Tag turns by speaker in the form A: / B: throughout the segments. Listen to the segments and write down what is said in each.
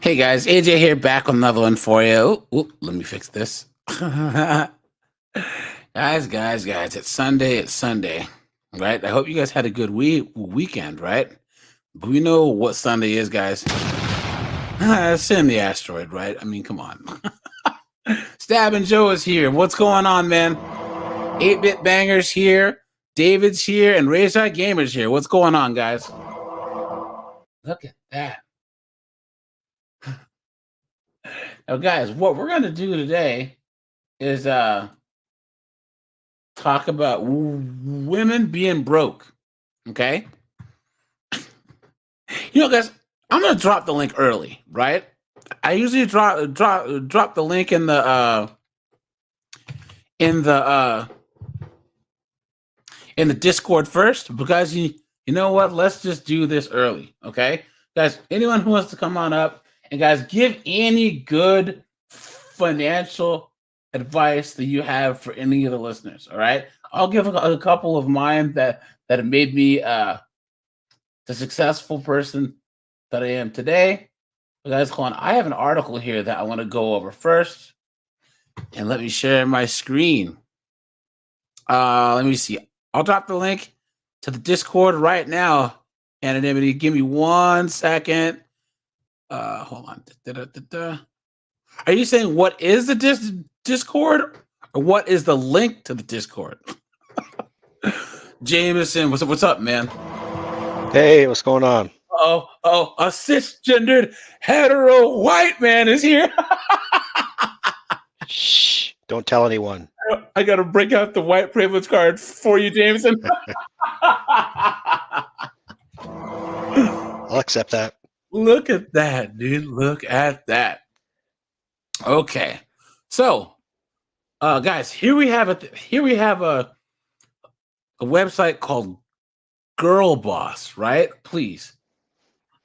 A: Hey guys, AJ here, back on another one for you. Let me fix this. guys, it's Sunday, right? I hope you guys had a good weekend, right? But we know what Sunday is, guys. Send the asteroid, right? I mean, come on. Stab and Joe is here. What's going on, man? 8-Bit Bangers here, David's here, and Razor Gamers here. What's going on, guys? Look at that. Now, guys, what we're going to do today is talk about women being broke. Okay? Guys, I'm going to drop the link early, right? I usually drop the link in the Discord first, because you know what? Let's just do this early, okay? Guys, anyone who wants to come on up, and guys, give any good financial advice that you have for any of the listeners, all right? I'll give a couple of mine that have made me the successful person that I am today. But guys, hold on. I have an article here that I want to go over first. And let me share my screen. Let me see. I'll drop the link to the Discord right now. Anonymity, give me 1 second. Hold on. Are you saying what is the Discord, or what is the link to the Discord? Jameson, what's up, man?
B: Hey, what's going on?
A: Oh, a cisgendered hetero white man is here.
B: Shh! Don't tell anyone.
A: I gotta break out the white privilege card for you, Jameson.
B: I'll accept that.
A: Look at that, dude. Look at that. Okay, so, guys, here we have a website called Girl Boss, right? Please,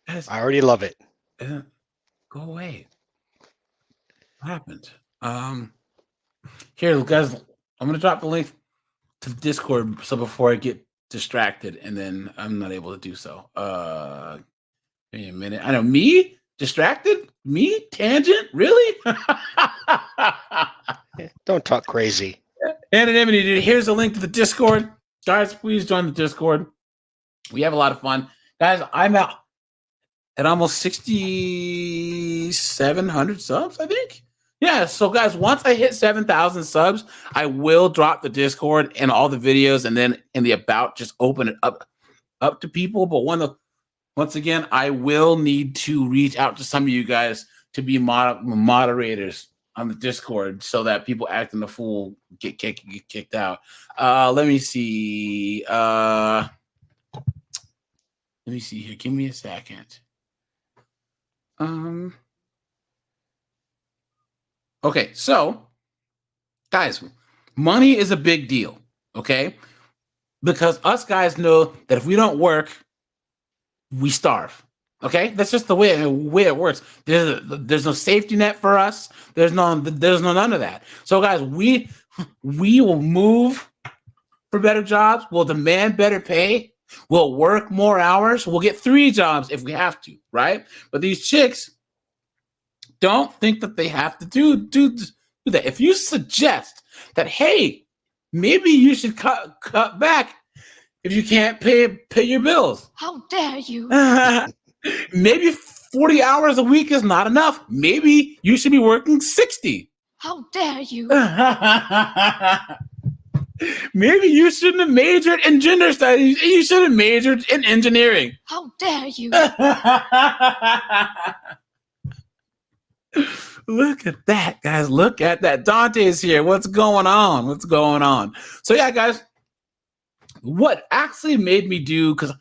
A: guys,
B: I already love it.
A: Go away. What happened? Here, guys, I'm gonna drop the link to the Discord. So before I get distracted, and then I'm not able to do so. Give me a minute. I know, me distracted, me tangent, really?
B: Don't talk crazy.
A: Anonymity, dude. Here's a link to the Discord. Guys, please join the Discord. We have a lot of fun, guys. I'm at almost 6,700 subs, I think. Yeah, so guys, once I hit 7,000 subs, I will drop the Discord and all the videos, and then in the about, just open it up to people. But once again, I will need to reach out to some of you guys to be moderators on the Discord, so that people acting the fool get kicked out. Let me see. Let me see here. Give me a second. Okay, so guys, money is a big deal, okay? Because us guys know that if we don't work, we starve. Okay, that's just the way it works. There's no safety net for us. There's no none of that. So guys, we will move for better jobs. We'll demand better pay. We'll work more hours. We'll get 3 jobs if we have to, right? But these chicks don't think that they have to do that. If you suggest that, hey, maybe you should cut back if you can't pay your bills.
C: How dare you?
A: Maybe 40 hours a week is not enough. Maybe you should be working 60.
C: How dare you?
A: Maybe you shouldn't have majored in gender studies. You should have majored in engineering.
C: How dare you?
A: Look at that, guys. Look at that. Dante is here. What's going on? So yeah, guys, what actually made me do, because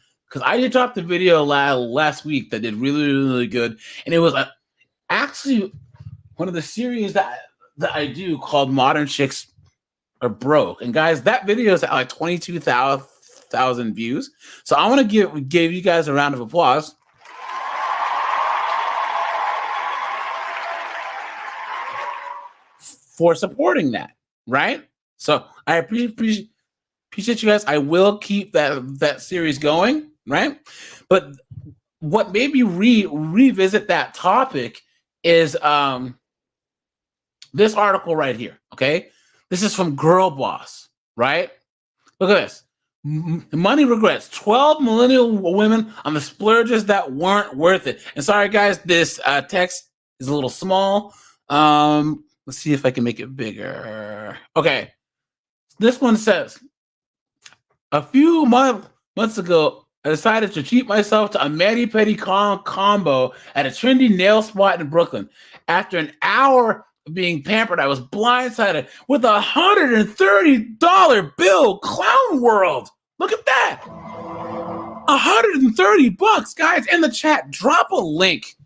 A: I did drop the video last week that did really, really good, and it was actually one of the series that I do called Modern Chicks Are Broke. And guys, that video is at like 22,000 views. So I want to give you guys a round of applause. For supporting that, right? So I appreciate you guys. I will keep that series going, right? But what made me revisit that topic is this article right here. Okay, this is from Girl Boss, right? Look at this. Money regrets. 12 millennial women on the splurges that weren't worth it. And sorry, guys, this text is a little small. Let's see if I can make it bigger. Okay. This one says, a few months ago, I decided to treat myself to a mani-pedi combo at a trendy nail spot in Brooklyn. After an hour of being pampered, I was blindsided with a $130 bill. Clown World. Look at that. $130, guys. In the chat, drop a link.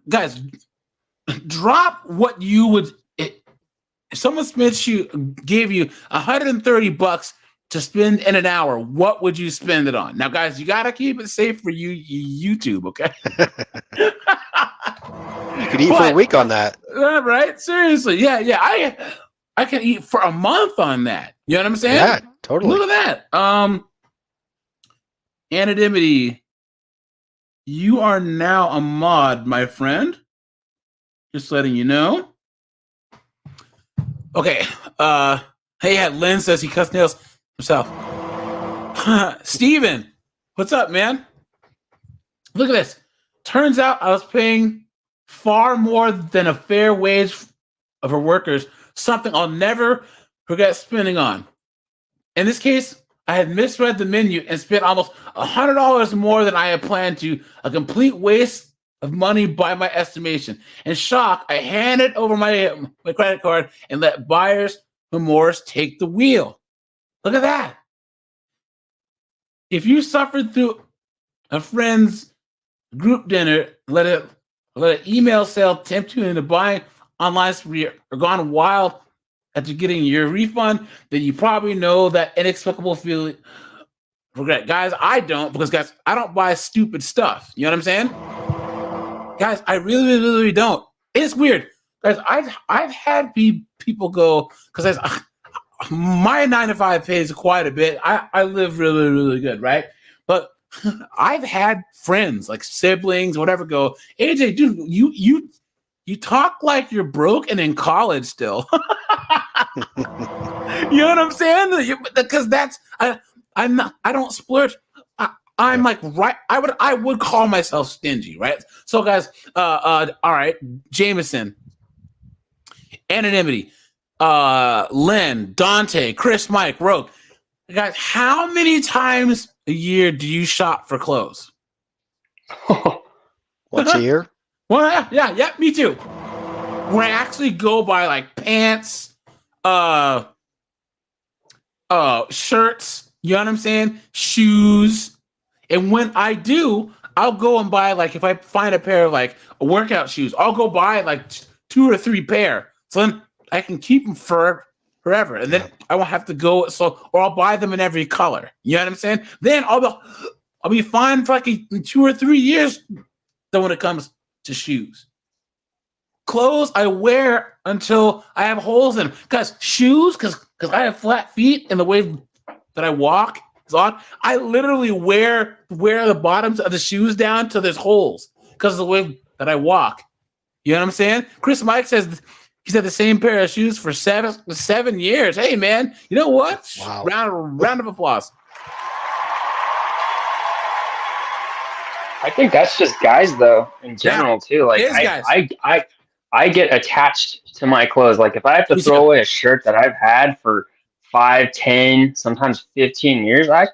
A: Guys, drop what you would. If someone gave you $130 to spend in an hour, what would you spend it on? Now, guys, you gotta keep it safe for you YouTube, okay?
B: You could eat for a week on that.
A: Right? Seriously. Yeah. I can eat for a month on that. You know what I'm saying?
B: Yeah, totally.
A: Look at that. Anonymity, you are now a mod, my friend. Just letting you know. Okay. Hey, Lynn says he cuts nails himself. Steven, what's up, man? Look at this. Turns out I was paying far more than a fair wage of her workers, something I'll never forget spending on. In this case, I had misread the menu and spent almost $100 more than I had planned to, a complete waste of money by my estimation. In shock, I handed over my credit card and let buyer's remorse take the wheel. Look at that. If you suffered through a friend's group dinner, let an email sale tempt you into buying online spree or gone wild after getting your refund, then you probably know that inexplicable feeling regret. Guys, I don't, because guys, I don't buy stupid stuff. You know what I'm saying? Guys, I really don't. It's weird. Guys, I've had people go, because my 9-to-5 pays quite a bit. I live really good, right? But I've had friends, like siblings, whatever, go, AJ, dude, you talk like you're broke and in college still. You know what I'm saying? Because I don't splurge. I'm like, right. I would call myself stingy, right? So, guys, all right, Jameson, Anonymity, Lynn, Dante, Chris, Mike, Rogue. Guys, how many times a year do you shop for clothes?
B: Once a year?
A: Well, yeah, me too. When I actually go buy like pants, shirts, you know what I'm saying? Shoes. And when I do, I'll go and buy, like, if I find a pair of like workout shoes, I'll go buy like 2 or 3 pair. So then I can keep them forever. And then I won't have to go. Or I'll buy them in every color. You know what I'm saying? Then I'll be fine for like 2 or 3 years. Then when it comes to shoes, clothes I wear until I have holes in them. Because shoes, because I have flat feet and the way that I walk is odd. I literally wear the bottoms of the shoes down till there's holes because of the way that I walk. You know what I'm saying? Chris Mike says he's had the same pair of shoes for 7 years. Hey, man, you know what?
B: Wow.
A: Round of applause.
D: I think that's just guys, though, in general, too. Like,
A: guys.
D: I get attached to my clothes. Like, if I have to
A: Me
D: throw
A: too.
D: away a shirt that I've had for 5, 10, sometimes 15 years, I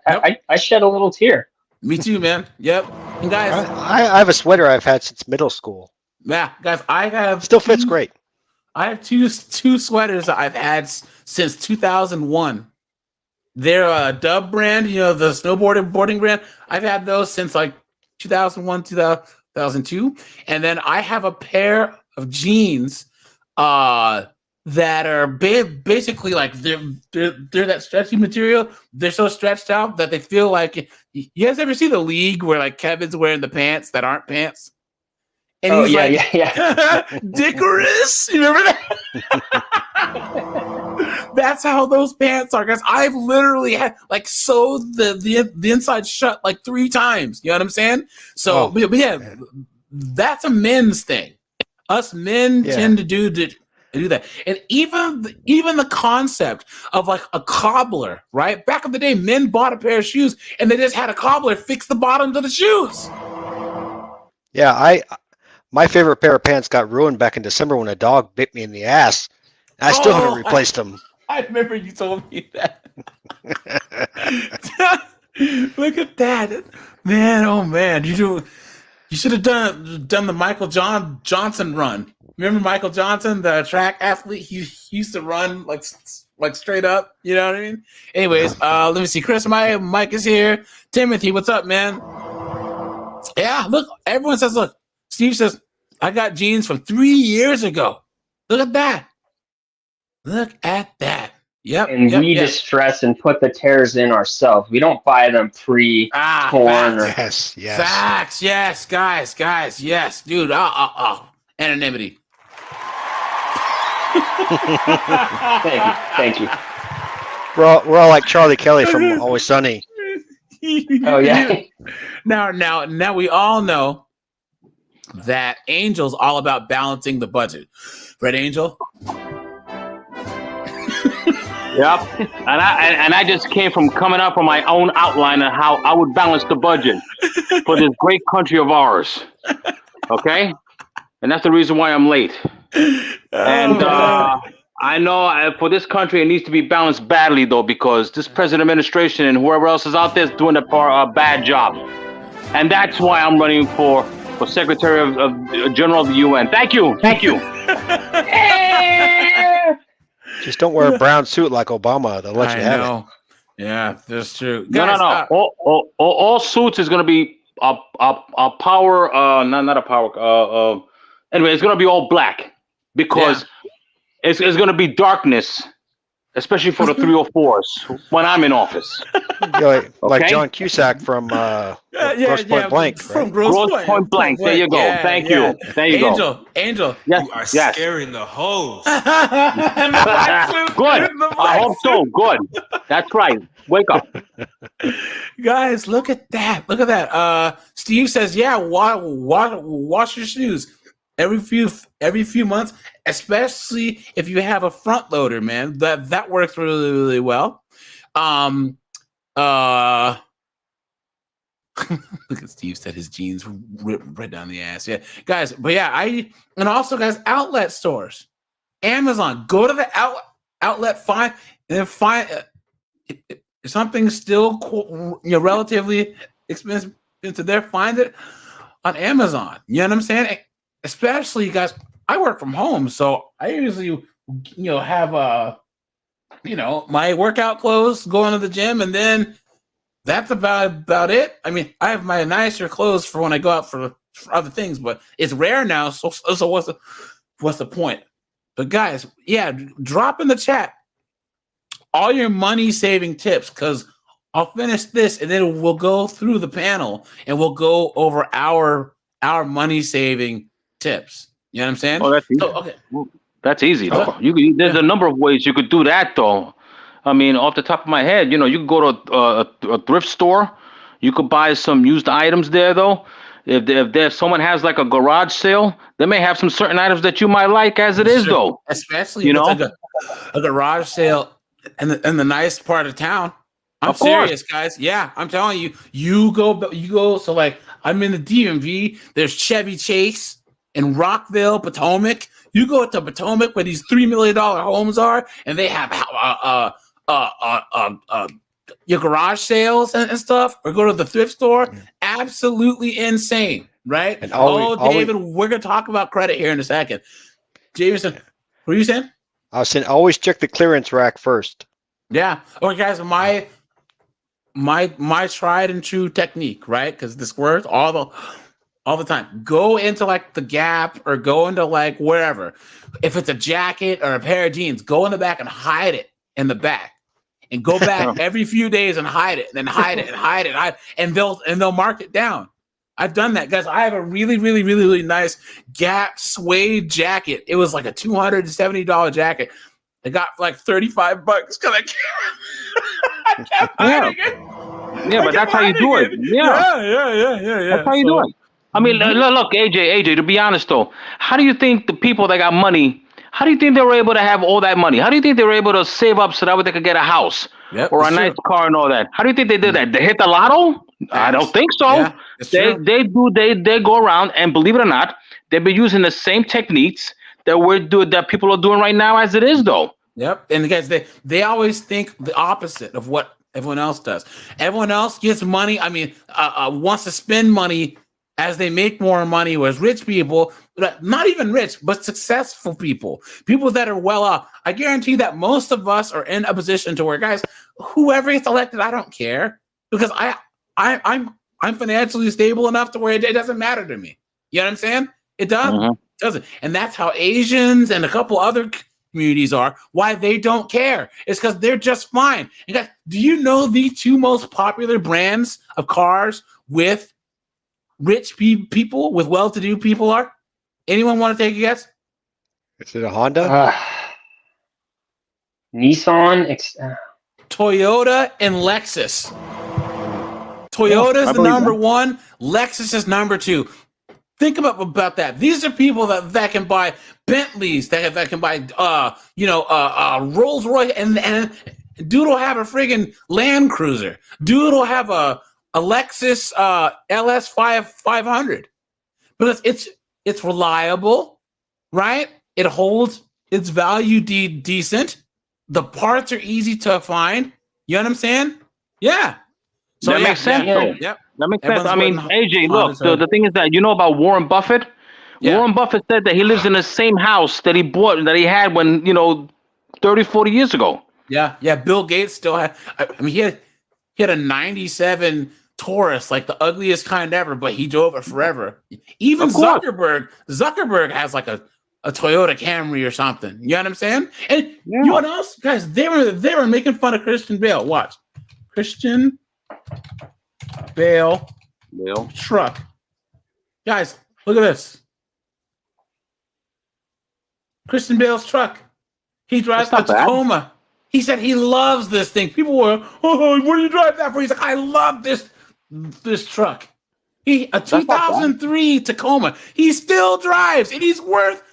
D: shed a little tear.
A: Me too, man. Yep. And guys,
B: I have a sweater I've had since middle school.
A: yeah, guys, I have
B: Still fits great.
A: I have two sweaters that I've had since 2001. They're a Dub brand, you know, the boarding brand. I've had those since like 2001, 2002. And then I have a pair of jeans that are basically like they're that stretchy material. They're so stretched out that they feel like, you guys ever see The League where like Kevin's wearing the pants that aren't pants? And
D: Oh,
A: he's
D: yeah,
A: like,
D: yeah.
A: Dickorous. You remember that? That's how those pants are, guys. I've literally had like sewed the inside shut like 3 times. You know what I'm saying? So, but yeah, that's a men's thing. Us men tend to do that. And even the concept of like a cobbler, right? Back in the day, men bought a pair of shoes and they just had a cobbler fix the bottoms of the shoes.
B: Yeah, my favorite pair of pants got ruined back in December when a dog bit me in the ass. I still haven't replaced them.
A: I remember you told me that. Look at that, man! Oh man, you should have done the Michael Johnson run. Remember Michael Johnson, the track athlete? He used to run like straight up. You know what I mean? Anyways, let me see. Chris, Mike is here. Timothy, what's up, man? Yeah, look. Everyone says, look. Steve says, I got jeans from 3 years ago. Look at that. Look at that. Yep.
D: And we distress and put the tears in ourselves. We don't buy them pre-torn.
B: Yes.
A: Facts. Yes, guys. Yes, dude. Anonymity.
D: Thank you.
B: We're all like Charlie Kelly from Always Sunny.
D: Oh yeah.
A: Now we all know that Angel's all about balancing the budget. Right, Angel?
E: Yep. And I just came from coming up with my own outline of how I would balance the budget for this great country of ours. Okay? And that's the reason why I'm late. And I know for this country it needs to be balanced badly though, because this present administration and whoever else is out there is doing a bad job. And that's why I'm running for Secretary of General of the UN. Thank you.
B: Just don't wear a brown suit like Obama. They'll let you have it.
A: Yeah, that's true.
E: Guys, no. All suits is going to be a power. Not a power. Anyway, it's going to be all black because it's going to be darkness, especially for the 304s when I'm in office.
B: Like John Cusack from Grosse Point Blank.
A: From
B: Right?
A: Grosse Point Blank.
E: There you go. Thank you. There you go.
A: Angel.
E: Yes.
F: You are scaring the hoes.
E: Good. I hope so. Good. That's right. Wake up.
A: Guys, look at that. Steve says, wash your shoes every few months, especially if you have a front loader, man. That works really, really well. Look at Steve said his jeans rip right down the ass. Yeah, guys, but and also guys, outlet stores, Amazon. Go to the outlet, find if something's still relatively expensive there. Find it on Amazon. You know what I'm saying? Especially guys, I work from home, so I usually have my workout clothes, going to the gym, and then that's about it. I mean, I have my nicer clothes for when I go out for other things, but it's rare now. So what's the point? But guys, drop in the chat all your money saving tips, because I'll finish this and then we'll go through the panel and we'll go over our money saving tips. You know what I'm saying?
E: Oh, that's easy.
A: Okay.
E: That's easy though. There's a number of ways you could do that though. I mean, off the top of my head, you could go to a thrift store. You could buy some used items there, though. If someone has like a garage sale, they may have some certain items that you might like as it is, though.
A: Especially if it's like a garage sale in the nice part of town. I'm serious, guys. Yeah, I'm telling you. You go. So like, I'm in the DMV. There's Chevy Chase in Rockville, Potomac. You go to Potomac where these $3 million homes are, and they have your garage sales and stuff, or go to the thrift store. Absolutely insane, right?
B: And
A: David, we're gonna talk about credit here in a second. Jameson, what are you saying?
B: I was saying always check the clearance rack first.
A: Yeah. Okay, guys, my tried and true technique, right? Because this works all the time. Go into like the Gap or go into like wherever. If it's a jacket or a pair of jeans, go in the back and hide it in the back. And go back every few days and hide it, and then hide it, and they'll mark it down. I've done that, guys. I have a really, really, really, really nice Gap suede jacket. It was like a $270 jacket. I got for like $35 because I kept hiding it.
E: Yeah, but that's how you do it. Yeah.
A: Yeah.
E: That's how you do it. I mean, look, AJ. To be honest though, how do you think the people that got money? How do you think they were able to have all that money? How do you think they were able to save up so that way they could get a house or a
A: it's
E: nice
A: true.
E: car and all that? How do you think they did that? They hit the lotto? I don't think so.
A: Yeah, it's true.
E: They go around and believe it or not, they've been using the same techniques that people are doing right now as it is though.
A: Yep. And guys, they always think the opposite of what everyone else does. Everyone else gets money. I mean, wants to spend money as they make more money. Whereas rich people, not even rich, but successful people that are well off. I guarantee that most of us are in a position to where, guys, whoever gets elected, I don't care because I'm financially stable enough to where it doesn't matter to me. You know what I'm saying? It doesn't. And that's how Asians and a couple other communities are, why they don't care. It's because they're just fine. And guys, do you know the two most popular brands of cars with rich people, with well-to-do people are? Anyone want to take a guess?
B: Is it a Honda?
D: Nissan,
A: Toyota and Lexus. Toyota is the number one. Lexus is number two. Think about that. These are people that can buy Bentleys, that can buy Rolls Royce, and dude will have a friggin' Land Cruiser. Dude will have a Lexus LS 500 because it's reliable, right? It holds its value decent. The parts are easy to find. You know what I'm saying? Yeah. So
E: that makes sense.
A: Yeah. Yep.
E: That makes
A: Everyone's
E: sense. I mean, AJ, look, the thing is that you know about Warren Buffett?
A: Yeah.
E: Warren Buffett said that he lives in the same house that he had when, 30, 40 years ago.
A: Yeah. Bill Gates still had, he had a 97 Taurus, like the ugliest kind ever, but he drove it forever. Even Zuckerberg has like a Toyota Camry or something. You know what I'm saying? And you know what else? Guys, they were making fun of Christian Bale. Watch. Christian Bale truck. Guys, look at this. Christian Bale's truck. He drives a Tacoma. He said he loves this thing. People were, what do you drive that for? He's like, I love this truck. A 2003 Tacoma. He still drives, and he's worth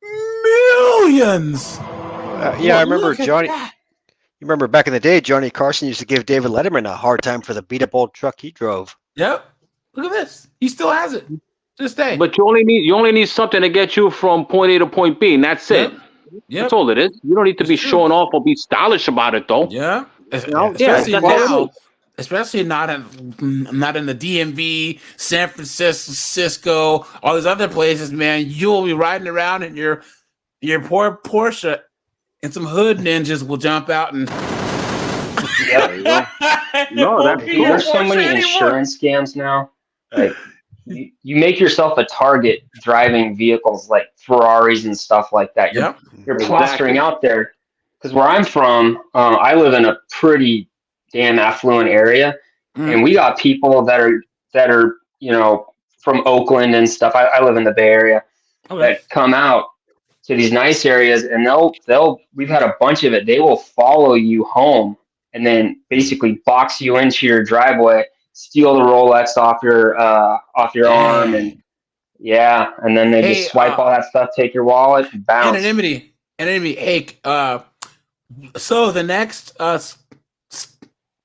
A: millions.
B: I remember Johnny. You remember back in the day, Johnny Carson used to give David Letterman a hard time for the beat up old truck he drove.
A: Yep. Look at this. He still has it to this day.
E: But you only need something to get you from point A to point B, and that's it.
A: Yep.
E: That's all it is. You don't need to be showing off or be stylish about it, though.
A: Yeah.
E: Especially
A: now. Especially not in the DMV, San Francisco, all these other places, man. You'll be riding around in your poor Porsche, and some hood ninjas will jump out and.
D: There's so many insurance scams now. Like you make yourself a target driving vehicles like Ferraris and stuff like that. You're plastering out there. Because where I'm from, I live in a pretty damn affluent area, and we got people that are from Oakland and stuff. I live in the Bay Area that come out to these nice areas, and we've had a bunch of it. They will follow you home and then basically box you into your driveway, steal the Rolex off your arm, and then they just swipe all that stuff, take your wallet, and bounce.
A: Anonymity. Hey, so the next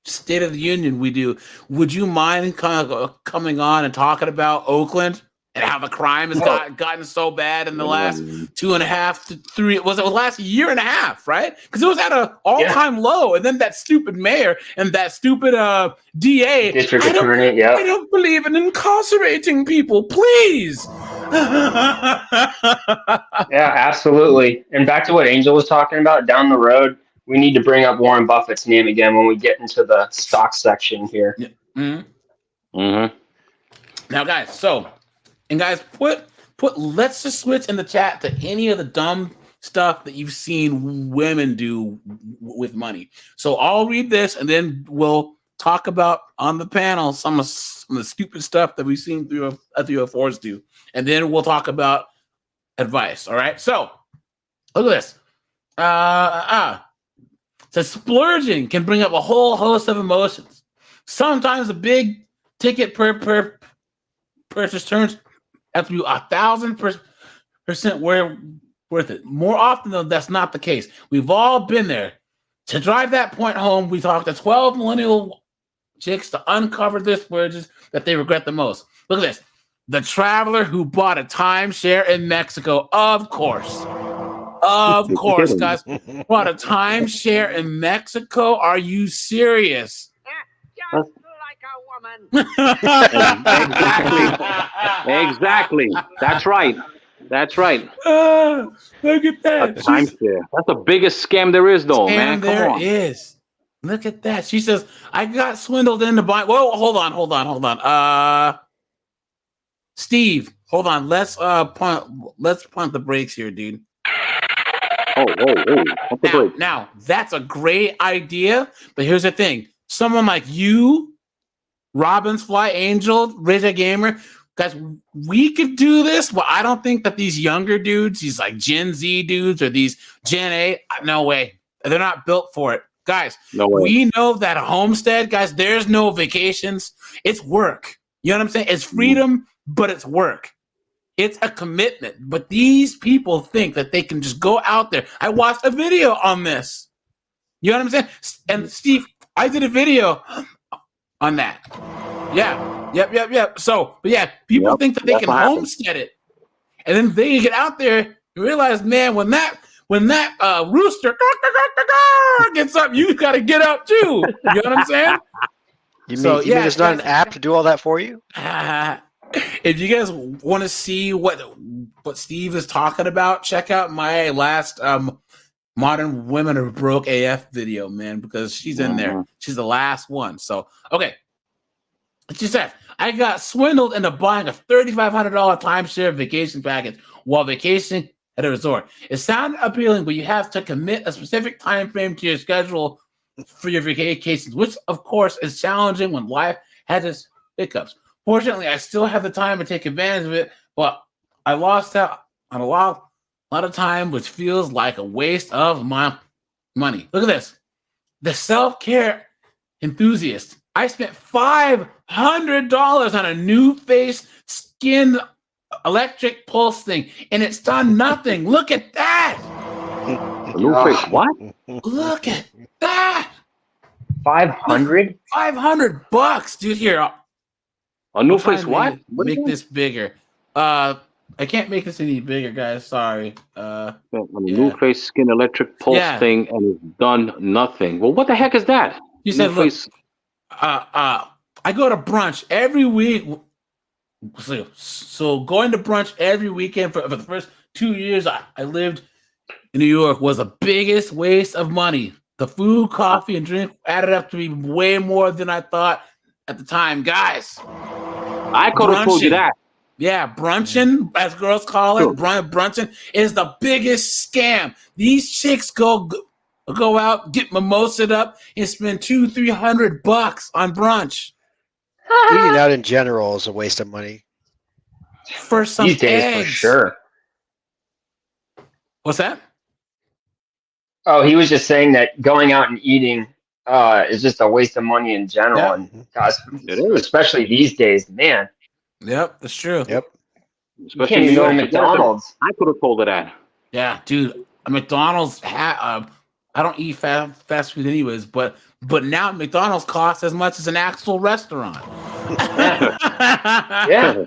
A: State of the Union we do, would you mind kind of coming on and talking about Oakland and how the crime has gotten so bad in the last 2.5 to 3? Was it the last year and a half, right? Because it was at an all-time low, and then that stupid mayor and that stupid DA.
D: District attorney,
A: I don't believe in incarcerating people. Please.
D: Yeah, absolutely. And back to what Angel was talking about down the road. We need to bring up Warren Buffett's name again when we get into the stock section here.
A: Now, guys, let's just switch in the chat to any of the dumb stuff that you've seen women do with money. So I'll read this, and then we'll talk about on the panel some of the stupid stuff that we've seen through 4s do, and then we'll talk about advice. All right. So look at this. So splurging can bring up a whole host of emotions. Sometimes a big ticket per purchase turns have to be 1,000% worth it. More often though, that's not the case. We've all been there. To drive that point home, we talked to 12 millennial chicks to uncover the splurges that they regret the most. Look at this. The traveler who bought a timeshare in Mexico, of course. Of course, guys. Bought a timeshare in Mexico? Are you serious?
E: Just like a woman. Exactly. That's right. Look
A: at that.
E: A timeshare. That's the biggest scam there is, though, man. Come on.
A: Is. Look at that. She says, I got swindled into buying. Whoa, hold on. Steve, hold on. Let's punt the brakes here, dude.
E: Oh.
A: Now, that's a great idea, but here's the thing. Someone like you, Robbins Fly Angel, Rizza Gamer, guys, we could do this, but I don't think that these younger dudes, these like Gen Z dudes or these Gen A, no way. They're not built for it. Guys,
E: no way.
A: We know that homestead, guys, there's no vacations. It's work. You know what I'm saying? It's freedom, but it's work. It's a commitment. But these people think that they can just go out there. I watched a video on this. You know what I'm saying? And Steve, I did a video on that. Yeah. Yep. So, but yeah, people think that they can homestead it. And then they get out there, you realize, man, when that rooster gets up, you got to get up too. You know what I'm saying?
B: You mean there's not an app to do all that for you?
A: If you guys want to see what Steve is talking about, check out my last Modern Women Are Broke AF video, man, because she's in there. She's the last one. So, okay. She said, I got swindled into buying a $3,500 timeshare vacation package while vacationing at a resort. It sounded appealing, but you have to commit a specific time frame to your schedule for your vacations, which, of course, is challenging when life has its hiccups. Fortunately, I still have the time to take advantage of it, but I lost out on a lot of time, which feels like a waste of my money. Look at this. The self-care enthusiast. I spent $500 on a new face skin electric pulse thing, and it's done nothing. Look at that.
E: A new face what?
A: Look at that.
D: 500?
A: $500, dude. Here,
E: a new face what?
A: Make this bigger. I can't make this any bigger, guys. Sorry.
E: A new face skin electric pulse thing, and it's done nothing. Well, what the heck is that?
A: You said, look, I go to brunch every week. So going to brunch every weekend for the first 2 years I lived in New York was the biggest waste of money. The food, coffee, and drink added up to be way more than I thought at the time. Guys,
E: I could have told you that.
A: Yeah, brunching, as girls call it, brunching is the biggest scam. These chicks go out, get mimosa'd up, and spend $200-300 on brunch.
B: Eating out in general is a waste of money.
A: For some
D: these days,
A: eggs.
D: for sure.
A: What's that?
D: Oh, he was just saying that going out and eating is just a waste of money in general,
A: Yeah.
D: and gosh, especially these days, man.
A: Yep, that's true.
B: Yep.
D: You can't even go to McDonald's.
E: I could have told her that.
A: Yeah, dude. McDonald's. I don't eat fast food anyways, but now McDonald's costs as much as an actual restaurant.
D: Yeah.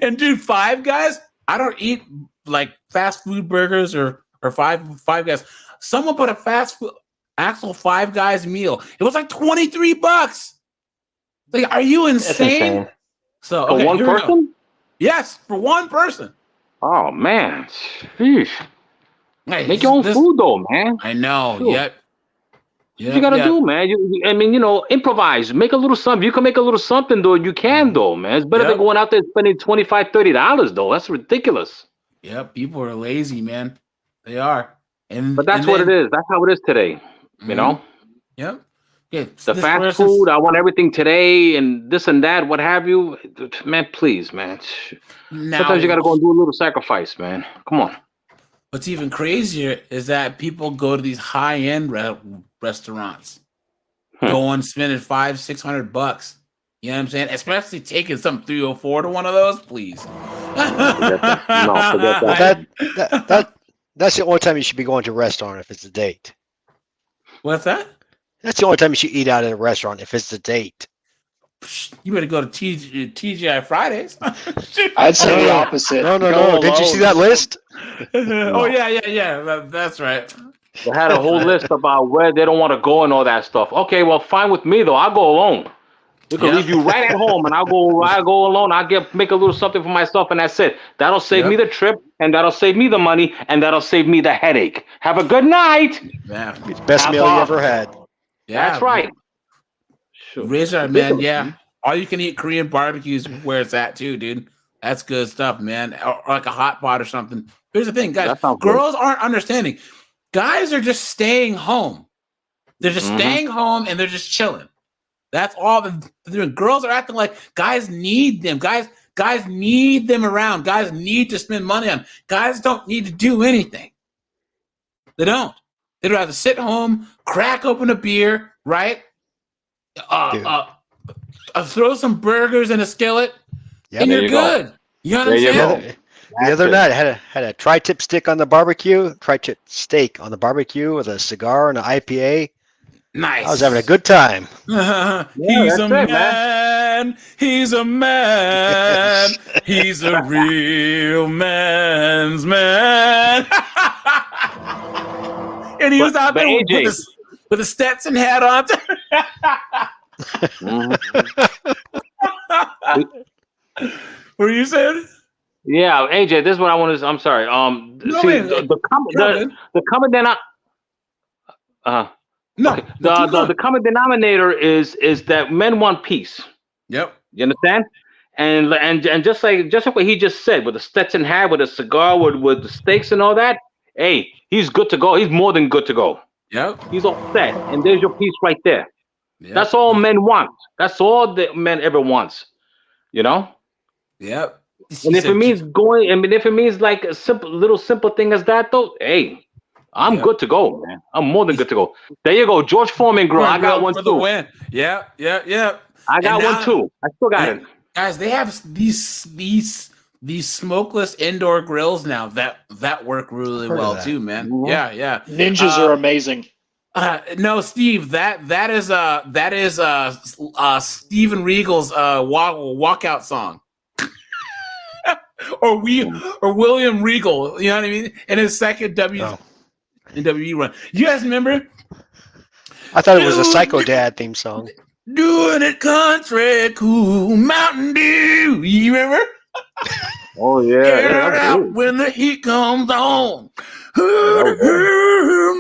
A: And dude, Five Guys. I don't eat like fast food burgers or Five Guys. Someone put a actual Five Guys meal. It was like $23. Like, are you insane? So
E: for one person?
A: Yes, for one person.
E: Oh man, sheesh.
A: Hey,
E: make your own food though, man.
A: I know.
E: Sure.
A: Yep.
E: You gotta do, man. I mean, improvise. Make a little something. You can make a little something, though. You can, though, man. It's better than going out there and spending $25, $30, though. That's ridiculous.
A: Yep, people are lazy, man. They are.
E: But that's what it is. That's how it is today. You know.
A: Yep. Yeah,
E: the fast food. I want everything today, and this and that. What have you, man? Please, man. Sometimes you gotta go and do a little sacrifice, man. Come on.
A: What's even crazier is that people go to these high-end restaurants, going spending $500-600. You know what I'm saying? Especially taking some 304 to one of those, please.
E: Forget that. No, forget
B: Well,
E: that.
B: that's the only time you should be going to a restaurant if it's a date.
A: What's that?
B: That's the only time you should eat out at a restaurant if it's a date.
A: You better go to TGI Fridays.
G: I'd say the opposite.
B: No.
G: Go
B: Did you see
G: alone.
B: that list?
A: Oh yeah. That's right.
E: They had a whole list about where they don't want to go and all that stuff. Okay, well, fine with me though. I'll go alone. We can leave you right at home, and I'll go alone. I'll make a little something for myself, and that's it. That'll save me the trip, and that'll save me the money, and that'll save me the headache. Have a good night.
A: Yeah,
B: It's the best meal you ever had.
E: That's right.
A: Sure. Razor, man. Yeah, all you can eat Korean barbecues where it's at too, dude. That's good stuff, man. Or like a hot pot or something. Here's the thing, guys. Girls aren't understanding. Guys are just staying home. They're just staying home and they're just chilling. That's all they're doing. Girls are acting like guys need them. Guys need them around. Guys need to spend money on them. Guys don't need to do anything. They don't. They'd rather sit home, crack open a beer, right? Throw some burgers in a skillet, and you're good. You know what I'm saying?
B: The other night, I had a tri-tip stick on the barbecue, tri-tip steak on the barbecue with a cigar and an IPA.
A: Nice.
B: I was having a good time.
A: He's a man. He's a man. He's a real man's man. And he was out there with a Stetson hat on. What were you saying?
E: Yeah, AJ, this is what I want to. I'm sorry. The common the common denominator is that men want peace.
A: Yep.
E: You understand? And just like what he just said, with the Stetson hat, with a cigar, with the steaks and all that. Hey, he's good to go. He's more than good to go.
A: Yep.
E: He's all set, and there's your peace right there. Yep. That's all men want. That's all that men ever wants. You know.
A: Yep.
E: And if it means going, if it means like a simple thing as that, though, hey, I'm good to go, man. I'm more than good to go. There you go, George Foreman grill. I got one too.
A: Yeah.
E: I got one too. I still got it.
A: Guys, they have these smokeless indoor grills now that work really well too, man. Mm-hmm. Yeah.
G: Ninjas are amazing.
A: No, Steve, that is Steven Regal's walkout song. or William Regal, you know what I mean? In his second WWE run. You guys remember?
B: I thought it was a Psycho Dad theme song.
A: Doing it country, cool Mountain Dew. You remember?
E: Oh yeah.
A: Air out when the heat comes on.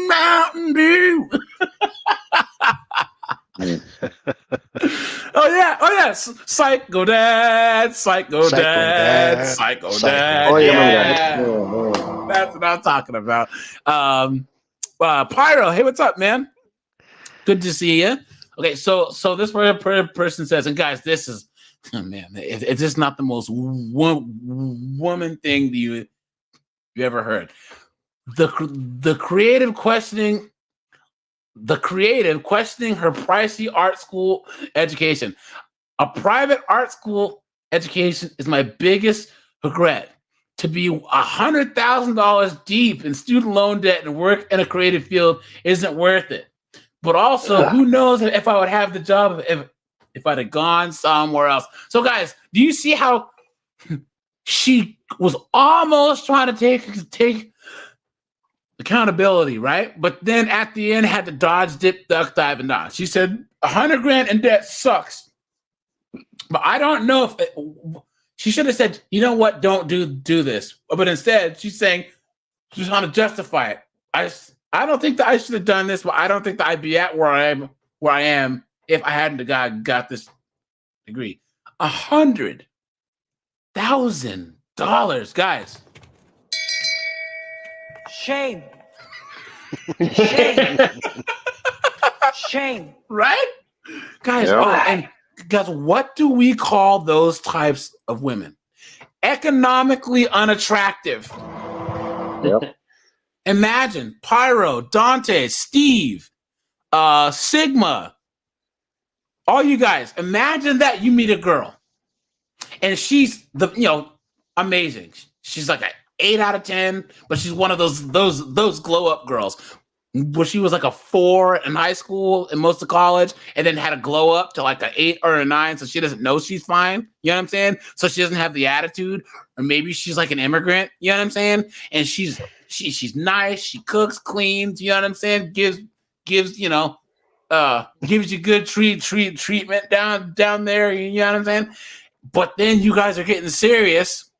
A: Mountain Dew. Oh yeah. Psycho Dad.
E: Oh yeah.
A: That's what I'm talking about. Pyro, hey, what's up, man? Good to see you. Okay, so this person says, and guys, this is, man, it's just not the most woman thing that you ever heard. The creative questioning her pricey art school education. A private art school education is my biggest regret. To be $100,000 deep in student loan debt and work in a creative field isn't worth it. But also, who knows if I would have the job if I'd have gone somewhere else. So, guys, do you see how she was almost trying to take accountability, right? But then at the end had to dodge, dip, duck, dive, and dodge. She said, $100,000 in debt sucks. But I don't know if she should have said, you know what, don't do this. But instead, she's saying she's trying to justify it. I don't think that I should have done this, but I don't think that I'd be at where I am if I hadn't got this degree. $100,000, guys.
H: Shame. Shame.
A: Right? Guys, and guys, what do we call those types of women? Economically unattractive.
E: Yep.
A: Imagine Pyro, Dante, Steve, Sigma, all you guys. Imagine that you meet a girl, and she's amazing. She's like an 8 out of 10, but she's one of those glow up girls. Where she was like a 4 in high school and most of college, and then had a glow up to like an 8 or a 9, so she doesn't know she's fine. You know what I'm saying? So she doesn't have the attitude, or maybe she's like an immigrant. You know what I'm saying? And she's nice. She cooks, cleans. You know what I'm saying? Gives gives you good treatment down there. You know what I'm saying? But then you guys are getting serious,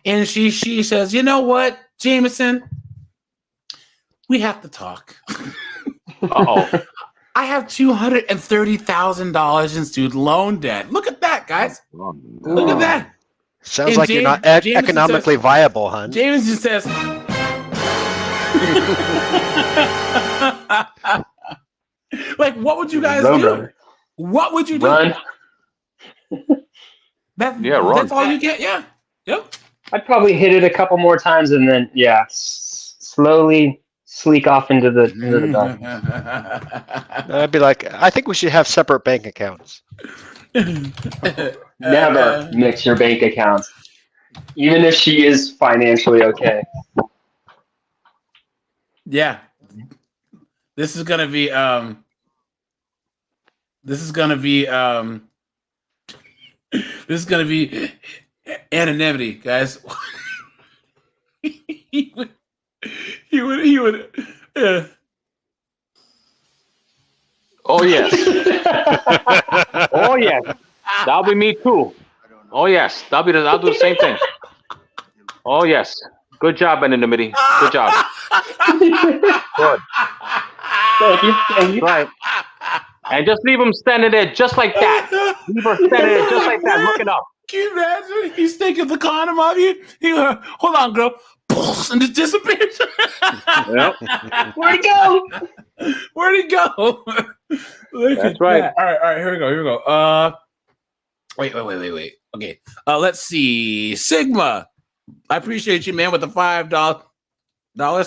A: and she says, "You know what, Jameson? We have to talk."
E: Uh-oh.
A: I have $230,000 in student loan debt. Look at that, guys. Look at that.
B: Sounds
A: And
B: like you're not
A: Jameson
B: economically viable, hun.
A: Jameson says, like, what would you guys do?
D: Brother.
A: What would you do?
D: Run.
E: Run.
A: That's all you get? Yeah. Yep.
D: I'd probably hit it a couple more times and then, slowly sleek off into the dark.
B: I'd be like, I think we should have separate bank accounts.
D: Never mix your bank accounts, even if she is financially okay.
A: Yeah. This is gonna be anonymity, guys. he would
E: Oh yes. Oh yes. That'll be me too. Oh yes. I'll do the same thing. Oh yes. Good job, anonymity. Good job. Good.
D: Thank you.
E: Right. And just leave him standing there just like that. Leave her standing there just like that, looking up.
A: Can you imagine? He's taking the condom off you. Hold on, girl. And it disappears.
E: Yep.
D: Where'd it go?
A: Where'd it go?
E: That's right.
A: That. All right. Here we go. Wait. Okay. Let's see. Sigma. I appreciate you, man, with the $5.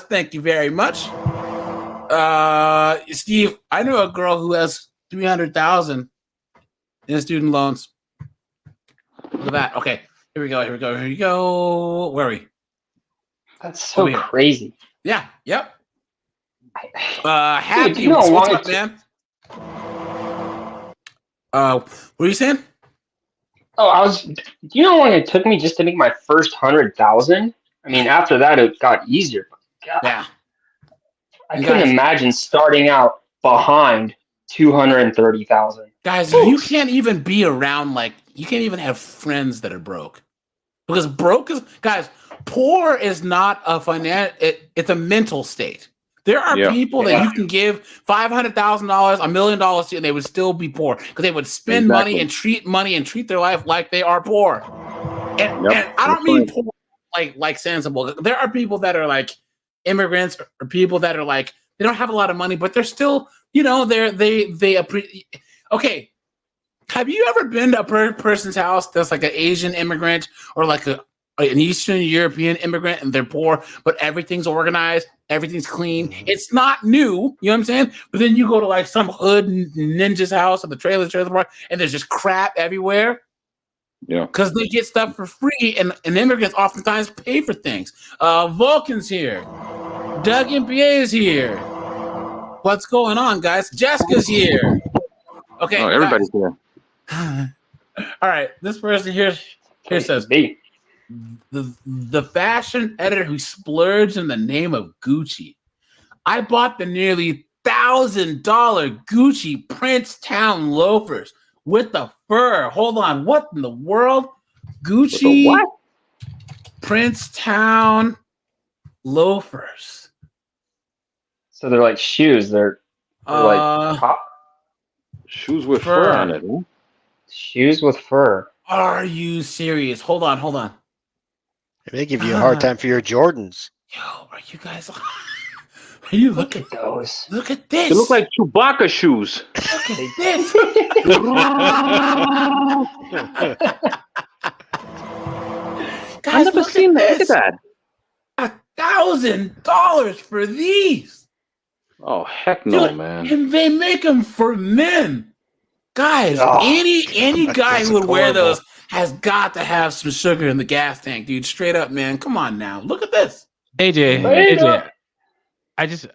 A: Thank you very much. Steve, I know a girl who has $300,000 in student loans. Look at that. Okay. Here we go. Where are we?
D: That's so crazy.
A: Yeah. Yep. Happy.
D: Dude,
A: What's up, man? What are you saying?
D: Do you know how long it took me just to make my first 100,000? I mean, after that it got easier. God,
A: Yeah.
D: I couldn't imagine starting out behind 230,000.
A: Guys, you can't even be around, like, you can't even have friends that are broke. Because poor is not a it's a mental state. There are people that you can give $500,000, $1 million to, and they would still be poor because they would spend money and treat their life like they are poor. And I don't mean poor like sensible. There are people that are like immigrants or people that are like, they don't have a lot of money, but they're still, okay. Have you ever been to a person's house that's like an Asian immigrant or like an Eastern European immigrant and they're poor, but everything's organized, everything's clean. It's not new, you know what I'm saying? But then you go to like some hood ninja's house or the trailer park and there's just crap everywhere.
E: Yeah.
A: Because they get stuff for free and immigrants oftentimes pay for things. Vulcan's here. Doug MPA is here. What's going on, guys? Jessica's here. Okay.
E: Oh, everybody's here.
A: All right. This person here says, the fashion editor who splurged in the name of Gucci. I bought the nearly $1,000 Gucci Princetown loafers with the fur. Hold on. What in the world? Gucci
E: what?
A: Princetown loafers.
D: So they're like shoes. They're like top.
E: Shoes with fur on it. Huh?
D: Shoes with fur.
A: Are you serious? Hold on.
B: They give you a hard time for your Jordans.
A: Yo, are you guys? Are you
D: Look at those.
A: Look at this.
E: They look like Chewbacca shoes.
A: Look at this. Guys,
E: I've never seen that. Look at that.
A: $1,000 for these.
E: Oh heck no, man!
A: And they make them for men, guys.
B: Oh,
A: any guy
B: that's
A: who would wear
B: horrible.
A: those has got to have some sugar in the gas tank, dude. Straight up, man. Come on now. Look at this.
H: AJ, I just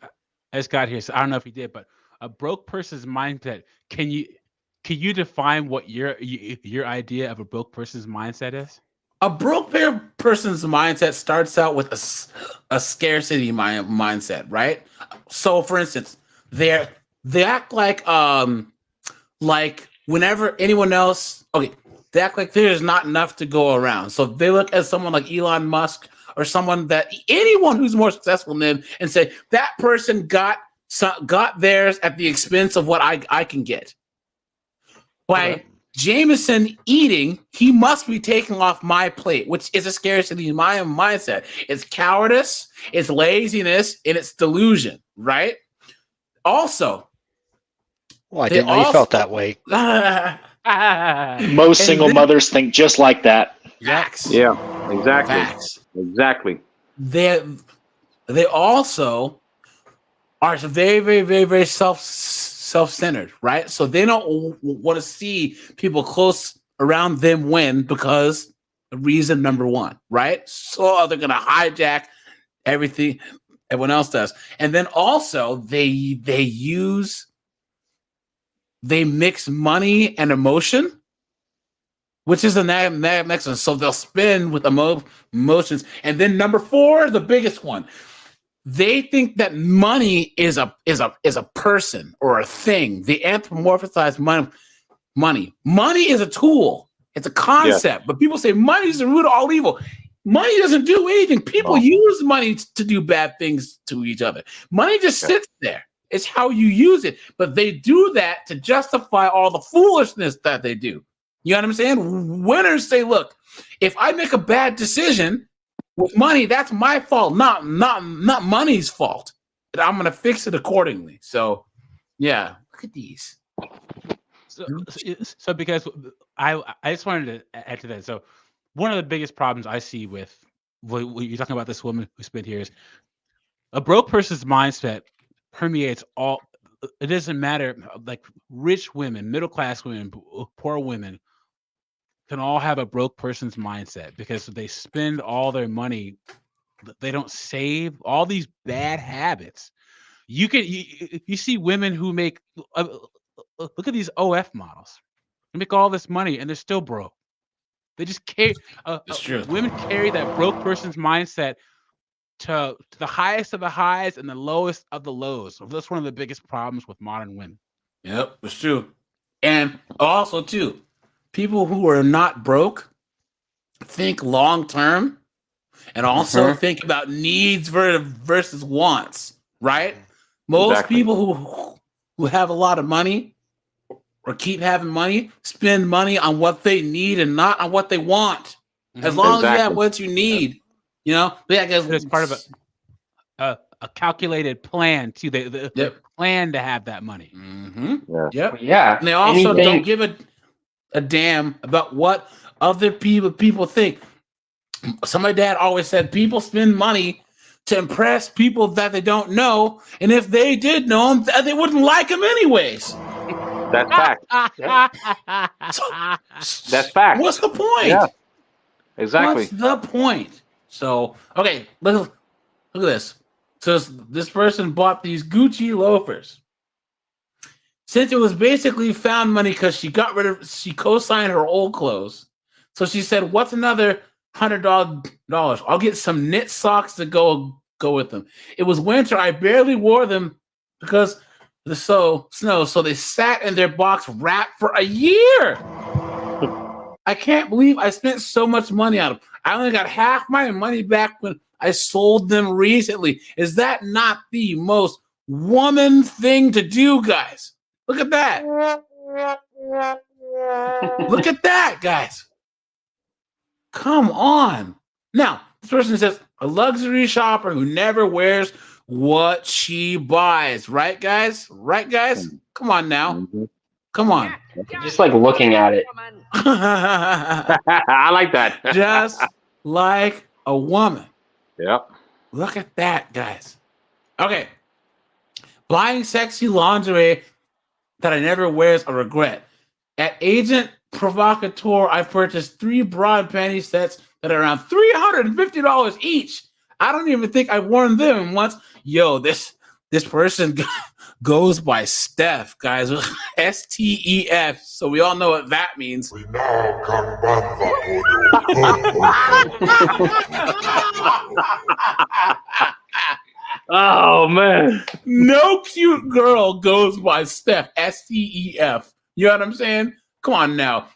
H: got here, so I don't know if you did, but a broke person's mindset. Can you define what your idea of a broke person's mindset is?
A: A broke person's mindset starts out with a scarcity mindset, right? So, for instance, they act like whenever anyone else, they act like there's not enough to go around. So they look at someone like Elon Musk or someone that anyone who's more successful than them and say that person got theirs at the expense of what I can get. By Jameson eating, he must be taking off my plate, which is a scarcity mindset. It's cowardice, it's laziness, and it's delusion, right? Also,
B: well, I didn't know you felt that way.
G: Most single mothers think just like that.
A: Facts.
E: Yeah, exactly.
A: Facts.
E: Exactly.
A: They also are very, very, very, very self-centered, right? So they don't want to see people close around them win because reason number one, right? So they're gonna hijack everything everyone else does, and then also they mix money and emotion, which is the next one. So they'll spend with emotions, and then number four, the biggest one. They think that money is a person or a thing. They anthropomorphize money. Money is a tool. It's a concept. But people say money is the root of all evil. Money doesn't do anything. People use money to do bad things to each other. Money just sits there. It's how you use it. But they do that to justify all the foolishness that they do. You know what I'm saying? Winners say, look, if I make a bad decision with money, that's my fault, not money's fault. And I'm gonna fix it accordingly. So, yeah, look at these.
H: So because I just wanted to add to that. So, one of the biggest problems I see with what you're talking about, this woman who spent here, is a broke person's mindset permeates all. It doesn't matter, like rich women, middle class women, poor women can all have a broke person's mindset because they spend all their money. They don't save. All these bad habits. You see women who make look at these OF models. They make all this money and they're still broke. They just carry. Women carry that broke person's mindset to the highest of the highs and the lowest of the lows. So that's one of the biggest problems with modern women.
A: Yep, it's true. And also, too, people who are not broke think long term and also think about needs versus wants, right? Most people who have a lot of money or keep having money spend money on what they need and not on what they want. As long as you have what you need, you know,
H: it's part of a calculated plan too. They plan to have that money.
D: Yeah.
A: And they also don't give a damn about what other people think. So my dad always said people spend money to impress people that they don't know, and if they did know them, they wouldn't like them anyways.
E: That's fact. That's fact.
A: What's the point?
E: Yeah, exactly.
A: What's the point? So, okay, look at this. So this person bought these Gucci loafers. Since it was basically found money because she co-signed her old clothes. So she said, what's another $100? I'll get some knit socks to go with them. It was winter. I barely wore them because the snow. So they sat in their box wrapped for a year. I can't believe I spent so much money on them. I only got half my money back when I sold them recently. Is that not the most woman thing to do, guys? Look at that. Look at that, guys. Come on. Now, this person says, a luxury shopper who never wears what she buys. Right, guys? Right, guys? Come on now. Come on.
D: Just like looking at it.
E: I like that.
A: Just like a woman.
E: Yep.
A: Look at that, guys. Okay. Buying sexy lingerie that I never wear is a regret. At agent provocateur. I purchased 3 bra and panty sets that are around $350 each. I don't even think I've worn them once. Yo, this person goes by Steph, guys. STEF. So we all know what that means.
E: Oh man.
A: No cute girl goes by Steph. STEF. You know what I'm saying? Come on now.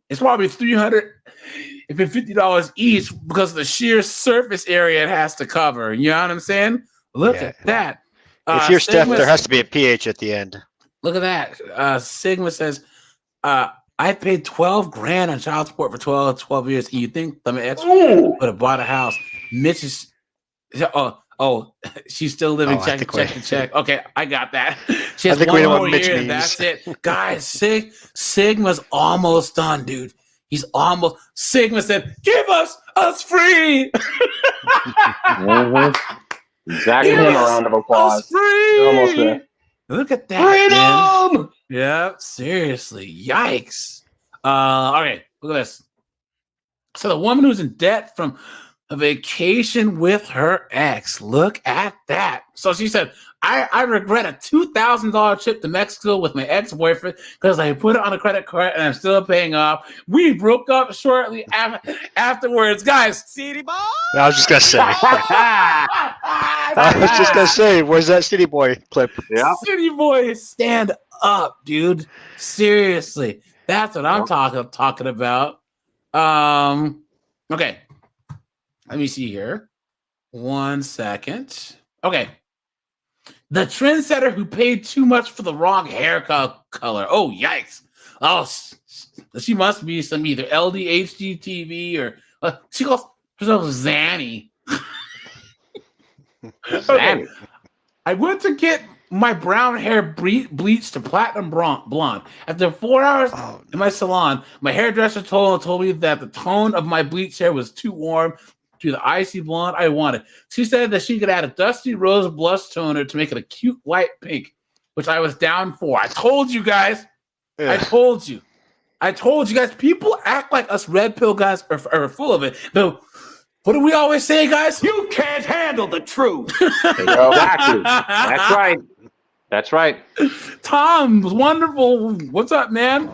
A: It's probably $350 each because of the sheer surface area it has to cover. You know what I'm saying? Look at that.
B: If you're Steph,
A: Sigma,
B: there has to be a PH at the end.
A: look at that. Sigma says, I paid $12,000 on child support for 12 years. And you think my ex would have bought a house? Mitch is, she's still living check to check. Okay, I got that. She has one more year, and that's it. Guys, Sigma's almost done, dude. He's almost. Sigma said, "Give us free."
E: Exactly.
D: Give him a round of applause.
A: Free.
D: You're almost there.
A: Look at that.
D: Freedom!
A: Man. Yeah, seriously. Yikes. Okay, look at this. So the woman who's in debt from a vacation with her ex. Look at that. So she said, I regret a $2,000 trip to Mexico with my ex-boyfriend because I put it on a credit card and I'm still paying off. We broke up shortly afterwards. Guys. City boy.
B: I was just going to say. Where's that City Boy clip?
A: Yeah. City Boy, stand up, dude. Seriously. That's what I'm talking about. Okay. Let me see here. 1 second. Okay. The trendsetter who paid too much for the wrong hair color. Oh, yikes. Oh, she must be some either LDHGTV or she calls herself Zanny. Okay. I went to get my brown hair bleached to platinum blonde. After 4 hours in my salon, my hairdresser told me that the tone of my bleached hair was too warm to the icy blonde I wanted. She said that she could add a dusty rose blush toner to make it a cute light pink, which I was down for. I told you guys. I told you guys. People act like us red pill guys are full of it. But what do we always say, guys? You can't handle the truth.
E: Exactly. That's right. That's right.
A: Tom, wonderful. What's up, man?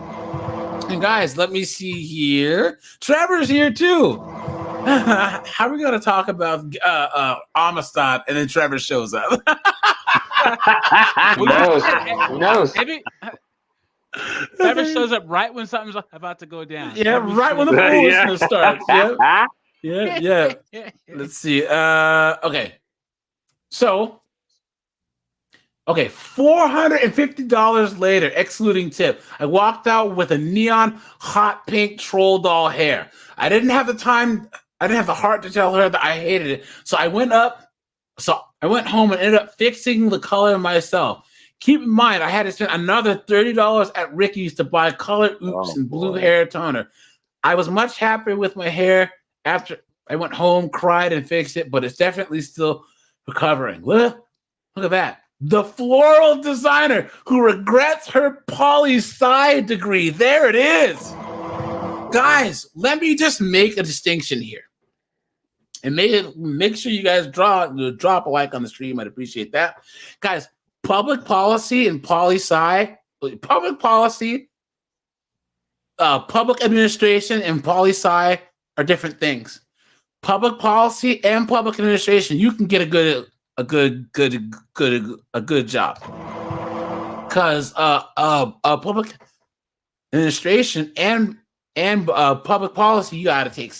A: And guys, let me see here. Trevor's here too. How are we going to talk about Amistad and then Trevor shows up?
D: Who knows? Who knows?
H: Maybe Trevor shows up right when something's about to go down.
A: Yeah, right when the foolishness starts. Yeah. Let's see. Okay. So, $450 later, excluding tip, I walked out with a neon hot pink troll doll hair. I didn't have the heart to tell her that I hated it. So I went home and ended up fixing the color myself. Keep in mind, I had to spend another $30 at Ricky's to buy color oops and blue hair toner. I was much happier with my hair after I went home, cried, and fixed it, but it's definitely still recovering. Look at that. The floral designer who regrets her poli-sci degree. There it is. Guys, let me just make a distinction here. And make sure you guys drop a like on the stream. I'd appreciate that. Guys, public policy and poli-sci, public policy, public administration and poli-sci are different things. Public policy and public administration, you can get a good job. Because public administration and public policy, you got to take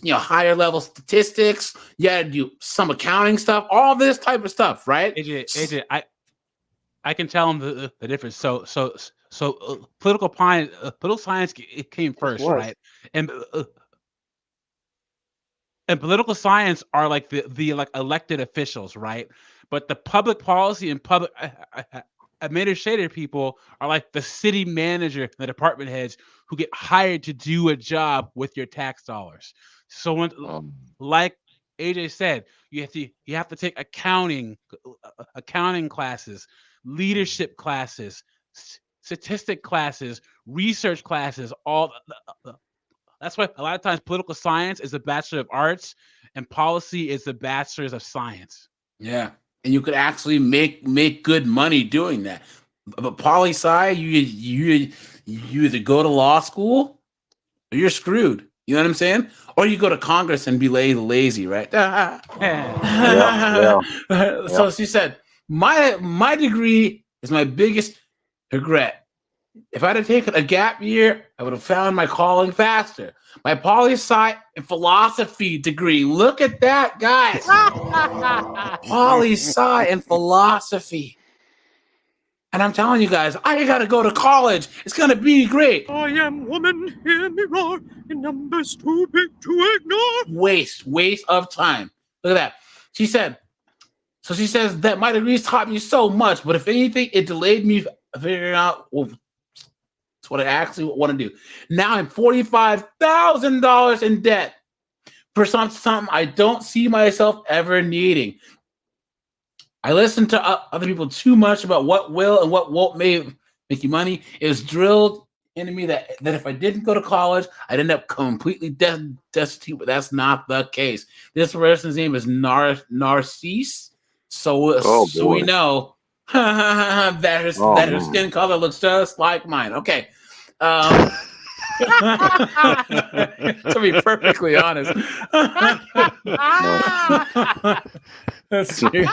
A: higher level statistics. You got to do some accounting stuff, all this type of stuff, right?
H: AJ, I can tell them the difference. So political science it came first, right? And political science are like the like elected officials, right? But the public policy and public administrative people are like the city manager, the department heads who get hired to do a job with your tax dollars. So when, like AJ said, you have to take accounting classes, leadership classes, statistic classes, research classes, all. That's why a lot of times political science is a Bachelor of Arts and policy is the Bachelor's of Science.
A: Yeah, and you could actually make good money doing that. But poli sci, you either go to law school or you're screwed. You know what I'm saying? Or you go to Congress and be lazy, right? So she said, my degree is my biggest regret. If I'd have taken a gap year, I would have found my calling faster. My poli-sci and philosophy degree. Look at that, guys. Poli-sci and philosophy. And I'm telling you guys, I got to go to college. It's going to be great.
I: I am woman, hear me roar, in numbers too big to ignore.
A: Waste of time. Look at that. She said that my degrees taught me so much, but if anything, it delayed me figuring out what I actually want to do. Now I'm $45,000 in debt for something I don't see myself ever needing. I listened to other people too much about what will and what won't make you money. It was drilled into me that if I didn't go to college, I'd end up completely destitute, but that's not the case. This person's name is Narcisse. So we know that her skin color looks just like mine. Okay. To be perfectly honest. That's true.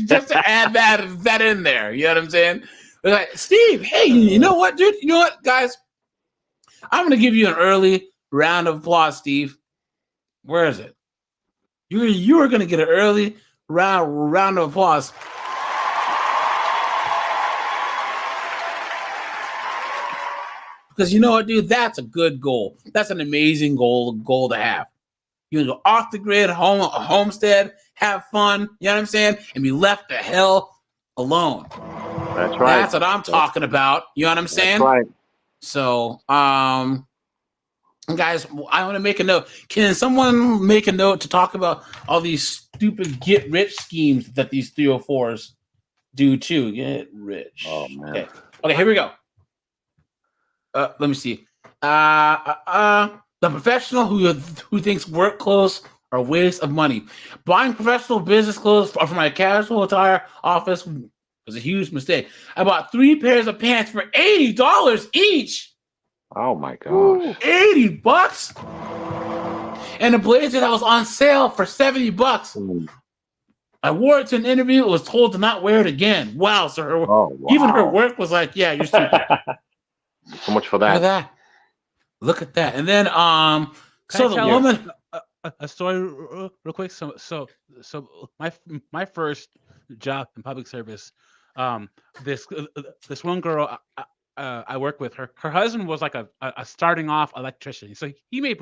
A: Just to add that in there. You know what I'm saying? Like, Steve, hey, you know what, dude? You know what, guys? I'm gonna give you an early round of applause, Steve. Where is it? You are gonna get an early round of applause. Because you know what, dude? That's a good goal. That's an amazing goal to have. You can go off the grid, homestead, have fun, you know what I'm saying? And be left the hell alone.
E: That's right.
A: That's what I'm talking about. You know what I'm saying?
E: That's right.
A: So, guys, I want to make a note. Can someone make a note to talk about all these stupid get-rich schemes that these 304s do too? Get rich.
E: Oh, man.
A: Okay, here we go. Let me see. The professional who thinks work clothes are a waste of money. Buying professional business clothes for my casual attire office was a huge mistake. I bought 3 pairs of pants for $80 each.
E: Oh my gosh.
A: $80? And a blazer that was on sale for $70. I wore it to an interview and was told to not wear it again. Wow, so even her work was like, yeah, you're stupid.
E: So much for that.
A: Look at that. And then
H: so the woman a story real quick. So my first job in public service, this one girl I work with, her husband was like a starting off electrician, so he made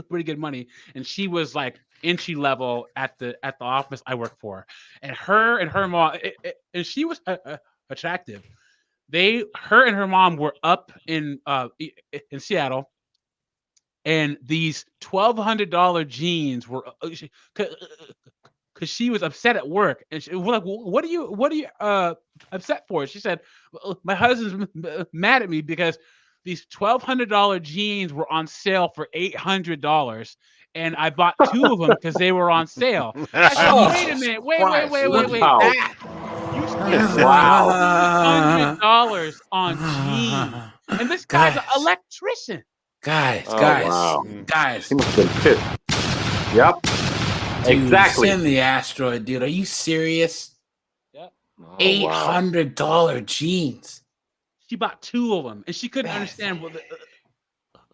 H: pretty good money, and she was like entry level at the office I work for, and her and her mom, and she was attractive. Her and her mom were up in Seattle, and these $1,200 jeans were because she was upset at work, and she was like, "What are you upset for?" She said, "My husband's mad at me because these $1,200 jeans were on sale for $800, and I bought 2 of them because they were on sale." I said, "Wait a minute, wait. That you spent $100 on jeans, and this guy's an electrician."
A: Guys.
E: He must have been pissed. Yep.
A: Dude,
E: exactly.
A: Send the asteroid, dude. Are you serious?
H: Yep.
A: $800 jeans.
H: She bought 2 of them, and she couldn't understand. Well,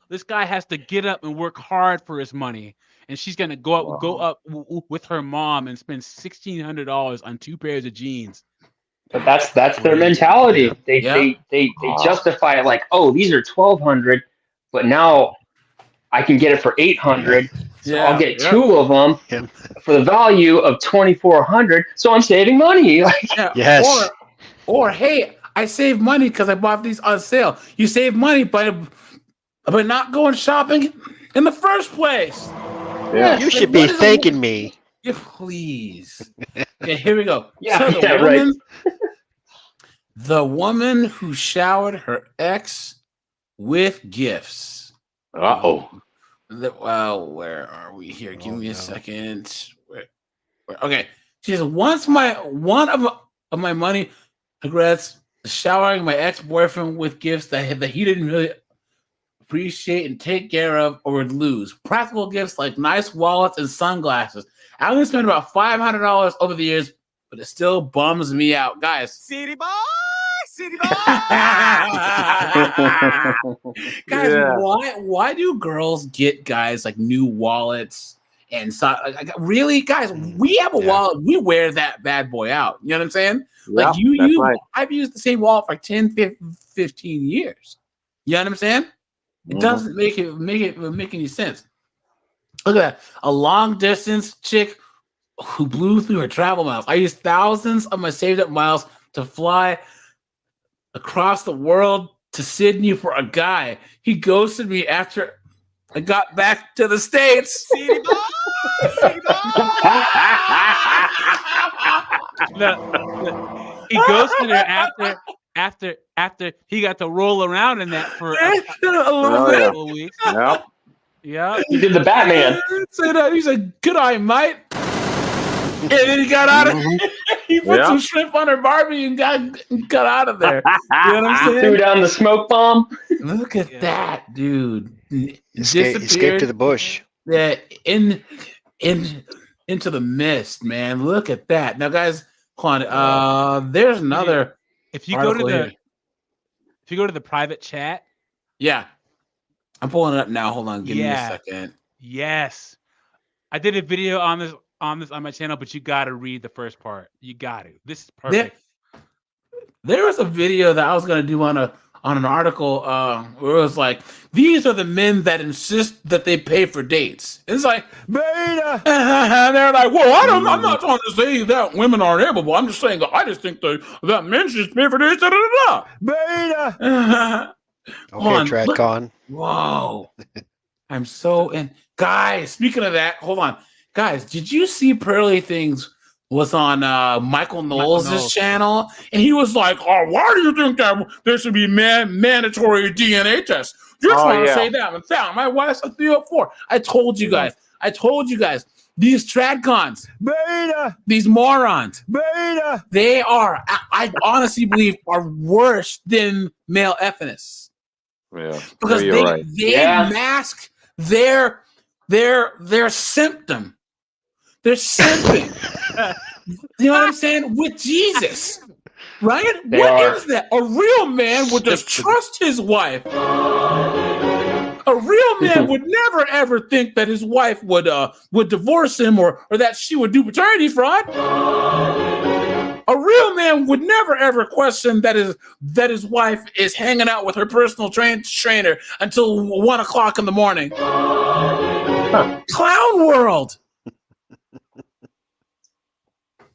H: this guy has to get up and work hard for his money, and she's gonna go up with her mom and spend $1,600 on 2 pairs of jeans.
D: But that's their mentality. They justify it like, oh, these are $1,200, but now I can get it for $800. So I'll get 2 of them for the value of $2,400. So I'm saving money.
B: Yes.
A: Or hey, I save money because I bought these on sale. You save money by not going shopping in the first place.
B: Yeah. You should be thanking me.
A: Yeah, please. Okay, here we go.
D: Yeah,
A: So the The woman who showered her ex with gifts.
E: Uh-oh.
A: Well, where are we here? Give me a
B: no.
A: second. Okay. She says, one of my money regrets showering my ex-boyfriend with gifts that he didn't really appreciate and take care of or would lose. Practical gifts like nice wallets and sunglasses. I only spent about $500 over the years, but it still bums me out. Guys.
I: City boy! City boy!
A: Guys,
E: Yeah.
A: why do girls get guys like new wallets and so really, guys? We have a wallet, we wear that bad boy out. You know what I'm saying? Like
E: right.
A: I've used the same wallet for like 10, 15 years. You know what I'm saying? It doesn't make any sense. Look at that. A long distance chick who blew through her travel miles. I used thousands of my saved up miles to fly across the world to Sydney for a guy. He ghosted me after I got back to the States.
I: City boy! City boy!
H: He ghosted her after he got to roll around in that for a couple of weeks.
E: Yep.
H: Yeah.
D: You did the Batman.
A: Say that. He said, "Good eye, mate." And then he got out of he put some shrimp on her Barbie and got out of there. You know what I'm saying?
D: Threw down the smoke bomb.
A: Look at that, dude.
B: Escape to the bush.
A: Yeah, into the mist, man. Look at that. Now, guys, hold on. There's another.
H: If you go to the private chat.
A: Yeah. I'm pulling it up now. Hold on. Give me a second.
H: Yes. I did a video on my channel, but you got to read the first part. You got to. This is perfect.
A: There was a video that I was going to do on an article where it was like, these are the men that insist that they pay for dates. It's like, beta. And they're like, well, I'm not trying to say that women aren't able. I'm just saying that I just think that men should pay for dates. Beta.
B: Okay, TradCon.
A: Whoa. I'm so in. Guys, speaking of that, hold on. Guys, did you see Pearly Things was on Michael Knowles' channel? And he was like, oh, why do you think that there should be mandatory DNA tests? You're trying to say that. And my wife's a 304. I told you guys. These TradCons, beta, these morons, beta, they are, I honestly believe, are worse than male effinists.
E: Yeah.
A: Because they mask their symptom. They're simping. You know what I'm saying? With Jesus. Right? What is that? A real man would just trust his wife. A real man would never ever think that his wife would divorce him or that she would do paternity fraud. A real man would never ever question that his wife is hanging out with her personal trainer until 1 o'clock in the morning. Clown world.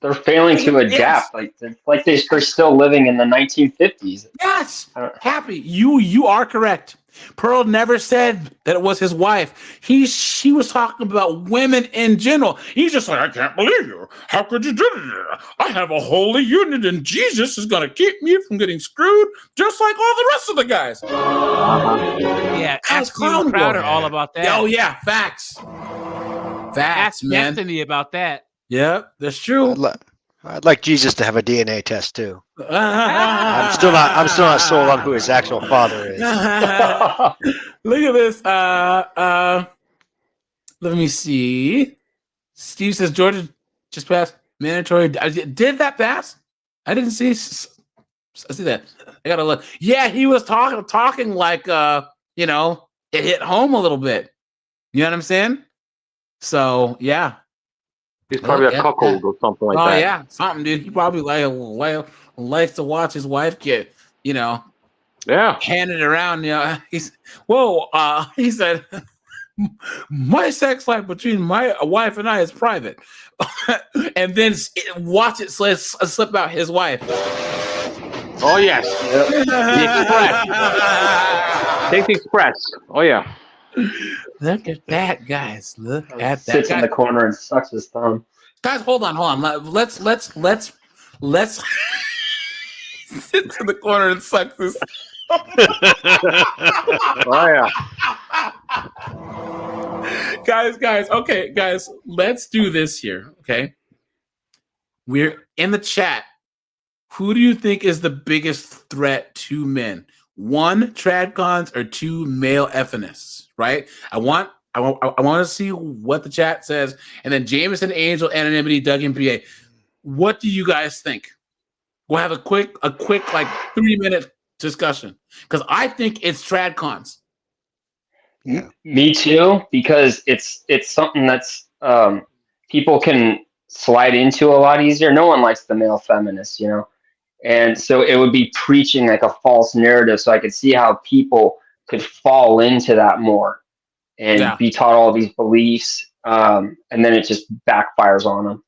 D: They're failing to adapt. They're still living in the 1950s.
A: Yes, Happy. You are correct. Pearl never said that it was his wife. She was talking about women in general. He's just like, I can't believe you. How could you do that? I have a holy union, and Jesus is going to keep me from getting screwed, just like all the rest of the guys.
H: Yeah, ask Clown Crowder all about that.
A: Oh yeah, facts. Facts, man.
H: Ask Destiny about that.
A: Yeah, that's true.
B: I'd like Jesus to have a DNA test too. I'm still not sold on who his actual father is.
A: Look at this. Let me see. Steve says Georgia just passed mandatory. Did that pass? I didn't see. I see that. I gotta look. Yeah, he was talking like it hit home a little bit. You know what I'm saying? So yeah.
E: He's probably a cuckold or something like that.
A: Oh yeah, something, dude. He probably likes to watch his wife get, handed around. He said, my sex life between my wife and I is private, and then watch it slip out his wife.
E: Oh yes, the Express. Take the Express. Oh yeah.
A: Look at that, guys. Look at that.
D: Sits in the corner and sucks his thumb.
A: Guys, hold on. Let's sits in the corner and sucks his.
E: Oh yeah.
A: Guys, okay, guys, let's do this here, okay? We're in the chat. Who do you think is the biggest threat to men? 1, tradcons, or 2, male effinists, right? I want to see what the chat says, and then Jameson, Angel, Anonymity, Doug, and PA. What do you guys think? We'll have a quick like 3-minute discussion because I think it's tradcons.
B: Yeah.
D: Me too, because it's something that's people can slide into a lot easier. No one likes the male feminists, you know, and so it would be preaching like a false narrative. So I could see how people could fall into that more and be taught all these beliefs, and then it just backfires on them.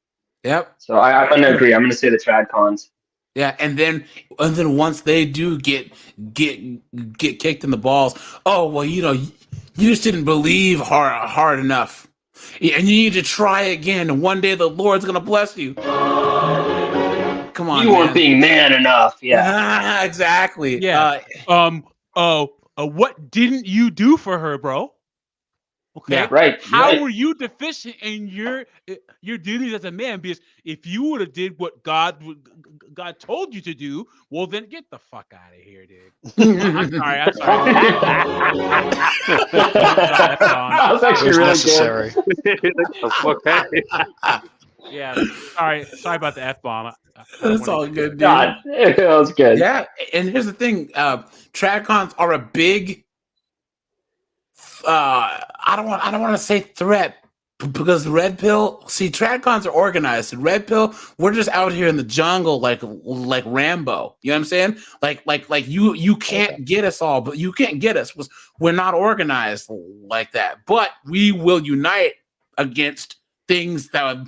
A: Yep.
D: So I'm going to agree. I'm going to say the tradcons.
A: Yeah, and then once they do get kicked in the balls, oh well, you know, you just didn't believe hard enough, and you need to try again. And one day the Lord's gonna bless you. Come on,
D: you weren't being man enough. Yeah,
A: exactly.
H: Yeah. What didn't you do for her, bro? Okay.
D: Yeah, right.
H: How were you deficient in your duties as a man? Because if you would have did what God told you to do, well, then get the fuck out of here, dude. I'm sorry.
D: That was actually really
B: necessary.
H: Yeah. Sorry about the F-bomb.
A: That's all good, dude.
D: God, that was good.
A: Yeah, and here's the thing: tradcons are a big. I don't want to say threat because Red Pill. See, tradcons are organized. Red Pill, we're just out here in the jungle like Rambo. You know what I'm saying? Like you can't get us all, but you can't get us. We're not organized like that. But we will unite against things that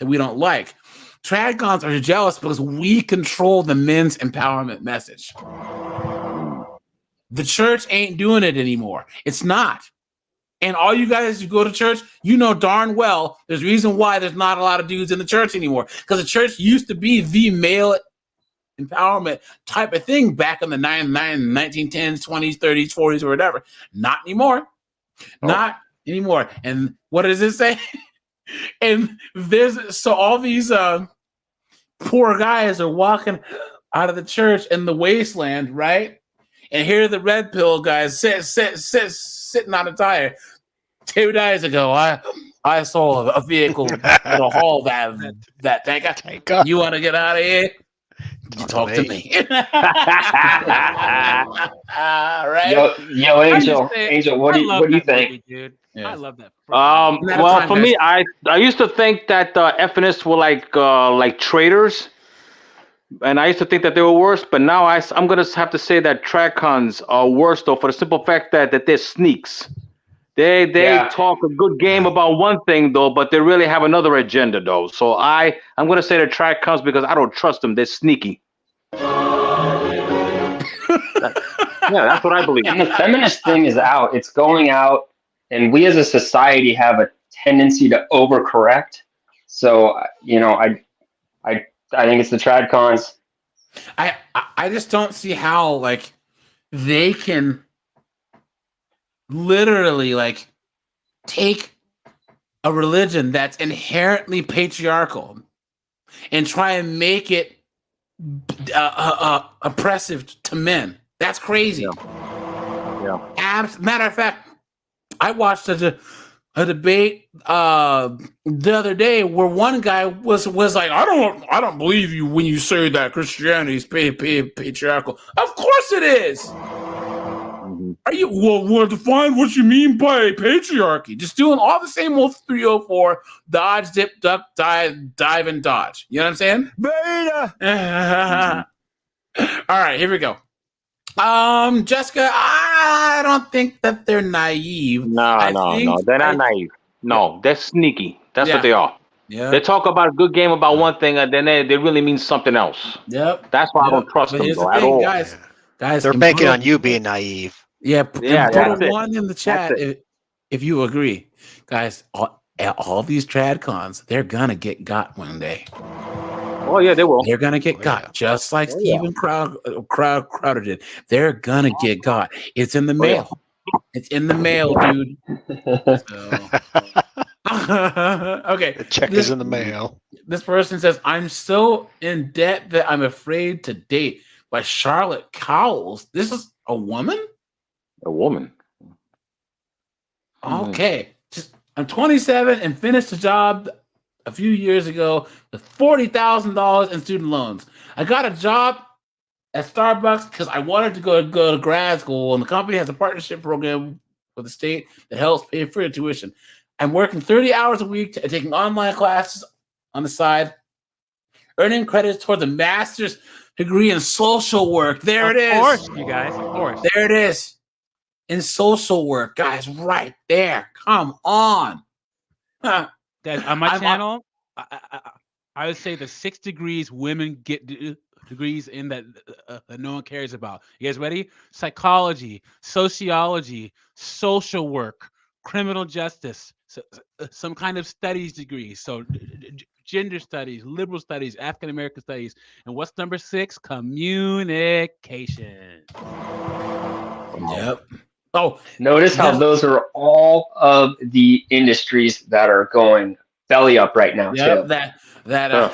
A: we don't like. Tradcons are jealous because we control the men's empowerment message. The church ain't doing it anymore. It's not. And all you guys who go to church, you know darn well there's a reason why there's not a lot of dudes in the church anymore. Because the church used to be the male empowerment type of thing back in the 1910s, 20s, 30s, 40s, or whatever. Not anymore. Not anymore. And what does it say? And so all these poor guys are walking out of the church in the wasteland, right? And here are the Red Pill guys sitting on a tire. 2 days ago, I saw a vehicle that'll haul that tanker. You want to get out of here? You talk to me. Right?
D: Yo, Angel, what do you think?
H: Movie, dude.
A: Yeah.
H: I love that.
E: Well, for me, I used to think that effinists were like traitors. And I used to think that they were worse, but now I'm going to have to say that tradcons are worse, though, for the simple fact that they're sneaks. They talk a good game about one thing, though, but they really have another agenda, though. So I'm going to say the tradcons because I don't trust them. They're sneaky. That's what I believe.
D: And the feminist thing is out. It's going out, and we as a society have a tendency to overcorrect. So, you know, I think it's the tradcons.
A: I just don't see how like they can literally like take a religion that's inherently patriarchal and try and make it oppressive to men. That's crazy. Yeah. Matter of fact, I watched a debate the other day where one guy was like, I don't believe you when you say that Christianity is patriarchal. Of course it is. Are you well define what you mean by patriarchy? Just doing all the same old 304 dodge, dip, duck, dive, and dodge. You know what I'm saying? Beta. All right, here we go. Jessica, I don't think that they're naive.
E: No, they're not naive. No, they're sneaky. That's what they are.
A: Yeah.
E: They talk about a good game about one thing, and then they really mean something else.
A: Yep.
E: That's why I don't trust them though, at all.
A: Guys,
B: they're banking on you being naive.
A: Yeah, put a 1 in the chat if you agree, guys. All these tradcons, they're gonna get got one day.
E: Oh yeah, they will.
A: They're gonna get
B: Oh,
A: got,
B: yeah.
A: just like
E: Oh, yeah.
A: Steven Crowder did. They're gonna get got. It's in the
E: Oh, yeah.
A: mail. It's in the mail, dude. So okay.
B: The check is in the mail.
A: This person says, "I'm so in debt that I'm afraid to date." By Charlotte Cowles. This is a woman?
E: A woman.
A: Okay. I'm 27 and finished a job a few years ago with $40,000 in student loans. I got a job at Starbucks because I wanted to go to grad school, and the company has a partnership program with the state that helps pay for your tuition. I'm working 30 hours a week and taking online classes on the side, earning credits towards a master's degree in social work. There it is.
H: Of course, you guys. Of course.
A: There it is. In social work, guys, right there. Come on.
H: Guys, on my
A: I'm on-
H: channel, I would say the 6 degrees women get degrees in that no one cares about. You guys ready? Psychology, sociology, social work, criminal justice, some kind of studies degree. So gender studies, liberal studies, African American studies. And what's number 6? Communication.
A: Yep. Oh,
D: Notice how those are all of the industries that are going belly up right now,
A: yep.
D: too.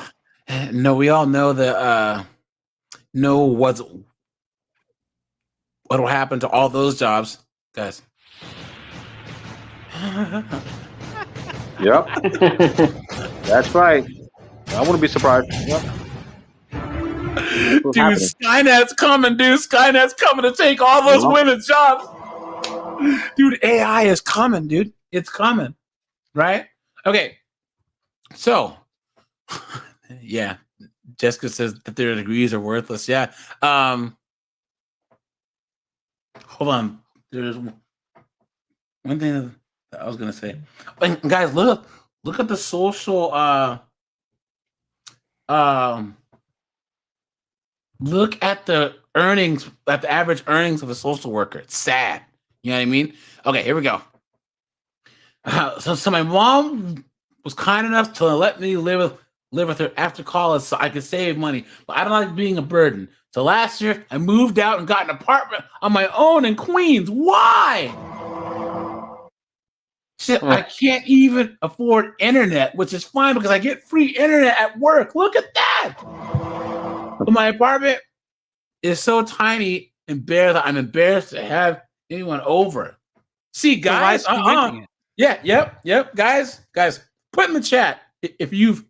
A: No, we all know the know what'll happen to all those jobs, guys.
E: Yep. That's right. I wouldn't be surprised. Yep.
A: Dude, Skynet's coming, dude. Skynet's coming to take all those women's jobs. Dude, AI is coming, dude. It's coming. Right? Okay. So, yeah. Jessica says that their degrees are worthless. Yeah. Hold on. There's one thing that I was gonna say. And guys, look at the social look at the earnings, at the average earnings of a social worker. It's sad. You know what I mean? Okay, here we go. So my mom was kind enough to let me live with her after college so I could save money, but I don't like being a burden. So last year, I moved out and got an apartment on my own in Queens. Why? Shit, I can't even afford internet, which is fine because I get free internet at work. Look at that. But my apartment is so tiny and bare that I'm embarrassed to have anyone over. See, guys, yep, guys, put in the chat if you've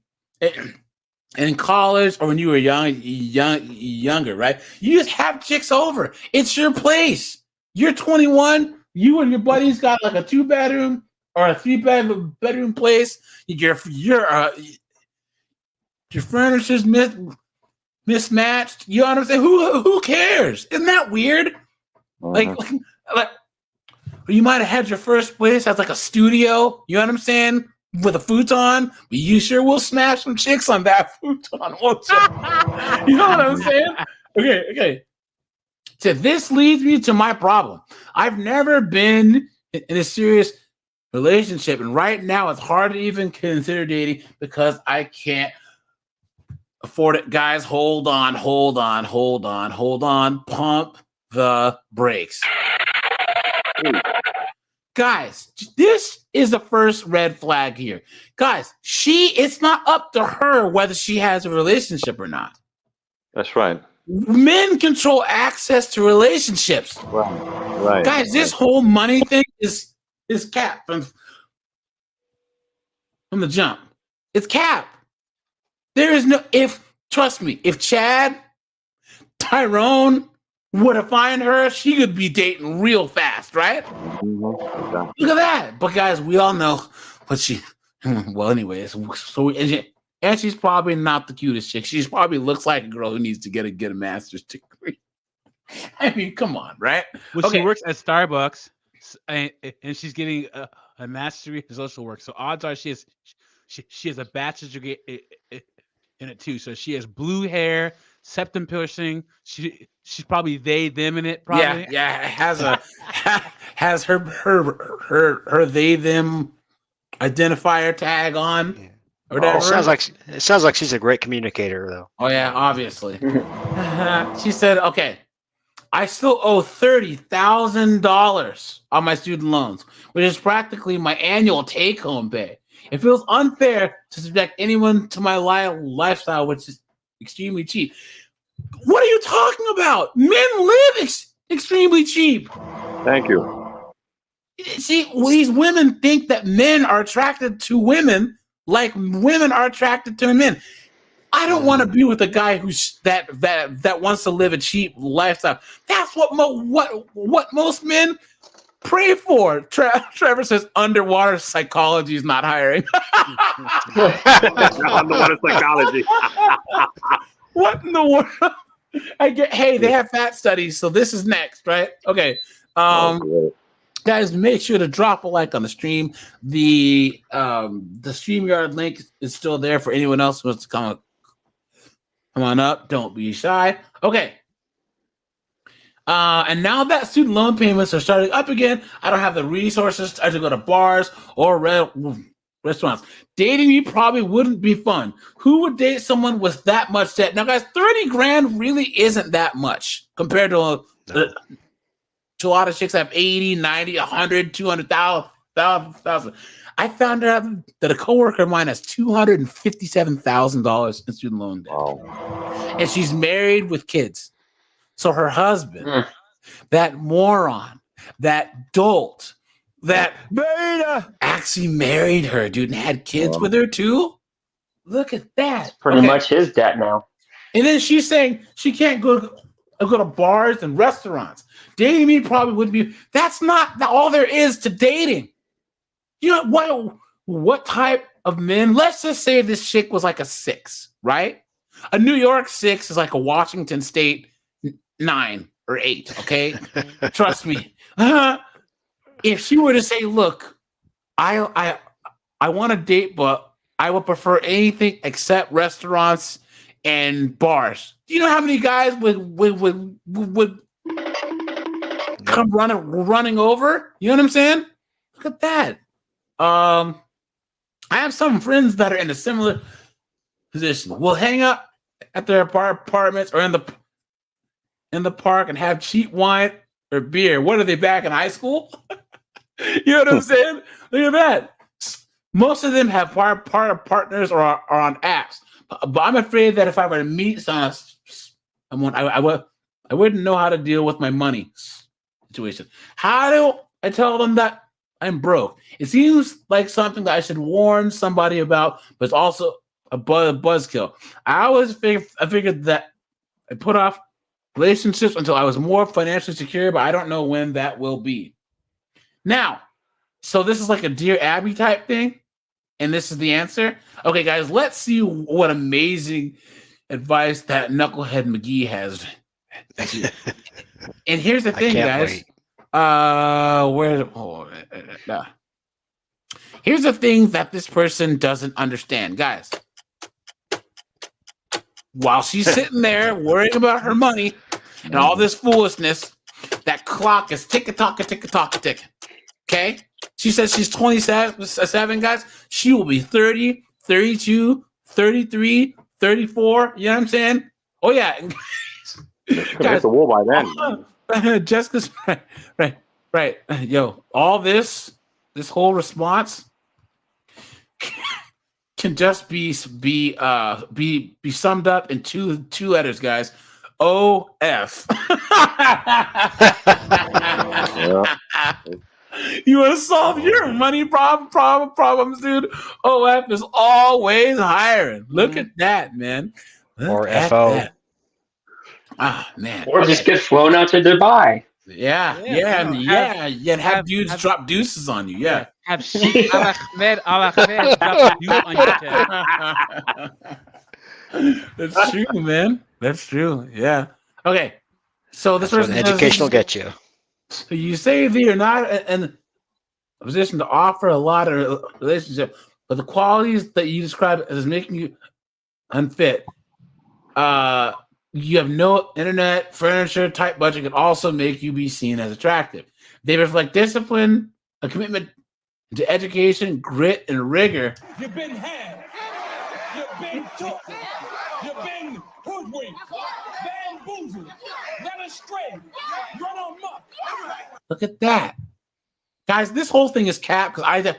A: in college or when you were younger, right? You just have chicks over. It's your place. You're 21. You and your buddies got like a 2-bedroom or a 3-bedroom place. Your furniture's mismatched. You know what I'm saying? Who cares? Isn't that weird? Like you might have had your first place as like a studio. You know what I'm saying? With a futon, but you sure will smash some chicks on that futon, won't you? You know what I'm saying? Okay. So this leads me to my problem. I've never been in a serious relationship, and right now it's hard to even consider dating because I can't afford it. Guys, hold on. Pump the brakes. Guys, this is the first red flag here. Guys, it's not up to her whether she has a relationship or not.
E: That's right.
A: Men control access to relationships.
E: Right.
A: Guys, this whole money thing is cap from the jump. It's cap. There is trust me, if Chad, Tyrone would have found her, she could be dating real fast, right? Look at that. But guys, we all know what anyways, so and she's probably not the cutest chick. She probably looks like a girl who needs to get a master's degree. I mean, come on, right?
H: Well, she works at Starbucks, and she's getting a mastery in social work. So odds are she has a bachelor's degree in it too. So she has blue hair, septum piercing. She's probably they them in it. Probably.
A: Yeah. Has her they them identifier tag on. or whatever.
B: It sounds like she's a great communicator, though.
A: Oh yeah, obviously. She said, "Okay, I still owe $30,000 on my student loans, which is practically my annual take-home pay. It feels unfair to subject anyone to my lifestyle, which is extremely cheap." What are you talking about? Men live extremely cheap.
E: Thank you.
A: See, these women think that men are attracted to women like women are attracted to men. I don't want to be with a guy who's that wants to live a cheap lifestyle. That's what most men pray for. Trevor says underwater psychology is not hiring.
E: Underwater psychology.
A: What in the world? Hey, they have fat studies, so this is next, right? Okay. Guys, make sure to drop a like on the stream. The StreamYard link is still there for anyone else who wants to come on up. Don't be shy. Okay. And now that student loan payments are starting up again, I don't have the resources to go to bars or restaurants. Dating me probably wouldn't be fun. Who would date someone with that much debt? Now, guys, 30 grand really isn't that much compared to a lot of chicks that have 80, 90, 100, 200,000. I found out that a coworker of mine has $257,000 in student loan debt. Wow. And she's married with kids. So her husband, that moron, that dolt, that beta actually married her, dude, and had kids with her too. Look at that.
D: Pretty much his debt now.
A: And then she's saying she can't go to bars and restaurants. Dating me probably wouldn't be. That's not all there is to dating. You know what type of men? Let's just say this chick was like a 6, right? A New York 6 is like a Washington State 9 or 8. Okay, trust me. If she were to say, "Look, I want to date, but I would prefer anything except restaurants and bars." Do you know how many guys would come running over? You know what I'm saying? Look at that. I have some friends that are in a similar position. We'll hang out at their apartments or in the park and have cheap wine or beer. What are they, back in high school? You know what I'm saying? Look at that. Most of them have partners or are on apps. But I'm afraid that if I were to meet someone, I wouldn't know how to deal with my money situation. How do I tell them that I'm broke? It seems like something that I should warn somebody about, but it's also a buzzkill. I figured that I put off relationships until I was more financially secure, but I don't know when that will be. Now, so this is like a Dear Abby type thing, and this is the answer. Okay, guys, let's see what amazing advice that Knucklehead McGee has. And here's the thing, guys. Here's the thing that this person doesn't understand, guys. While she's sitting there worrying about her money and all this foolishness, that clock is tick-a-tock, tick-a-tock. Okay? She says she's 27, guys. She will be 30, 32, 33, 34. You know what I'm saying? Oh, yeah.
E: Guys, the war by then.
A: Jessica's right. Yo, all this whole response can just be summed up in two letters, guys. OF. You want to solve your money problems, dude? OF is always hiring. Look at that, man.
B: Or FO.
A: Ah, man.
D: Or just get flown out to Dubai.
A: Yeah. Have dudes drop deuces on you. Yeah.
H: Have Sheikh Ahmed drop a deuce on your chest.
A: That's true, man. That's true. Yeah. Okay. So this person
B: education will get you.
A: So you say that you're not in a position to offer a lot of relationship, but the qualities that you describe as making you unfit. You have no internet, furniture, tight budget can also make you be seen as attractive. They reflect discipline, a commitment to education, grit, and rigor. You've been had.
I: You've been took. You've been hoodwinked, bamboozled, led astray, run amok.
A: Look at that. Guys, this whole thing is capped because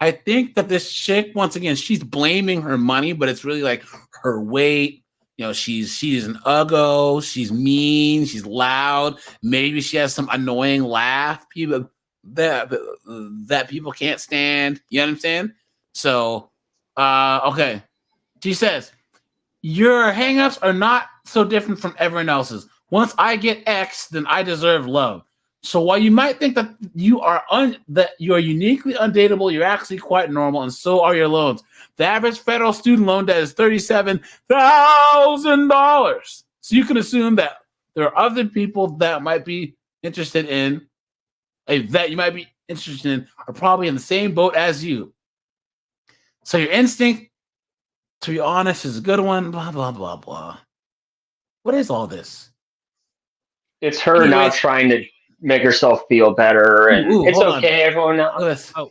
A: I think that this chick, once again, she's blaming her money, but it's really like her weight. You know, she's an uggo, she's mean, she's loud. Maybe she has some annoying laugh people that people can't stand. You know what I'm saying? So, okay. She says, your hangups are not so different from everyone else's. Once I get X, then I deserve love. So while you might think that you are uniquely undateable, you're actually quite normal, and so are your loans. The average federal student loan debt is $37,000. So you can assume that there are other people that might be interested in are probably in the same boat as you. So your instinct, to be honest, is a good one. Blah blah blah blah. What is all this?
D: It's her now trying to make herself feel better, and it's okay. Everyone else.
H: Oh,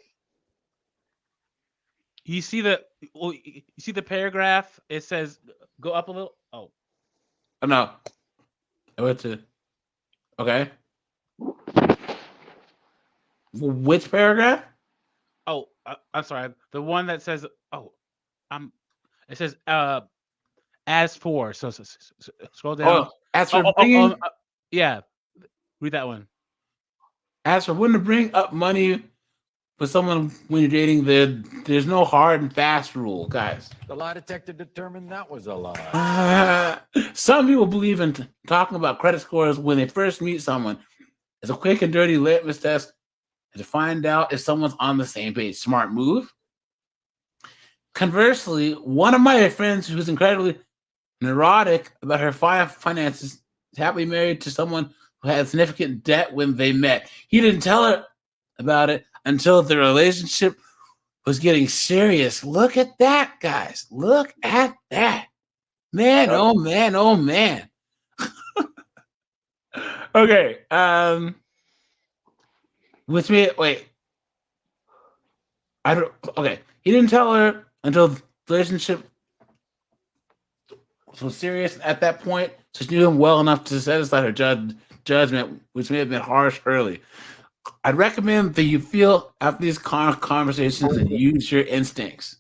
H: you see the paragraph? It says go up a little. Oh,
A: no. I went to. Okay. Which paragraph?
H: Oh, I'm sorry. The one that says it says as for. So scroll down.
A: As for bringing.
H: Yeah, read that one.
A: As for when to bring up money for someone when you're dating, there's no hard and fast rule, guys.
J: The lie detector determined that was a lie.
A: Some people believe in talking about credit scores when they first meet someone. It's a quick and dirty litmus test to find out if someone's on the same page. Smart move. Conversely, one of my friends who's incredibly neurotic about her finances is happily married to someone who had significant debt when they met. He didn't tell her about it until the relationship was getting serious. Look at that, guys. Look at that. Man, oh man, oh man. Okay. He didn't tell her until the relationship was serious at that point. So she knew him well enough to set aside her judgment, which may have been harsh early. I'd recommend that you feel after these conversations and use your instincts.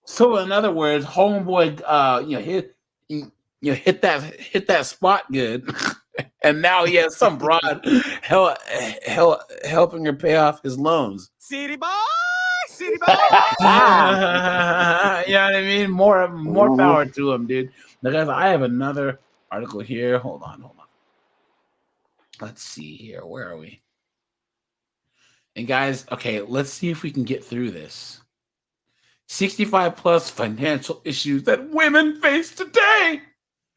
A: So, in other words, homeboy, hit that spot good, and now he has some broad helping her pay off his loans.
I: City boy.
A: You know what I mean? More power to him, dude. Now, guys, I have another article here. Hold on. Let's see here. Where are we? And guys, okay, let's see if we can get through this. 65 plus financial issues that women face today.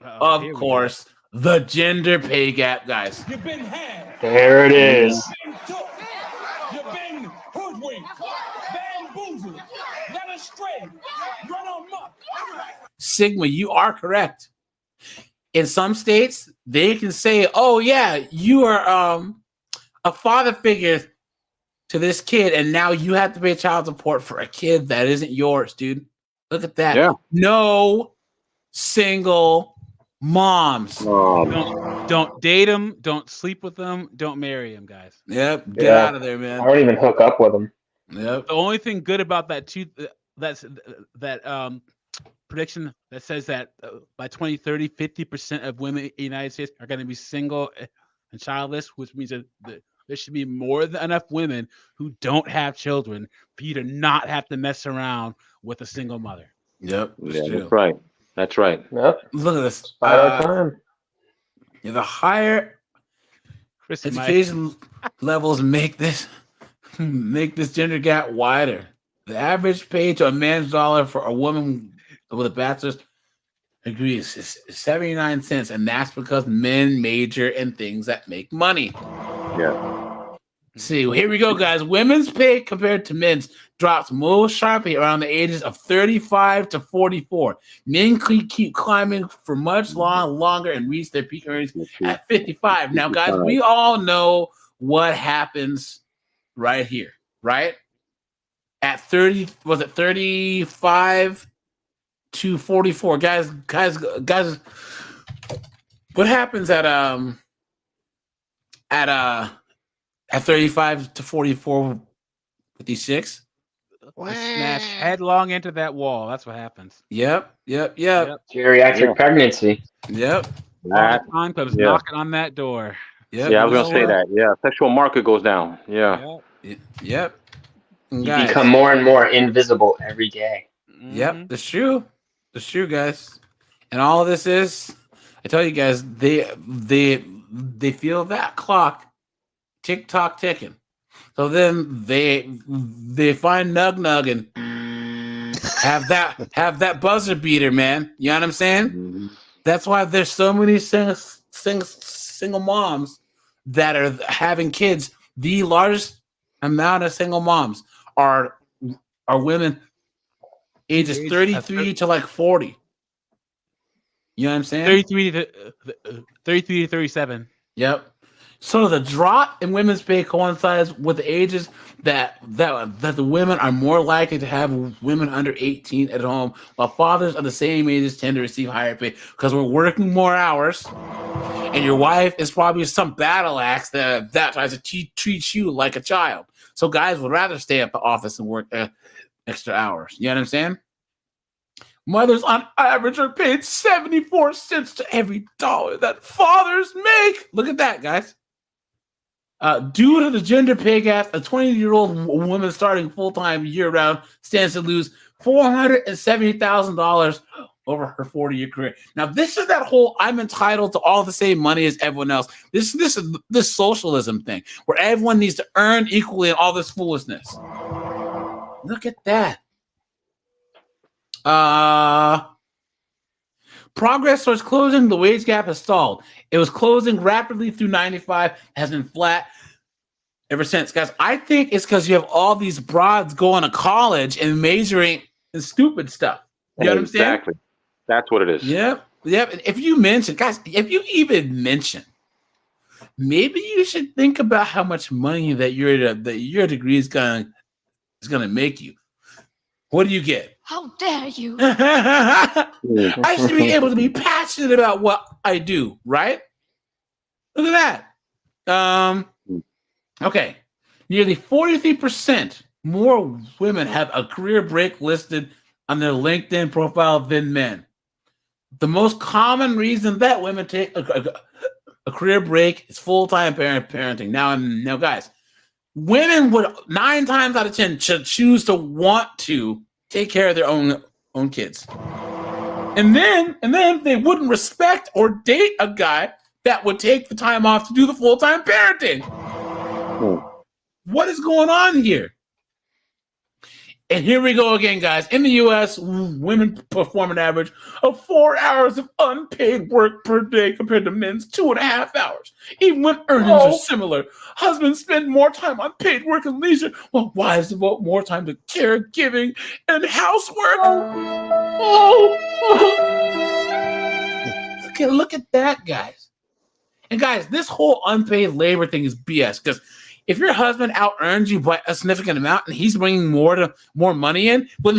A: Of course, the gender pay gap, guys.
I: You've been had.
G: There it is.
I: You've been hoodwinked, bamboozled, led astray, run amok.
A: Sigma, you are correct. In some states, they can say, "Oh yeah, you are a father figure to this kid, and now you have to pay child support for a kid that isn't yours, dude." Look at that.
E: Yeah.
A: No single moms.
H: Don't date them. Don't sleep with them. Don't marry them, guys.
A: Yep. Get out of there, man.
D: I don't even hook up with them.
A: Yep.
H: The only thing good about that prediction that says that by 2030, 50% of women in the United States are going to be single and childless, which means that there should be more than enough women who don't have children for you to not have to mess around with a single mother.
A: Yep.
E: Yeah, that's right. That's right.
D: Yep.
A: Look at this.
D: By our time.
A: The higher education levels make this gender gap wider. The average pay to a man's dollar for a woman with a bachelor's degree is 79 cents, and that's because men major in things that make money.
E: Yeah.
A: See, here we go, guys. Women's pay compared to men's drops most sharply around the ages of 35 to 44. Men keep climbing for much longer and reach their peak earnings at 55. Now, guys, we all know what happens right here, right? At 30, was it 35? to 44. Guys. What happens at 35 to 44, 56?
H: Smash headlong into that wall. That's what happens.
A: Yep.
D: Geriatric pregnancy.
A: Yep.
H: Time club's knocking on that door.
A: Yep.
E: Yeah, I was gonna say that. Yeah, sexual market goes down. Yeah.
A: Yep.
D: You become more and more invisible every day.
A: Yep, that's true. That's true, guys. And all of this is, I tell you guys, they feel that clock tick-tock ticking. So then they find Nug and have that buzzer beater, man. You know what I'm saying? That's why there's so many single moms that are having kids. The largest amount of single moms are women ages 33 to like 40. You know what I'm saying?
H: 33 to 37.
A: Yep. So the drop in women's pay coincides with the ages that the women are more likely to have women under 18 at home, while fathers of the same ages tend to receive higher pay because we're working more hours, and your wife is probably some battle axe that tries to treat you like a child. So guys would rather stay at the office and work extra hours. You know what I'm saying? Mothers on average are paid 74 cents to every dollar that fathers make. Look at that, guys. Due to the gender pay gap, a 20-year-old woman starting full-time year-round stands to lose $470,000 over her 40-year career. Now, this is that whole I'm entitled to all the same money as everyone else. This socialism thing where everyone needs to earn equally and all this foolishness. Look at that. Progress towards closing the wage gap has stalled. It was closing rapidly through 95, has been flat ever since. Guys, I think it's because you have all these broads going to college and majoring in stupid stuff. You know what I'm saying?
E: Exactly. That's what it is.
A: Yep. And if you even mention, maybe you should think about how much money that your degree is gonna make you. What do you get?
C: How dare you?
A: I should be able to be passionate about what I do, right? Look at that. Okay. Nearly 43% more women have a career break listed on their LinkedIn profile than men. The most common reason that women take a career break is full-time parenting. Now, guys, women would 9 times out of 10 choose to want to take care of their own kids, and then they wouldn't respect or date a guy that would take the time off to do the full-time parenting. What is going on here? And here we go again, guys. In the U.S., women perform an average of 4 hours of unpaid work per day compared to men's 2.5 hours. Even when earnings are similar, husbands spend more time on paid work and leisure, while wives devote more time to caregiving and housework. Look at that, guys. And guys, this whole unpaid labor thing is BS, because if your husband out earns you by a significant amount and he's bringing more money in, when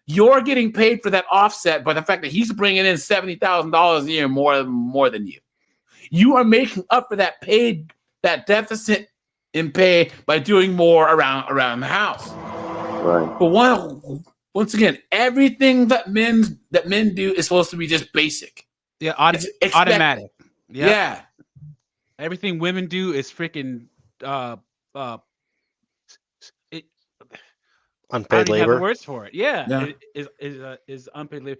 A: you're getting paid for that offset by the fact that he's bringing in $70,000 a year more than you. You are making up for that deficit in pay by doing more around the house.
E: Right.
A: But once again, everything that men do is supposed to be just basic.
H: Yeah, automatic. Yep.
A: Yeah.
H: Everything women do is freaking
B: unpaid labor.
H: Have the words for it. Yeah. Is unpaid labor.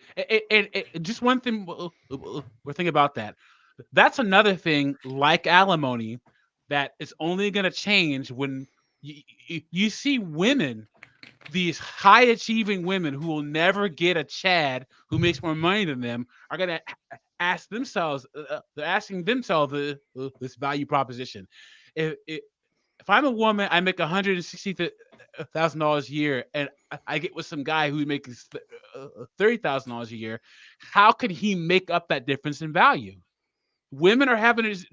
H: And just one thing we're thinking about that. That's another thing like alimony that is only going to change when you see women, these high achieving women who will never get a Chad who makes more money than them are going to ask themselves. They're asking themselves this value proposition. If I'm a woman, I make $160,000 a year, and I get with some guy who makes $30,000 a year. How could he make up that difference in value? Women are having it,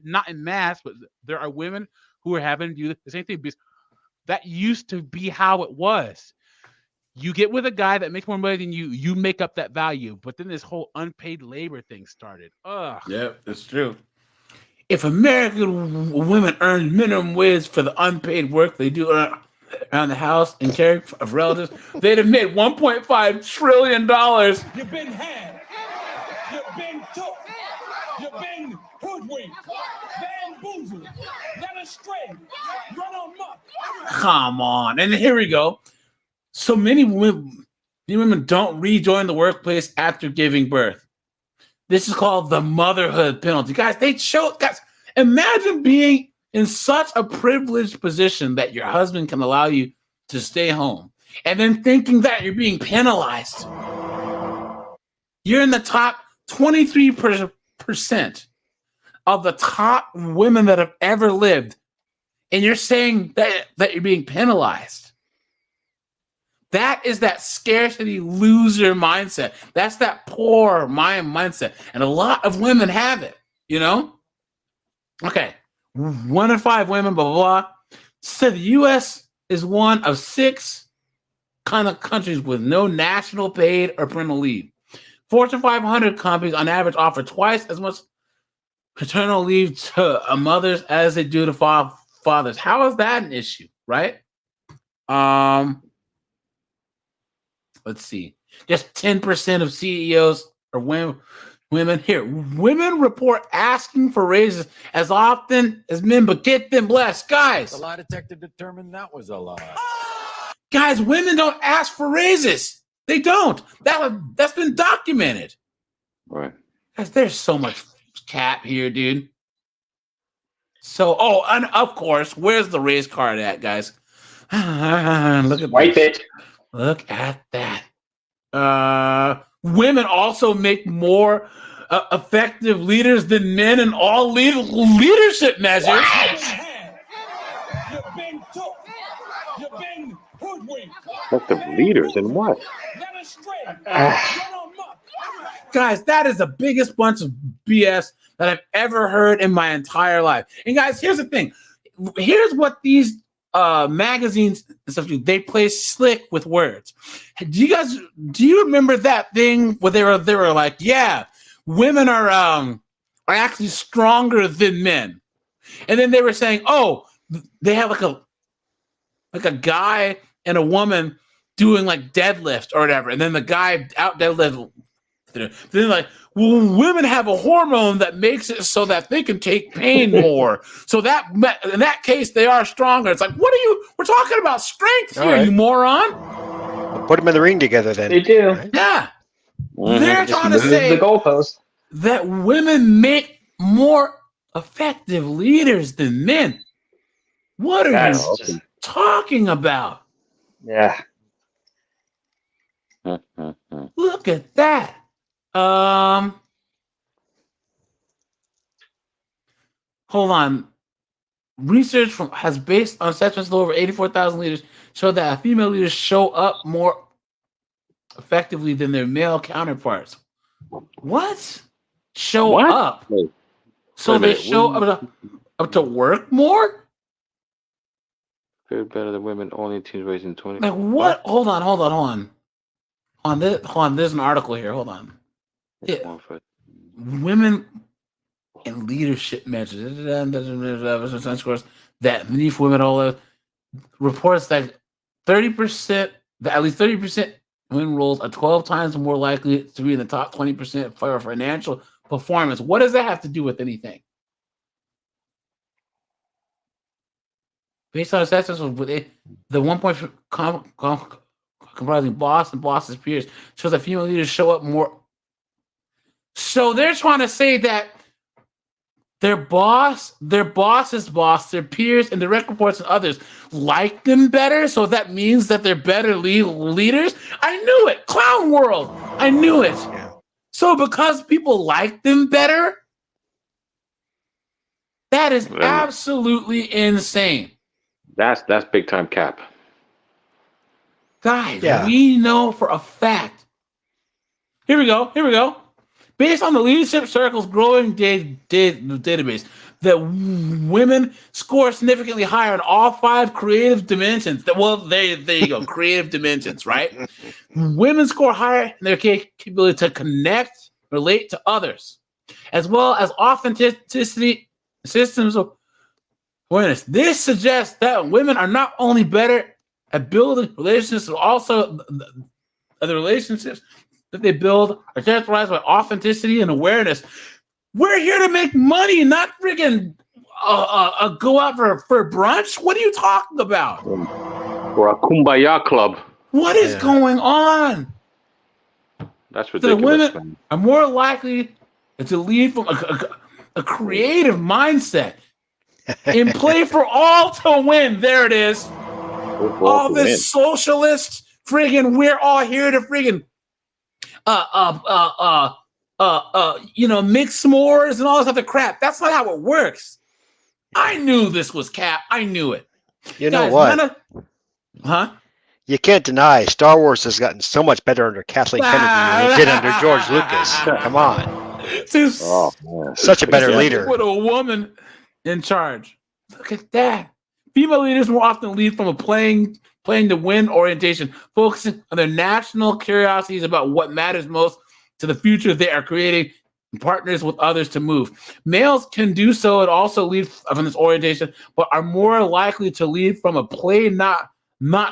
H: not in mass, but there are women who are having to do the same thing, because that used to be how it was. You get with a guy that makes more money than you, you make up that value. But then this whole unpaid labor thing started. Ugh.
A: Yeah, that's true. If American women earned minimum wage for the unpaid work they do around the house and care of relatives, they'd have made $1.5 trillion.
I: You've been had. You've been took. You've been hoodwinked. Bamboozled. Led astray. Run amok.
A: Come on. And here we go. So many women don't rejoin the workplace after giving birth. This is called the motherhood penalty. Guys, imagine being in such a privileged position that your husband can allow you to stay home and then thinking that you're being penalized. You're in the top 23% of the top women that have ever lived, and you're saying that you're being penalized. That is that scarcity loser mindset. That's that poor mindset. And a lot of women have it, you know? Okay. 1 in 5 women, blah, blah, blah. So the U.S. is one of 6 kind of countries with no national paid or parental leave. Fortune 500 companies on average offer twice as much paternal leave to mothers as they do to fathers. How is that an issue, right? Let's see. Just 10% of CEOs are women. Here, women report asking for raises as often as men, but get them blessed. Guys.
J: The lie detector determined that was a lie.
A: Guys, women don't ask for raises. They don't. That's been documented.
E: Right.
A: Guys, there's so much cap here, dude. So, and of course, where's the raise card at, guys? Look at
D: Wipe
A: this.
D: it.
A: Look at that. Women also make more effective leaders than men in all leadership measures.
I: You've been took. You've been hoodwinked.
E: Effective leaders in what?
I: Led astray. Run amok.
A: Guys, that is the biggest bunch of BS that I've ever heard in my entire life. And guys, here's the thing. Here's what these magazines and stuff do. They play slick with words. Do you remember that thing where they were like, yeah, women are actually stronger than men. And then they were saying, oh, they have like a guy and a woman doing like deadlift or whatever. And then the guy out deadlift. Then like, well, women have a hormone that makes it so that they can take pain more. So that in that case, they are stronger. It's like, we're talking about strength here,
B: right.
A: you moron.
B: Well, put them in the ring together then.
D: They do.
B: Right?
A: Yeah.
E: Mm-hmm.
A: They're
D: Just
A: trying to
D: move
A: say
D: the goalpost.
A: that women make more effective leaders than men. What are
D: That's
A: you
D: just
A: talking about?
D: yeah.
A: Look at that. Hold on. Research has based on assessments of over 84,000 leaders show that female leaders show up more effectively than their male counterparts. What? Show
E: What?
A: up?
E: Wait,
A: So
E: wait a
A: they
E: minute.
A: show up to work more?
E: Fared better than women only teams raising 20.
A: Like what? Hold on. There's an article here. Hold on. Yeah. Women in leadership measures that beneath women all reports that 30%, that at least 30% women roles are 12 times more likely to be in the top 20% for financial performance. What does that have to do with anything? Based on assessments with the 1 point comprising boss and boss's peers shows that female leaders show up more. So they're trying to say that their boss's boss, their peers, and direct reports and others like them better. So that means that they're better leaders. I knew it. Clown world. I knew it.
B: Yeah.
A: So because people like them better, that is absolutely insane.
E: That's big time cap.
A: Guys,
B: Yeah.
A: we know for a fact. Here we go. Based on the Leadership Circle's growing database, that women score significantly higher in all 5 creative dimensions. Well, there you go, creative dimensions, right? Women score higher in their capability to connect, relate to others, as well as authenticity systems of awareness. This suggests that women are not only better at building relationships, but also the relationships that they build are characterized by authenticity and awareness. We're here to make money, not friggin' go out for brunch. What are you talking about?
E: Or a kumbaya club.
A: What is going on?
E: That's
A: So the
E: ridiculous,
A: women
E: man.
A: are more likely to lead from a creative mindset and play for all to win. There it is. All this socialist friggin' we're all here to friggin' mix s'mores and all this other crap. That's not how it works. I knew this was cap. I knew it.
B: You know what? You can't deny Star Wars has gotten so much better under Kathleen Kennedy than it did under George Lucas. Come on. Such a better leader.
A: With a woman in charge. Look at that. Female leaders more often lead from a playing to win orientation, focusing on their national curiosities about what matters most to the future they are creating, partners with others to move. Males can do so and also lead from this orientation, but are more likely to lead from a play not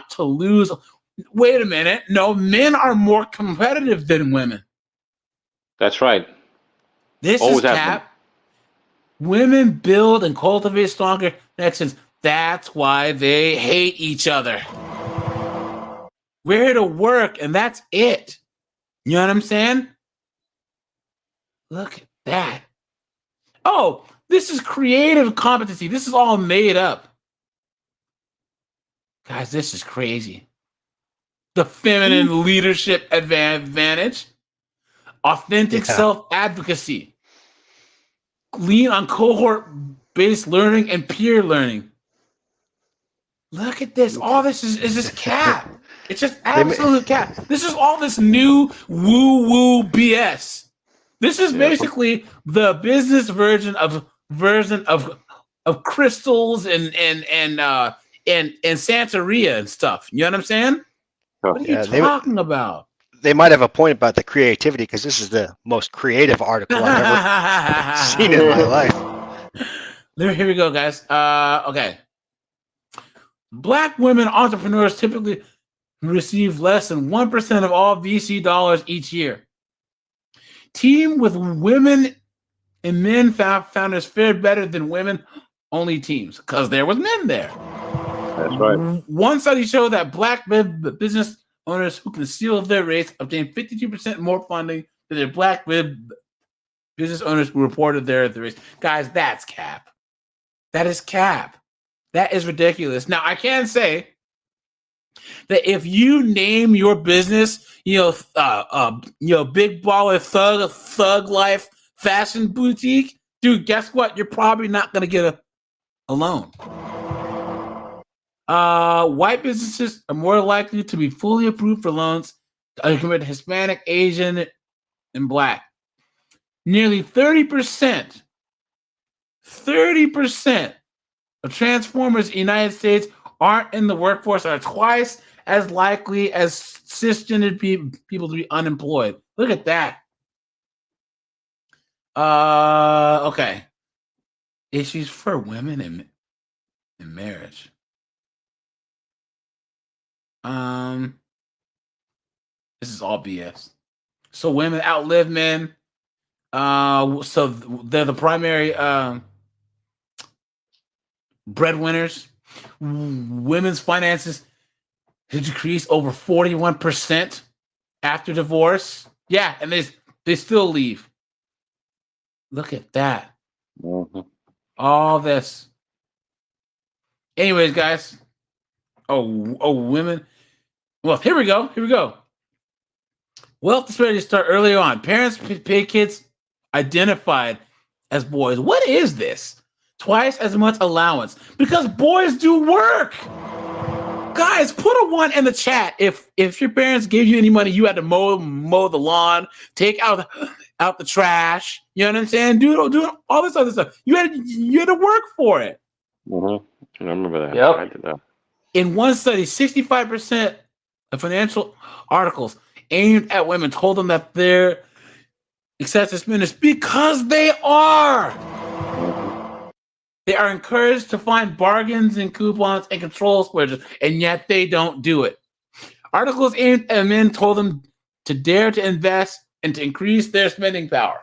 A: to lose. Wait a minute. No, men are more competitive than women.
E: That's right.
A: This
E: Always
A: is cap. Women build and cultivate stronger connections. That's why they hate each other. We're here to work, and that's it. You know what I'm saying? Look at that. Oh, this is creative competency. This is all made up. Guys, this is crazy. The feminine leadership advantage. Authentic self-advocacy. Lean on cohort-based learning and peer learning. Look at this. All this is just cap. It's just absolute cap. This is all this new woo-woo BS. This is basically the business version of crystals and Santeria and stuff. You know what I'm saying? What are you talking about?
B: They might have a point about the creativity because this is the most creative article I've ever seen in my life.
A: Here we go, guys. Okay. Black women entrepreneurs typically receive less than 1% of all VC dollars each year. Team with women and men founders fared better than women-only teams because there was men there.
E: That's right.
A: One study showed that Black business owners who concealed their rates obtained 52% more funding than their Black business owners who reported their rates. Guys, that's cap. That is cap. That is ridiculous. Now, I can say that if you name your business, Big Baller Thug Life Fashion Boutique, dude, guess what? You're probably not going to get a loan. White businesses are more likely to be fully approved for loans compared to Hispanic, Asian, and Black. Nearly 30% of transformers in the United States aren't in the workforce, are twice as likely as cisgender people to be unemployed. Look at that. Okay. Issues for women in marriage. This is all BS. So women outlive men. So they're the primary breadwinners. Women's finances decrease over 41% after divorce. Yeah, and they still leave. Look at that.
E: Mm-hmm.
A: All this. Anyways, guys. Oh, women. Well, here we go. Wealth disparities start early on. Parents pay kids identified as boys. What is this? Twice as much allowance because boys do work. Guys, put a 1 in the chat. If your parents gave you any money, you had to mow the lawn, take out the trash. You know what I'm saying? Do all this other stuff. You had to work for it.
E: Mm-hmm. I remember that.
D: Yep.
E: I did that.
A: In one study, 65% of financial articles aimed at women told them that they're excessive spenders because they are. They are encouraged to find bargains and coupons and control splurges, and yet they don't do it. Articles aimed at men told them to dare to invest and to increase their spending power.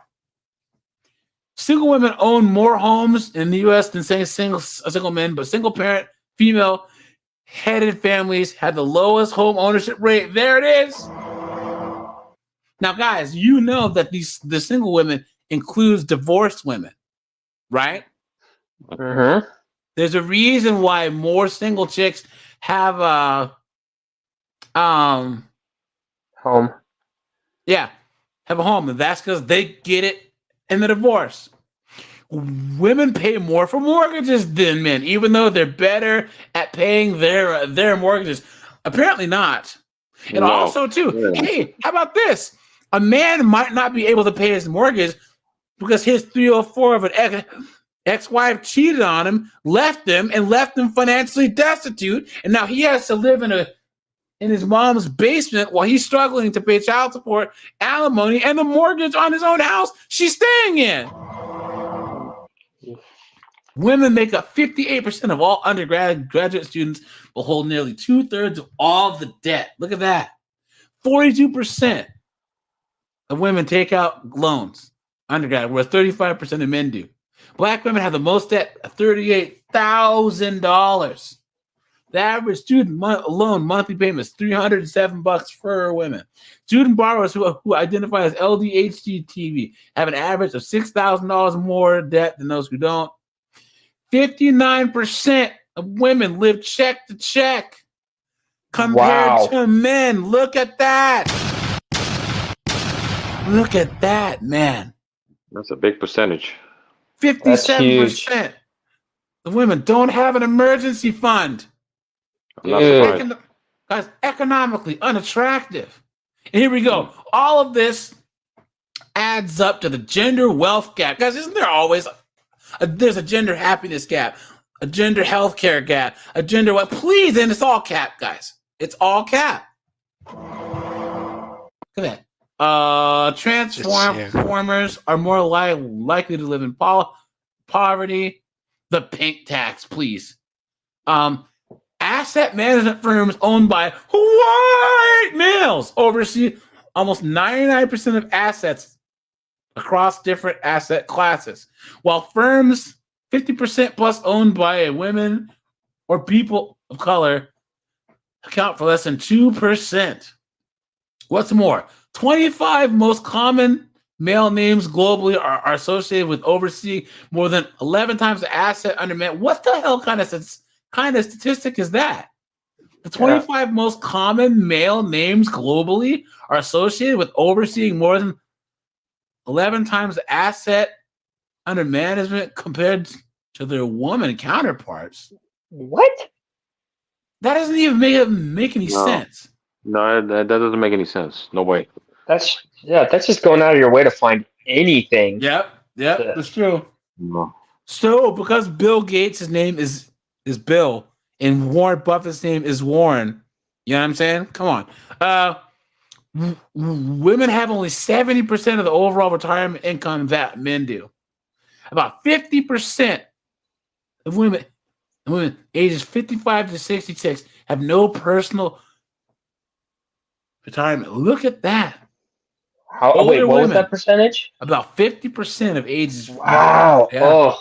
A: Single women own more homes in the U.S. than single men, but single parent, female-headed families had the lowest home ownership rate. There it is. Now, guys, you know that the single women includes divorced women, right?
D: Mm-hmm.
A: There's a reason why more single chicks have
D: home.
A: Yeah, have a home, and that's because they get it in the divorce. Women pay more for mortgages than men, even though they're better at paying their mortgages. Apparently not. And also, too, hey, how about this? A man might not be able to pay his mortgage because his 304 of an ex-wife cheated on him, left him financially destitute, and now he has to live in his mom's basement while he's struggling to pay child support, alimony, and the mortgage on his own house she's staying in. Women make up 58% of all undergraduate students, but hold nearly 2/3 of all the debt. Look at that. 42% of women take out loans, undergrad, where 35% of men do. Black women have the most debt, $38,000. The average student loan monthly payment is $307 for women. Student borrowers who identify as LDHTV have an average of $6,000 more debt than those who don't. 59% of women live check to check compared to men. Look at that. Look at that, man.
E: That's a big percentage.
A: 57% of women don't have an emergency fund.
E: I'm not surprised.
A: Guys, economically unattractive. And here we go. All of this adds up to the gender wealth gap. Guys, isn't there always there's a gender happiness gap, a gender healthcare gap, a gender wealth? Please, and it's all cap, guys. It's all cap. Look at that. Transformers are more likely to live in poverty. The pink tax, please. Asset management firms owned by white males oversee almost 99% of assets across different asset classes, while firms 50% plus owned by women or people of color account for less than 2%. What's more, 25 most common male names globally are associated with overseeing more than 11 times the asset under man. What the hell kind of statistic is that? The 25 most common male names globally are associated with overseeing more than 11 times the asset under management compared to their woman counterparts.
D: What?
A: That doesn't even make any sense.
E: No, that doesn't make any sense. No way.
D: That's just going out of your way to find anything.
A: Yep, that's true.
E: No.
A: So because Bill Gates' name is Bill and Warren Buffett's name is Warren, you know what I'm saying? Come on. Women have only 70% of the overall retirement income that men do. About 50% of women ages 55 to 66 have no personal retirement. Look at that.
D: What was that percentage?
A: About 50% of ages.
D: Wow.
A: Yeah.
D: Oh,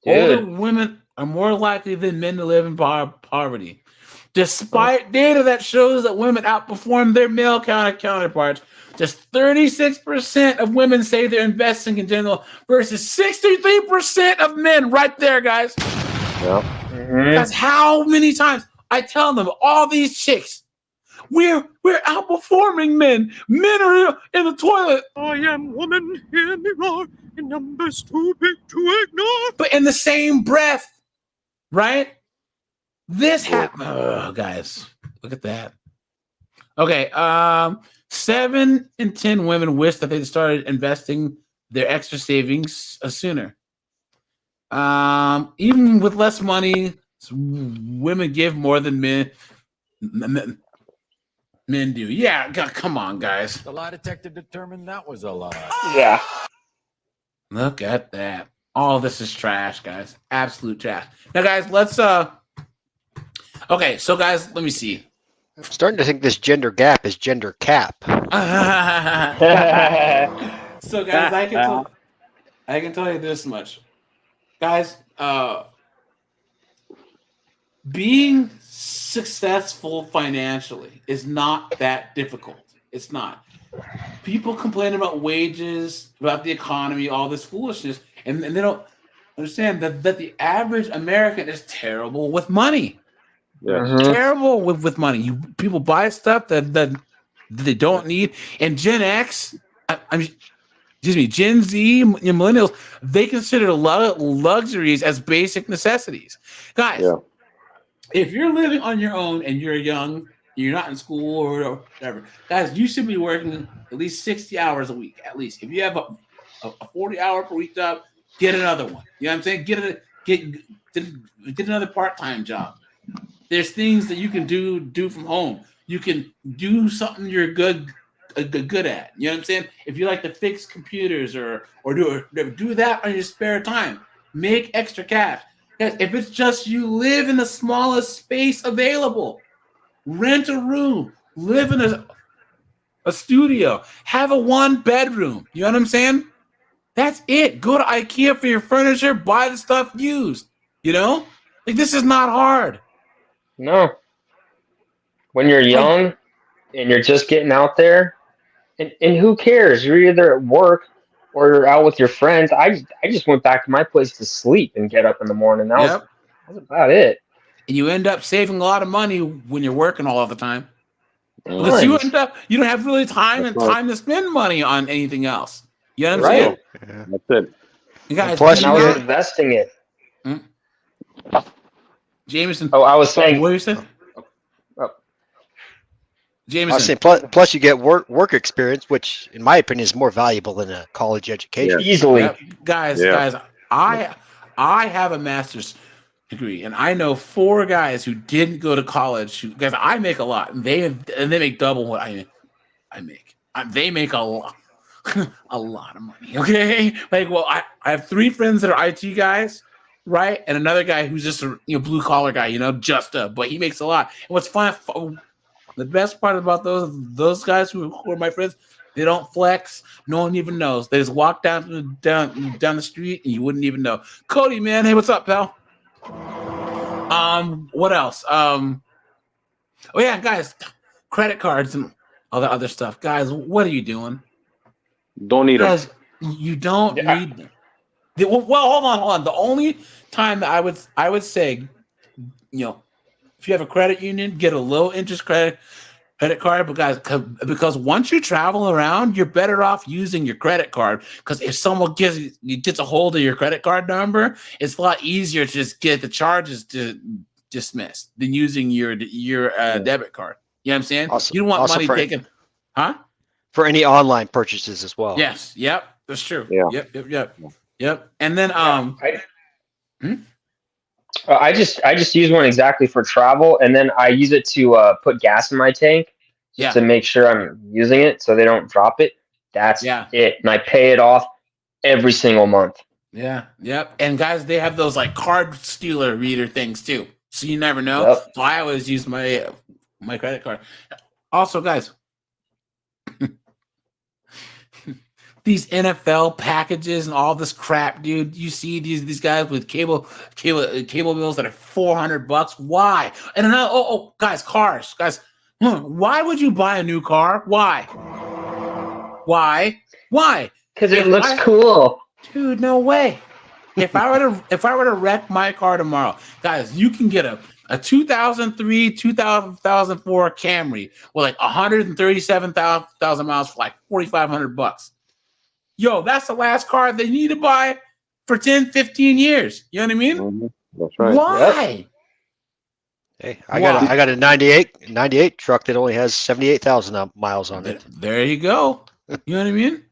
D: dude.
A: Older women are more likely than men to live in poverty. Despite data that shows that women outperform their male counterparts, just 36% of women say they're investing in general versus 63% of men right there, guys.
E: Yeah.
D: Mm-hmm.
A: That's how many times I tell them, all these chicks, we're outperforming men. Men are in the toilet.
B: I am woman, hear me roar, and numbers too big to ignore.
A: But in the same breath, right? This happened. Oh, guys, look at that. Okay. 7 in 10 women wish that they started investing their extra savings sooner. Even with less money, women give more than men do. Yeah, come on, guys.
J: The lie detector determined that was a lie.
G: Yeah.
A: Look at that. All this is trash, guys. Absolute trash. Now, guys, let's okay, so guys, let me see.
B: I'm starting to think this gender gap is gender cap.
A: So guys, I can tell you this much. Guys, being successful financially is not that difficult. It's not. People complain about wages, about the economy, all this foolishness, and they don't understand that the average American is terrible with money.
E: Yeah.
A: Terrible with money. People buy stuff that they don't need. And Gen X, Gen Z, millennials, they consider luxuries as basic necessities. Guys, if you're living on your own and you're young, you're not in school or whatever, guys, you should be working at least 60 hours a week, at least. If you have a 40-hour per week job, get another one. You know what I'm saying? Get another part-time job. There's things that you can do from home. You can do something you're good at. You know what I'm saying? If you like to fix computers or do that on your spare time, make extra cash. Guys, if it's just you live in the smallest space available, rent a room, live in a studio, have a 1-bedroom. You know what I'm saying? That's it. Go to IKEA for your furniture, buy the stuff used. You know? Like, this is not hard.
D: No. When you're young and you're just getting out there, and who cares? You're either at work or you're out with your friends. I just went back to my place to sleep and get up in the morning. That was about it.
A: And you end up saving a lot of money when you're working all of the time.
D: Nice.
A: Because you don't have really time to spend money on anything else. You know what I'm saying?
E: Yeah. That's it.
A: You guys,
D: Plus, I was investing it.
A: Jameson.
D: Oh, I was saying.
A: What you said? Jameson.
B: I was saying, plus you get work experience, which, in my opinion, is more valuable than a college education.
D: Yeah. Easily,
A: guys. I have a master's degree, and I know 4 guys who didn't go to college. Guys, I make a lot, and they make double what I make. They make a lot. A lot of money. Okay, like, well, I have 3 friends that are IT guys, right, and another guy who's just a blue collar guy, but he makes a lot. And what's fun, the best part about those guys who are my friends, they don't flex. No one even knows. They just walk down the street, and you wouldn't even know. Cody, man, hey, what's up, pal? What else? Oh yeah, guys, credit cards and all the other stuff. Guys, what are you doing?
E: Don't need them.
A: You don't need them. Well, hold on. The only time that I would say, if you have a credit union, get a low interest credit card, because once you travel around, you're better off using your credit card. Because if someone gets a hold of your credit card number, it's a lot easier to just get the charges dismissed than using your debit card. You know what I'm saying?
B: Also,
A: you don't want money taken, huh?
B: For any online purchases as well.
A: Yes. Yep. That's true.
E: Yeah.
A: Yep. And then
D: I just use one exactly for travel, and then I use it to put gas in my tank to make sure I'm using it so they don't drop it. That's it. And I pay it off every single month.
A: Yeah. Yep. And guys, they have those like card stealer reader things too. So you never know.
D: Yep.
A: So I always use my credit card. Also, guys, these NFL packages and all this crap, dude. You see these guys with cable bills that are $400. Why? And another, guys, cars, guys. Why would you buy a new car? Why?
D: Because it looks cool,
A: dude. No way. If I were to wreck my car tomorrow, guys, you can get a 2003, 2004 Camry with like 137,000 miles for like $4,500. Yo, that's the last car they need to buy for 10, 15 years. You know what I mean?
E: That's right.
A: Why?
B: Hey, I got a 98 truck that only has 78,000 miles on it.
A: There you go. You know what I mean?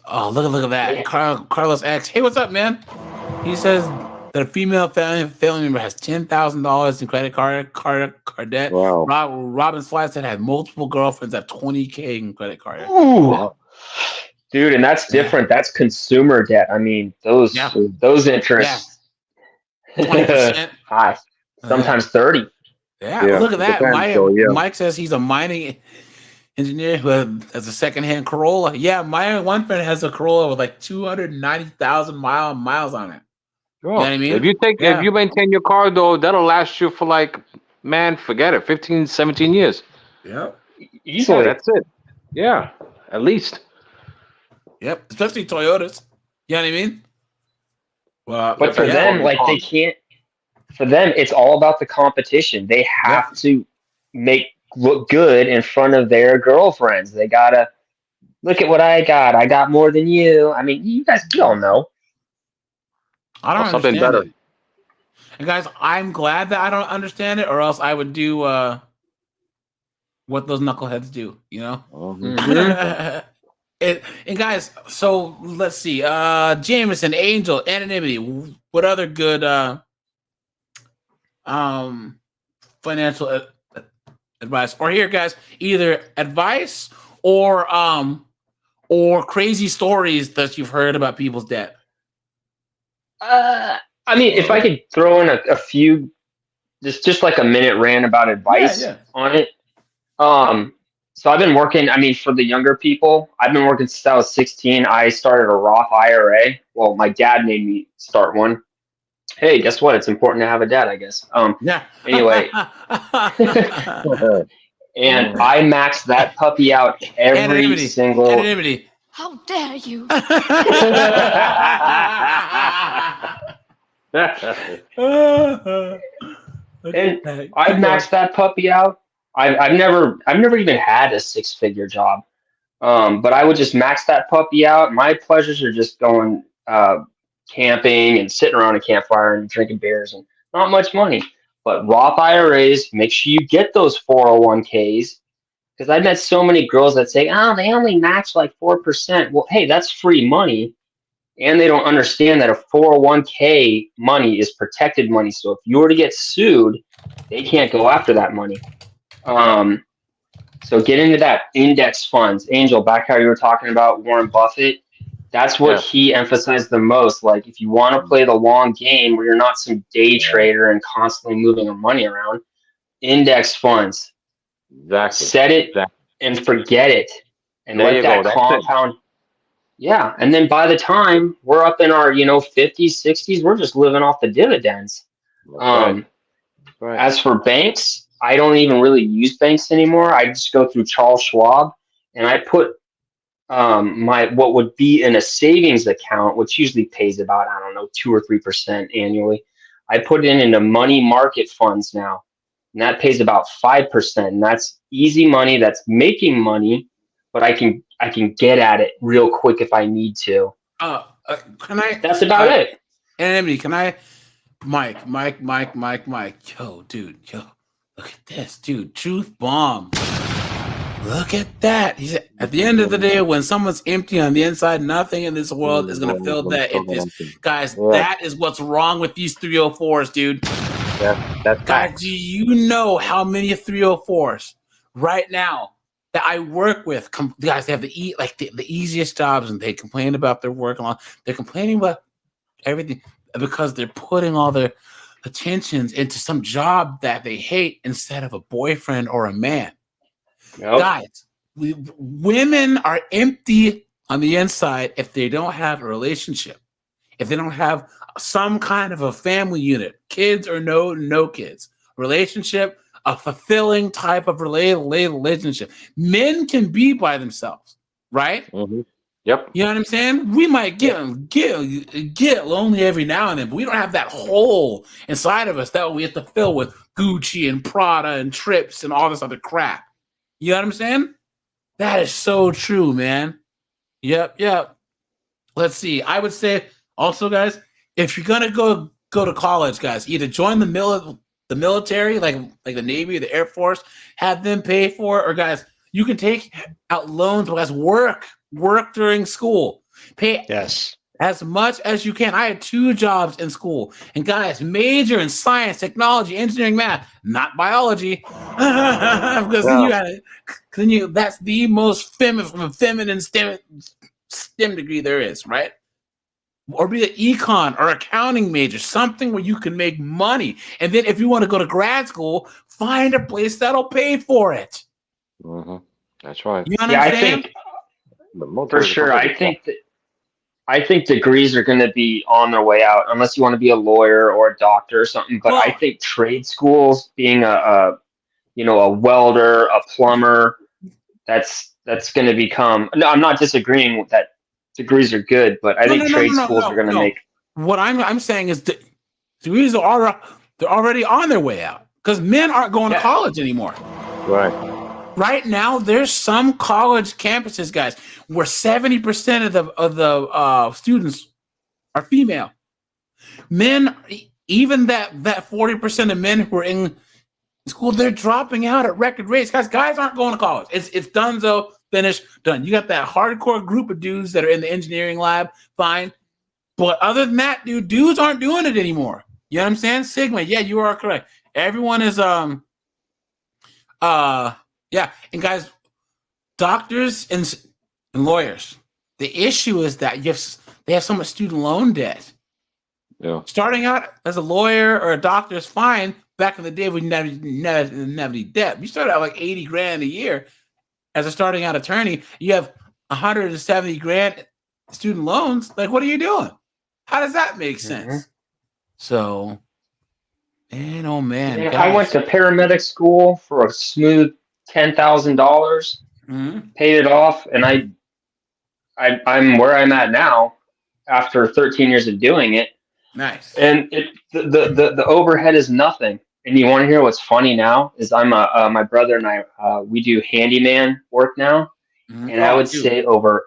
A: Oh, look at that. Carlos X. Hey, what's up, man? He says that a female family member has $10,000 in credit card debt.
K: Wow.
A: Robin Slice had multiple girlfriends at $20K in credit card.
D: Ooh. Dude, and that's different. That's consumer debt. I mean, those interests.
A: 20%.
D: High. Sometimes 30.
A: Yeah, look at that. Mike says he's a mining engineer who has a secondhand Corolla. Yeah, my one friend has a Corolla with like 290,000 miles on it. You know what I mean?
E: If you maintain your car though, that'll last you for forget it, 15, 17 years.
A: Yep.
D: Easily.
E: Yeah, that's it. Yeah, at least.
A: Yep, especially Toyotas. You know what I mean? Well,
D: but for them, they can't. For them, it's all about the competition. They have to look good in front of their girlfriends. They gotta look at what I got. I got more than you. I mean, you all know.
A: I don't
E: something
A: understand
E: better.
A: it. And guys, I'm glad that I don't understand it, or else I would do what those knuckleheads do. You know.
E: Mm-hmm.
A: And guys, so let's see. Jameson, Angel, Anonymity. What other good financial advice? Or here, guys, either advice or crazy stories that you've heard about people's debt.
D: I mean, if I could throw in a few, just like a minute rant about advice on it. So I've been working, for the younger people, I've been working since I was 16. I started a Roth IRA. Well, my dad made me start one. Hey, guess what? It's important to have a dad, I guess. Anyway. And I maxed that puppy out every single...
A: Anonymity.
C: How dare you?
D: And I've maxed that puppy out. I've never even had a 6-figure job, but I would just max that puppy out. My pleasures are just going camping and sitting around a campfire and drinking beers and not much money. But Roth IRAs, make sure you get those 401ks, because I've met so many girls that say, "Oh, they only match like 4%." Well, hey, that's free money, and they don't understand that a 401k money is protected money. So if you were to get sued, they can't go after that money. So get into that index funds. Angel, back how you were talking about Warren Buffett, that's what he emphasized the most. Like, if you want to play the long game where you're not some day trader and constantly moving your money around, index funds.
E: Exactly.
D: Set it and forget it. And let that compound. Yeah. And then by the time we're up in our, 50s, 60s, we're just living off the dividends.
E: Right.
D: As for banks, I don't even really use banks anymore. I just go through Charles Schwab, and I put what would be in a savings account, which usually pays about 2 or 3% annually. I put it into money market funds now, and that pays about 5%. And that's easy money. That's making money, but I can get at it real quick if I need to.
A: Can I?
D: That's about it.
A: Anonymity, can I? Mike. Yo, dude. Look at this, dude. Truth bomb. Look at that. He said, at the end of the day, when someone's empty on the inside, nothing in this world is going to fill that emptiness. Guys, that is what's wrong with these 304s, dude.
E: That's
A: guys, do you know how many 304s right now that I work with? Guys, they have the easiest jobs, and they complain about their work. They're complaining about everything because they're putting all their attentions into some job that they hate instead of a boyfriend or a man. Yep. Guys, women are empty on the inside if they don't have a relationship, if they don't have some kind of a family unit, kids or no kids, relationship, a fulfilling type of relationship. Men can be by themselves, right?
E: Mm-hmm. Yep.
A: You know what I'm saying? We might get lonely every now and then, but we don't have that hole inside of us that we have to fill with Gucci and Prada and trips and all this other crap. You know what I'm saying? That is so true, man. Yep. Let's see. I would say also, guys, if you're gonna go to college, guys, either join the the military, like the Navy, the Air Force, have them pay for it. Or guys, you can take out loans, but guys, work during school. Pay as much as you can. I had 2 jobs in school, and guys, major in science, technology, engineering, math, not biology, because then that's the most feminine STEM degree there is, right? Or be an econ or accounting major, something where you can make money. And then if you want to go to grad school, find a place that'll pay for it.
K: Mm-hmm. That's right.
A: You know what I'm saying?
D: I think for sure. I think degrees are going to be on their way out, unless you want to be a lawyer or a doctor or something. But I think trade schools, being a welder, a plumber, that's going to become. No, I'm not disagreeing with that. Degrees are good, but I think trade schools are going to make.
A: What I'm saying is degrees are already on their way out because men aren't going to college anymore.
K: Right.
A: Right now, there's some college campuses, guys, where 70% of the students are female. Men, even that 40% of men who are in school, they're dropping out at record rates. Guys aren't going to college. It's done, so finished, done. You got that hardcore group of dudes that are in the engineering lab, fine. But other than that, dudes aren't doing it anymore. You know what I'm saying? Sigma, yeah, you are correct. Everyone is yeah, and guys, doctors and lawyers. The issue is that they have so much student loan debt.
K: Yeah.
A: Starting out as a lawyer or a doctor is fine. Back in the day, we never any debt. You started out like $80,000 a year as a starting out attorney. You have $170,000 student loans. Like, what are you doing? How does that make sense? So, man, oh man,
D: I went to paramedic school for a smooth $10,000, paid it off, and I'm where I'm at now after 13 years of doing it.
A: Nice.
D: And the overhead is nothing. And you want to hear what's funny now is my brother and I we do handyman work now, and I would say over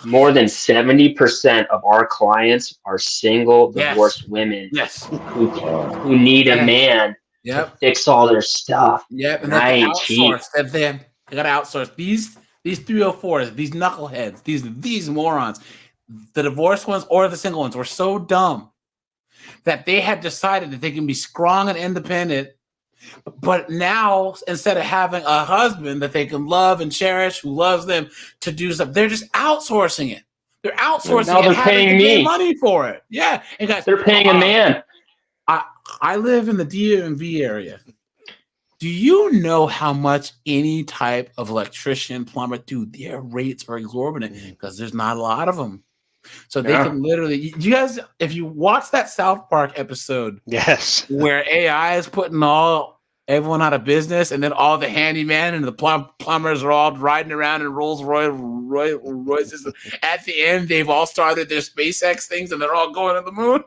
D: more than 70% of our clients are single, divorced women who need a man to fix all their stuff.
A: Yep, and
D: I ain't cheap.
A: They got to outsource these 304s, these knuckleheads, these morons. The divorced ones or the single ones were so dumb that they had decided that they can be strong and independent. But now, instead of having a husband that they can love and cherish, who loves them to do stuff, they're just outsourcing it. They're outsourcing
D: now
A: it.
D: They're paying me
A: money for it. Yeah, and guys,
D: they're paying a man.
A: I live in the DMV area. Do you know how much any type of electrician, plumber, dude, their rates are exorbitant because there's not a lot of them. So they can literally, you guys, if you watch that South Park episode, where AI is putting everyone out of business, and then all the handyman and the plumbers are all riding around in Rolls Royces. At the end, they've all started their SpaceX things, and they're all going to the moon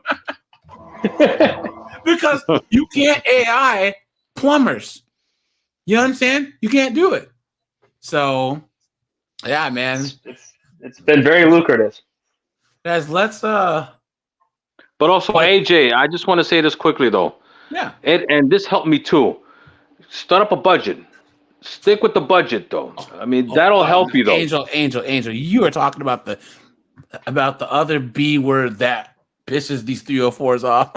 A: because you can't AI plumbers. You know what I'm saying? You can't do it. So, yeah, man,
D: it's been very lucrative.
A: Guys, let's
E: But also, AJ, I just want to say this quickly though.
A: Yeah.
E: And this helped me too. Start up a budget. Stick with the budget though. I mean, that'll help you though.
A: Angel, you are talking about the other B word that pisses these 304s off.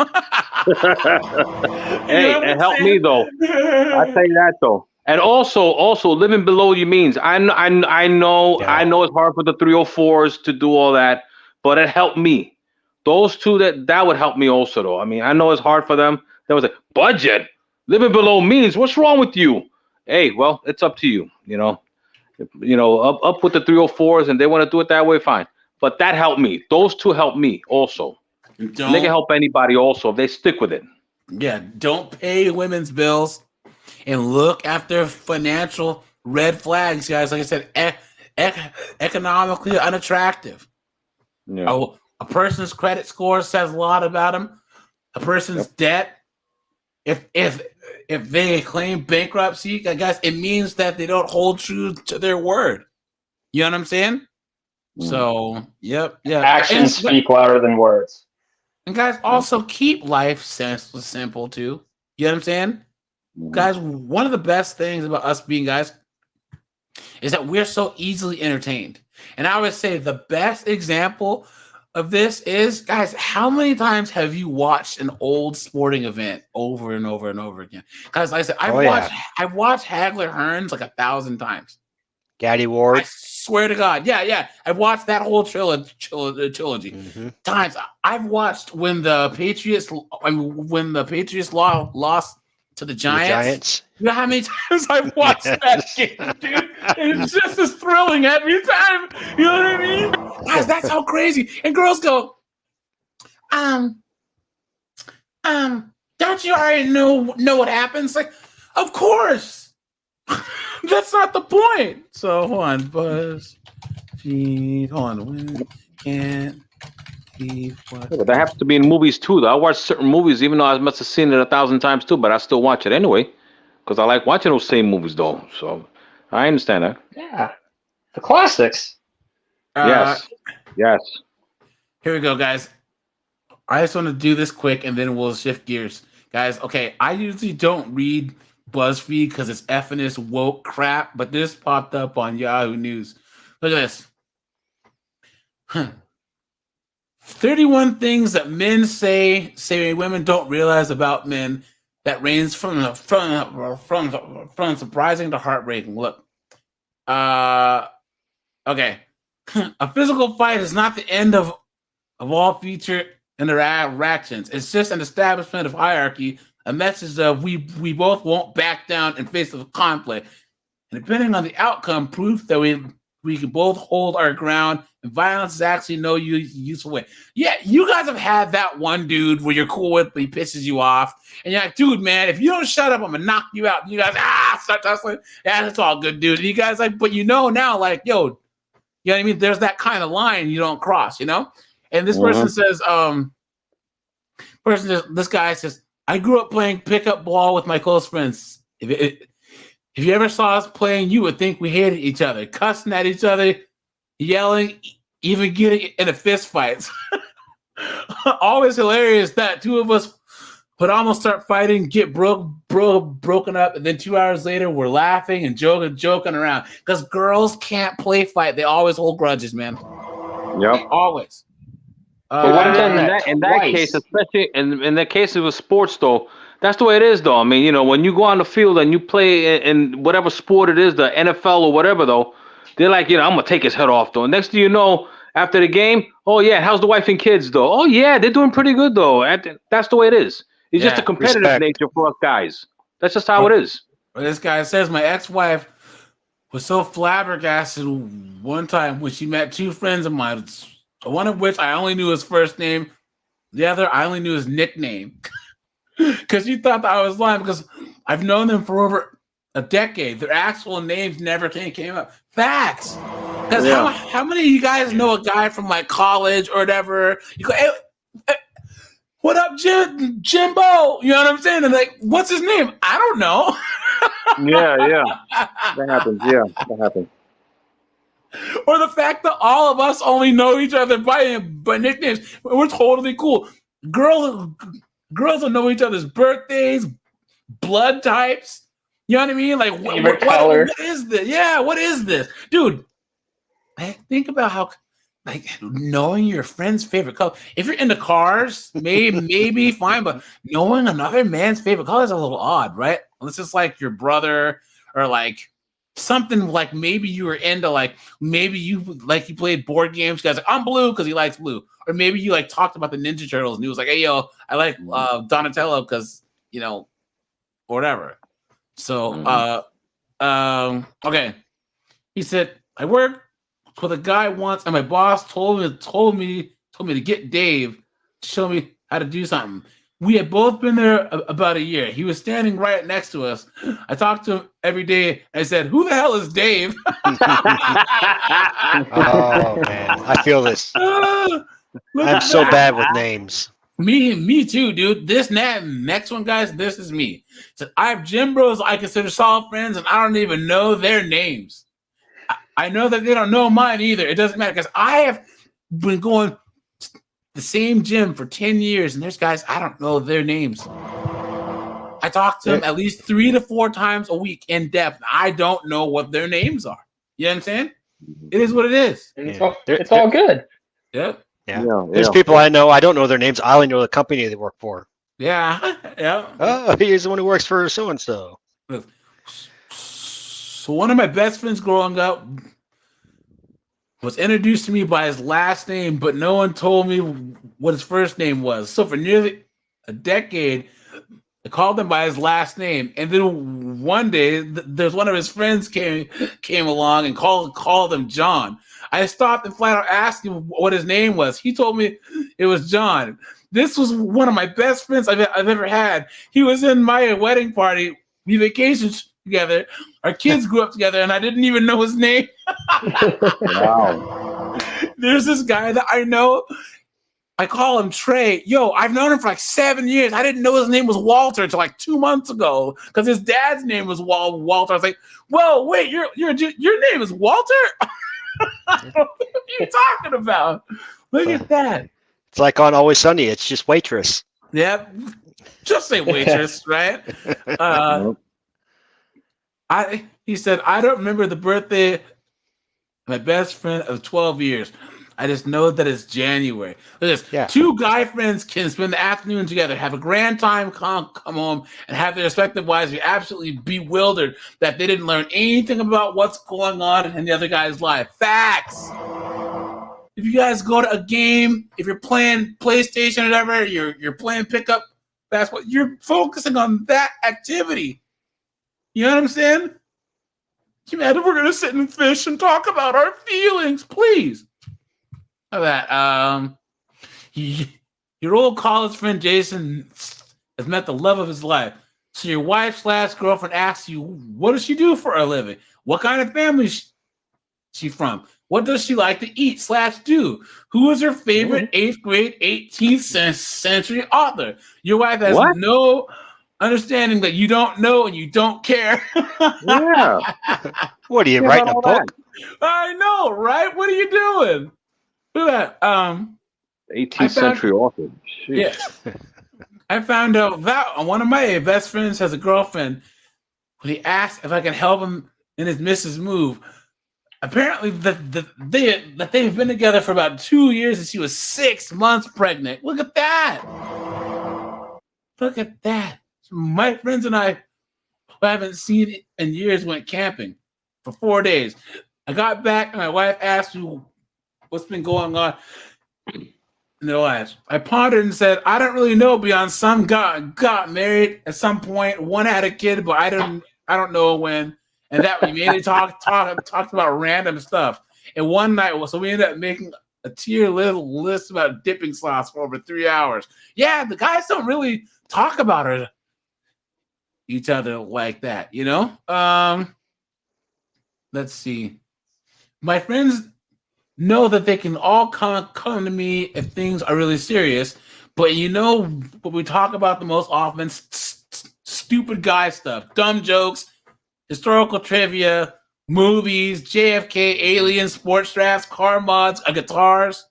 E: Hey, it helped me though. I tell you that though. And also living below your means. I know it's hard for the 304s to do all that, but it helped me. Those two that would help me also though. I mean, I know it's hard for them. There was a budget, living below means. What's wrong with you? Hey, well, it's up to you. Up with the 304s, and they want to do it that way, fine. But that helped me. Those two helped me also. They can help anybody also if they stick with it.
A: Yeah, don't pay women's bills and look after financial red flags, guys. Like I said, economically unattractive.
E: Yeah.
A: A person's credit score says a lot about them. A person's debt, if they claim bankruptcy, guys, it means that they don't hold true to their word. You know what I'm saying? So, yeah.
D: Actions speak louder than words.
A: And guys, also keep life simple too. You know what I'm saying? Guys, one of the best things about us being guys is that we're so easily entertained. And I would say the best example of this is, guys, how many times have you watched an old sporting event over and over and over again? Guys, like I said, I've watched Hagler Hearns like 1,000 times.
B: Gaddy Ward.
A: I swear to God. Yeah. I've watched that whole trilogy. Times. I've watched when the Patriots lost to the Giants. You know how many times I've watched that game, dude? And it's just as thrilling every time. You know what I mean? Guys, that's how crazy. And girls go, don't you already know what happens? Like, of course. That's not the point. So hold on, BuzzFeed. Hold on. When can't
E: but that happens to be in movies too, though. I watch certain movies, even though I must have seen it 1,000 times too, but I still watch it anyway because I like watching those same movies, though. So I understand that.
D: Yeah, the classics.
E: Yes.
A: Here we go, guys. I just want to do this quick, and then we'll shift gears, guys. Okay, I usually don't read BuzzFeed because it's effing woke crap, but this popped up on Yahoo News. Look at this. 31 things that men say women don't realize about men that range from surprising to heartbreaking. Look, okay, a physical fight is not the end of all future interactions. It's just an establishment of hierarchy, a message of we both won't back down in face of conflict, and depending on the outcome, proof that we can both hold our ground, and violence is actually no useful way. Yeah, you guys have had that one dude where you're cool with, but he pisses you off, and you're like, dude, man, if you don't shut up, I'm gonna knock you out. And you guys, start tussling. Yeah, that's all good, dude. And you guys like, but you know now, like, yo, you know what I mean? There's that kind of line you don't cross, you know? And this person says, this guy says, I grew up playing pickup ball with my close friends. If you ever saw us playing, you would think we hated each other, cussing at each other, yelling, even getting into fist fights. Always hilarious that two of us would almost start fighting, get broken up, and then 2 hours later we're laughing and joking around. Because girls can't play fight; they always hold grudges, man.
E: Yep,
A: always.
E: But what in that case, especially in the case of sports, though. That's the way it is, though. I mean, you know, when you go on the field and you play in whatever sport it is, the NFL or whatever, though, they're like, you know, I'm going to take his head off, though. Next thing you know, after the game, oh, yeah, how's the wife and kids, though? Oh, yeah, they're doing pretty good, though. That's the way it is. It's just a competitive nature for us guys. That's just how it is.
A: This guy says, my ex-wife was so flabbergasted one time when she met two friends of mine, one of which I only knew his first name. The other, I only knew his nickname. Because you thought that I was lying, because I've known them for over a decade. Their actual names never came up. Facts. Because how many of you guys know a guy from like college or whatever? You go, hey, what up, Jimbo? You know what I'm saying? And like, what's his name? I don't know.
E: Yeah. That happens. Yeah, that happens.
A: Or the fact that all of us only know each other by nicknames. We're totally cool. Girls will know each other's birthdays, blood types. You know what I mean? Like, what is this? Yeah, what is this? Dude, think about how, like, knowing your friend's favorite color. If you're into cars, maybe fine, but knowing another man's favorite color is a little odd, right? Unless it's like your brother or like something like maybe you were into, like, maybe you played board games. You guys like, I'm blue because he likes blue. Or maybe you like talked about the Ninja Turtles and he was like, hey, yo, I like Donatello because, you know, whatever. So, okay. He said, I worked with a guy once and my boss told me to get Dave to show me how to do something. We had both been there about a year. He was standing right next to us. I talked to him every day. I said, who the hell is Dave?
B: Oh, man. I feel this. I'm so bad with names.
A: Me too, dude. This next one, guys, this is me. So I have gym bros I consider solid friends, and I don't even know their names. I know that they don't know mine either. It doesn't matter because I have been going to the same gym for 10 years, and there's guys I don't know their names. I talk to them at least 3 to 4 times a week in depth. I don't know what their names are. You know what I'm saying? It is what it is.
D: And it's all good.
A: Yep.
B: Yeah. There's people I know. I don't know their names. I only know the company they work for.
A: Yeah. Yeah.
B: Oh, he's the one who works for so and so.
A: So one of my best friends growing up was introduced to me by his last name, but no one told me what his first name was. So for nearly a decade, I called him by his last name, and then one day, there's one of his friends came along and called him John. I stopped and flat out asked him what his name was. He told me it was John. This was one of my best friends I've ever had. He was in my wedding party. We vacationed together. Our kids grew up together, and I didn't even know his name.
K: Wow.
A: There's this guy that I know. I call him Trey. Yo, I've known him for like 7 years. I didn't know his name was Walter until like 2 months ago because his dad's name was Walter. I was like, "Well, wait, your name is Walter? What are you talking about? Look at that."
B: It's like on Always Sunny. It's just waitress.
A: Yep. Just say waitress, right? He said, "I don't remember the birthday of my best friend of 12 years. I just know that it's January." Look at this. Yeah. 2 guy friends can spend the afternoon together, have a grand time, come home, and have their respective wives be absolutely bewildered that they didn't learn anything about what's going on in the other guy's life. Facts. If you guys go to a game, if you're playing PlayStation or whatever, you're playing pickup basketball, you're focusing on that activity. You know what I'm saying? Imagine we're gonna sit and fish and talk about our feelings, please. How about your old college friend Jason has met the love of his life. So your wife/girlfriend asks you, what does she do for a living? What kind of family is she from? What does she like to eat/do? Who is her favorite 8th grade 18th century author? Your wife has no understanding that you don't know and you don't care.
K: Yeah.
B: What are you writing a book?
A: I know, right? What are you doing? Look at that.
K: 18th century author.
A: Yeah. I found out that one of my best friends has a girlfriend. When he asked if I can help him in his missus move, apparently that they've been together for about 2 years and she was 6 months pregnant. Look at that. Look at that. My friends and I, who I haven't seen in years, went camping for 4 days. I got back and my wife asked me what's been going on in their lives. I pondered and said, I don't really know beyond some got married at some point. One had a kid, but I don't know when. And that we mainly talked about random stuff. And one night, so we ended up making a tier little list about dipping sauce for over 3 hours. Yeah, the guys don't really talk about each other like that, you know? Let's see. My friends know that they can all come to me if things are really serious, but you know what we talk about the most often? Stupid guy stuff, dumb jokes, historical trivia, movies, JFK, aliens, sports drafts, car mods, guitars,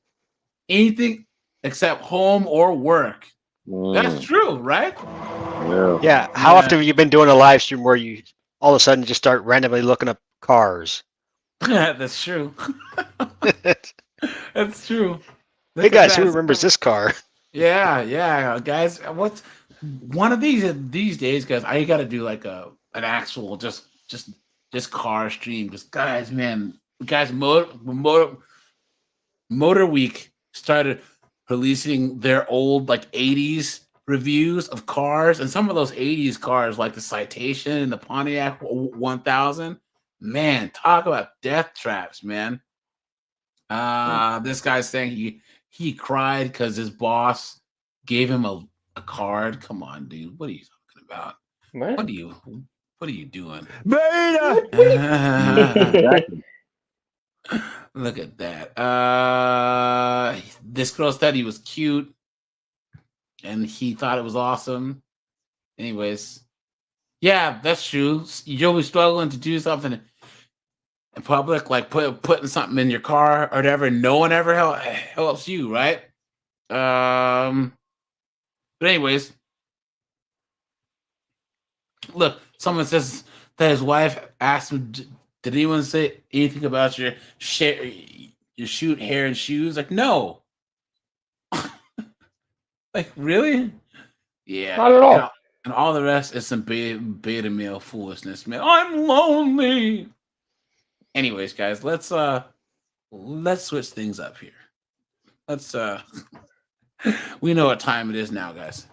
A: anything except home or work. That's true, right?
B: Yeah. How often have you been doing a live stream where you all of a sudden just start randomly looking up cars?
A: That's true. That's true.
B: Hey guys, who remembers this car?
A: Yeah, guys. What's one of these days, guys? I got to do like an actual just car stream because guys, Motor Week started releasing their old like 80s reviews of cars, and some of those 80s cars like the Citation and the Pontiac 1000. Man, talk about death traps, man. This guy's saying he cried because his boss gave him a card. Come on, dude. What are you talking about? What are you doing?
K: Beta!
A: Look at that. This girl said he was cute and he thought it was awesome. Anyways, yeah, that's true. You're always struggling to do something in public, like putting something in your car or whatever. No one ever helps you, right? But anyways, Look, someone says that his wife asked him, "Did anyone say anything about your shoot hair and shoes?" Like, no. Like, really? Yeah.
D: Not at all.
A: And all the rest is some beta male foolishness, man. I'm lonely. Anyways, guys, let's switch things up here. Let's we know what time it is now, guys.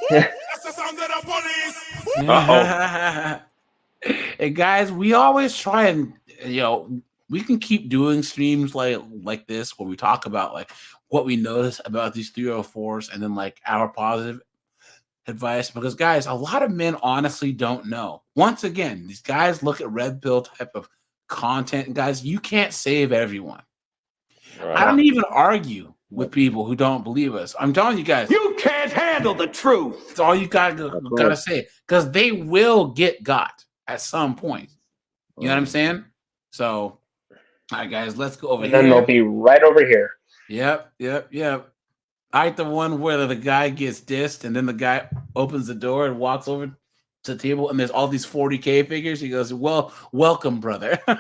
I: That's the sound of the police.
A: And guys, we always try and we can keep doing streams like this where we talk about like what we notice about these 304s and then like our positive advice, because guys, a lot of men honestly don't know. Once again, these guys look at red pill type of content, and guys, you can't save everyone. Right. I don't even argue with people who don't believe us. I'm telling you guys,
I: you can't handle the truth.
A: That's all you gotta say, because they will get got at some point. You know what I'm saying? So, all right, guys, let's go over here.
D: Then they'll be right over here.
A: Yep. I like the one where the guy gets dissed and then the guy opens the door and walks over to the table and there's all these 40K figures. He goes, "Well, welcome, brother." All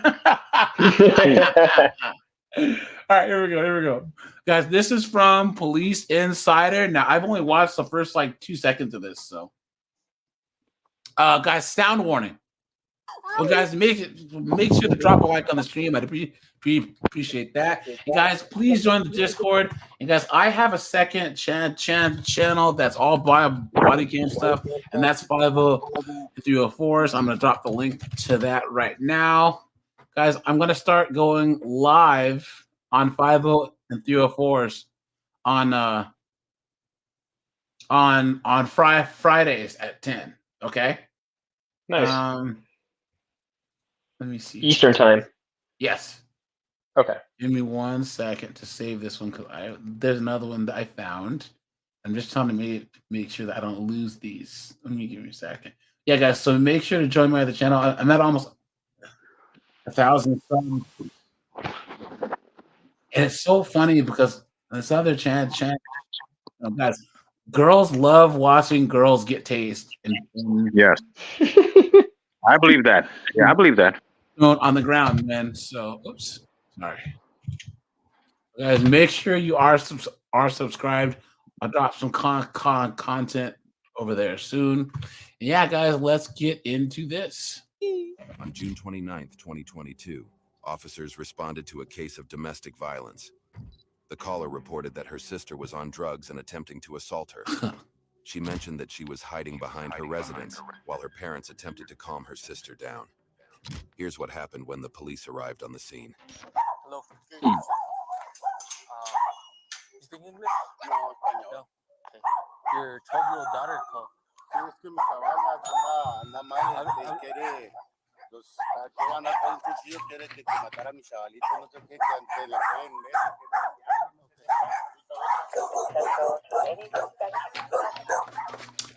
A: right, here we go. Guys, this is from Police Insider. Now, I've only watched the first like 2 seconds of this, so. Guys, sound warning. Well, guys, make sure to drop a like on the stream. I'd appreciate that. And guys, please join the Discord. And guys, I have a second channel that's all body cam stuff, and that's 50304. So I'm going to drop the link to that right now. Guys, I'm going to start going live on 50 and 304s on Fridays at 10. Okay.
D: Nice.
A: Let me see.
D: Eastern time.
A: Yes.
D: Okay.
A: Give me 1 second to save this one because there's another one that I found. I'm just trying to make sure that I don't lose these. Give me a second. Yeah, guys. So make sure to join my other channel. I'm at almost 1,000 subs. And it's so funny because this other channel, guys, girls love watching girls get tased.
E: Yes. I believe that. Yeah, I believe that.
A: On the ground, man. So, oops. Sorry. Guys, make sure you are subscribed. I'll drop some content over there soon. And yeah, guys, let's get into this.
L: On June 29th, 2022, officers responded to a case of domestic violence. The caller reported that her sister was on drugs and attempting to assault her. She mentioned that she was hiding behind her residence while her parents attempted to calm her sister down. Here's what happened when the police arrived on the scene.
M: Hello. You speak English? No. Okay. Your 12-year-old daughter called.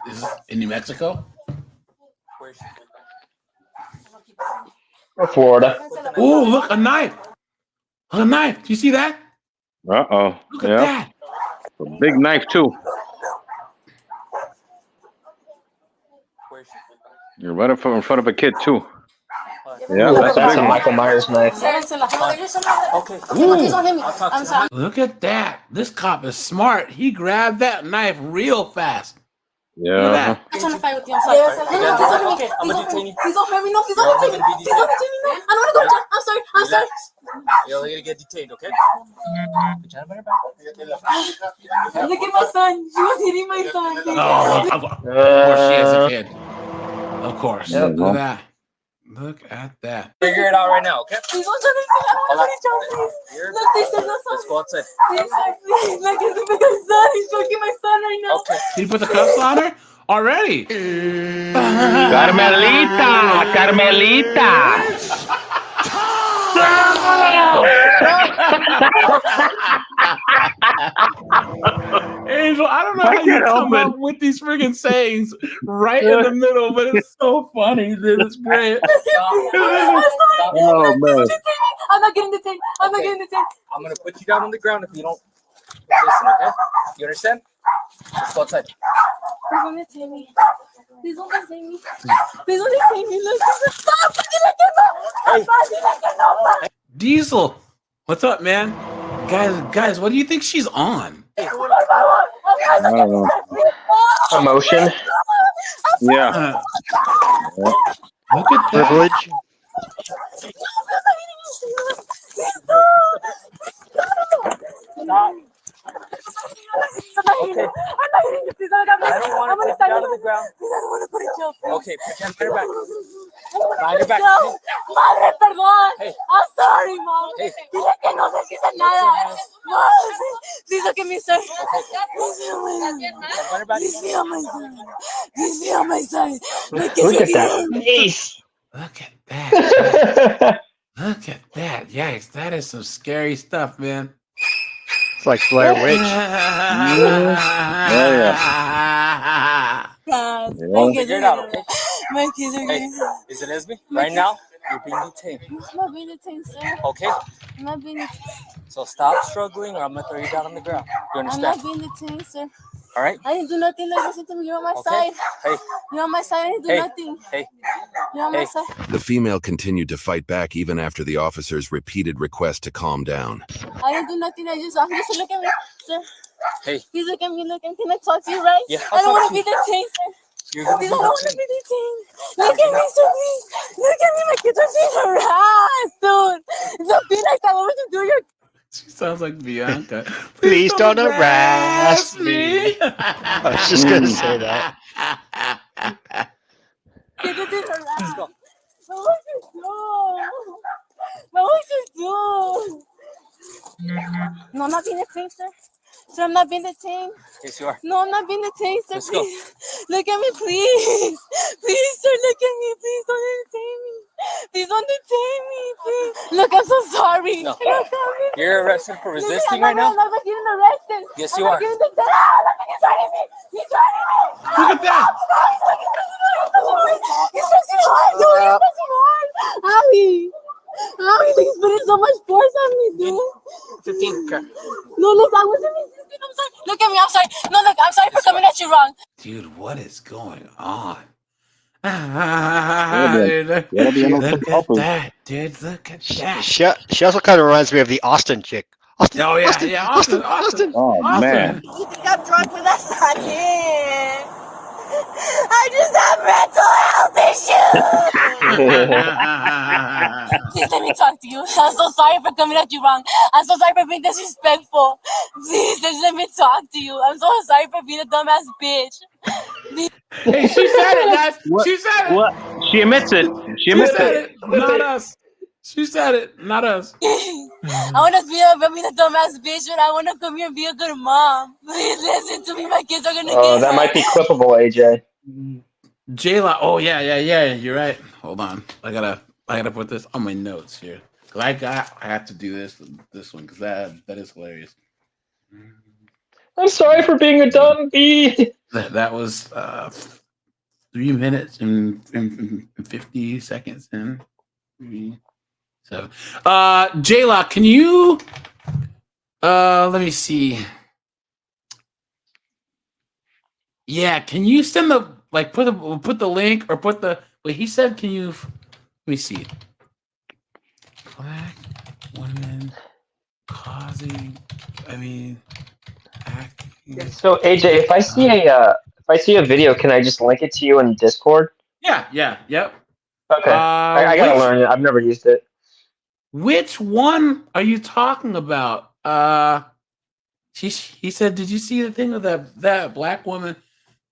A: Is this in New Mexico?
M: Where is she?
D: Or Florida.
A: Oh, look, a knife. A knife. Do you see that?
E: Uh-oh.
A: Look at that.
E: A big knife, too.
M: Where is she?
E: You're right in front of a kid, too.
D: Yeah, that's a Michael Myers knife.
M: Okay.
A: Look at that. This cop is smart. He grabbed that knife real fast.
E: Yeah.
N: I'm trying to fight with you. I'm sorry.
M: Okay, I'm gonna detain you.
N: Please don't hurt me. No, please don't detain me. Please don't detain me. I don't want to go to jail. I'm sorry. I'm sorry.
M: You're gonna get detained, okay?
N: Look at my son. She was hitting my son.
A: Oh, of course she is a kid. Of course.
D: Yep.
A: Look at that. Look at that.
M: Figure it out right now, okay?
N: Please don't tell me. I don't want to go to jail, please. Look, they said no,
M: Let's go outside.
N: Please, please. Look, it's my son. He's choking my son right now.
M: Okay.
A: Did you put the cuffs on her? Already.
E: Carmelita! Carmelita!
A: Angel, I don't know how you come up with these friggin' sayings right in the middle, but it's so funny. It's great.
E: Oh, man.
N: I'm not getting detained. I'm not getting detained.
M: I'm gonna put you down on the ground if you don't listen, okay? You understand? Let's go outside.
N: You're gonna detain me. Please don't save me. Please don't save me. Look, stop fucking
A: Diesel, what's up, man? Guys, what do you think she's on?
K: I don't know.
D: Emotion.
K: Yeah.
A: Look at that.
B: Privilege.
N: Okay. I'm not hitting you. Please don't. I don't want to take you out of the ground. Please, I don't want to put it in jail. Okay, put your back. Behind your back. Madre, perdón. Hey. I'm sorry, Mom. Hey. Dile que no sé si hice nada. Mom, please look at me, sir. Please feel my son. Please feel my son.
D: Look at that face.
A: Look at that. Look at that. Yikes, that is some scary stuff, man.
B: It's like Blair Witch.
N: God,
K: Yeah.
N: figure it out, okay? My kids are getting...
M: Is it Esme? Right now, you're being detained.
N: I'm not being detained, sir.
M: Okay?
N: I'm not being detained.
M: So stop struggling or I'm going to throw you down on the ground. You
N: I'm
M: understand?
N: not being detained, sir.
M: All right?
N: I didn't do nothing. Like, listen to me. You're on my
M: Okay.
N: side.
M: Hey.
N: You're on my side. I didn't do nothing.
M: Hey.
N: You're on my side.
L: The female continued to fight back even after the officer's repeated request to calm down.
N: I didn't do nothing. I'm just look at me, sir.
M: Hey.
N: Please look at me. Look, and can I talk to you, right?
M: Yeah,
N: I don't want to be detained, sir.
M: You're going to
N: Please,
M: be
N: I don't want to be detained. Look at me, sir, please. Look at me. My kids are being harassed, dude. Don't be like that. What would you do? You're...
A: She sounds like Bianca.
B: Please don't harass me. I was just going to say that.
N: Kids are being harassed. What would you do? What would you do? No, I'm not being detained, sir. Sir, I'm not being detained.
M: Yes, you are.
N: No, I'm not being detained, sir.
M: Let's go.
N: Please. Look at me, please. Please, sir, look at me. Please don't detain me. Please don't detain me, please. Look, I'm so sorry.
M: No.
N: Look at me.
M: You're arrested for resisting
N: I'm
M: right now?
N: I'm not getting arrested.
M: Yes, you are.
N: Look at he's hurting me. He's hurting me.
A: Look at that.
N: He's pressing hard, dude. He's pressing hard. Abby. He's putting so much force on me, dude.
M: 15. Okay.
N: No, look, I wasn't resisting. I'm sorry. Look at me. I'm sorry. No, look, I'm sorry for coming at you wrong.
A: Dude, what is going on?
K: Dude,
A: look
K: that'll be able to
A: at
K: help him.
A: that, dude. Look at that.
B: She also kind of reminds me of the Austin chick. Austin,
A: Oh, yeah,
B: Austin,
A: yeah.
B: Austin,
A: Austin.
B: Austin.
K: Oh,
A: Austin.
K: man.
N: You think I'm drunk, but that's not it. I just have mental health issues. Please let me talk to you. I'm so sorry for coming at you wrong. I'm so sorry for being disrespectful. Please, just let me talk to you. I'm so sorry for being a dumbass bitch.
A: Hey, she said it, guys.
E: What?
A: She said it.
E: What? She admits it. She
A: She
E: admits
A: said
E: it.
A: it. Not us. She said it. Not us.
N: I want to be a dumbass bitch, but I want to come here and be a good mom. Please listen to me. My kids are gonna
D: Oh,
N: get
D: that might be
N: hurt.
D: clippable, AJ.
A: Jayla. Oh yeah. You're right. Hold on. I gotta put this on my notes here because I have to do this one because that is hilarious.
D: I'm sorry for being a dumb bee.
A: That was 3 minutes and 50 seconds in. 3, 7. Jayla, can you let me see. Yeah, can you send the put the link or put the wait, he said can you let me see. Black women causing acting.
D: So AJ, if I see a video, can I just link it to you in Discord?
A: Yep.
D: Okay. I gotta learn it. I've never used it.
A: Which one are you talking about? He said, did you see the thing of that black woman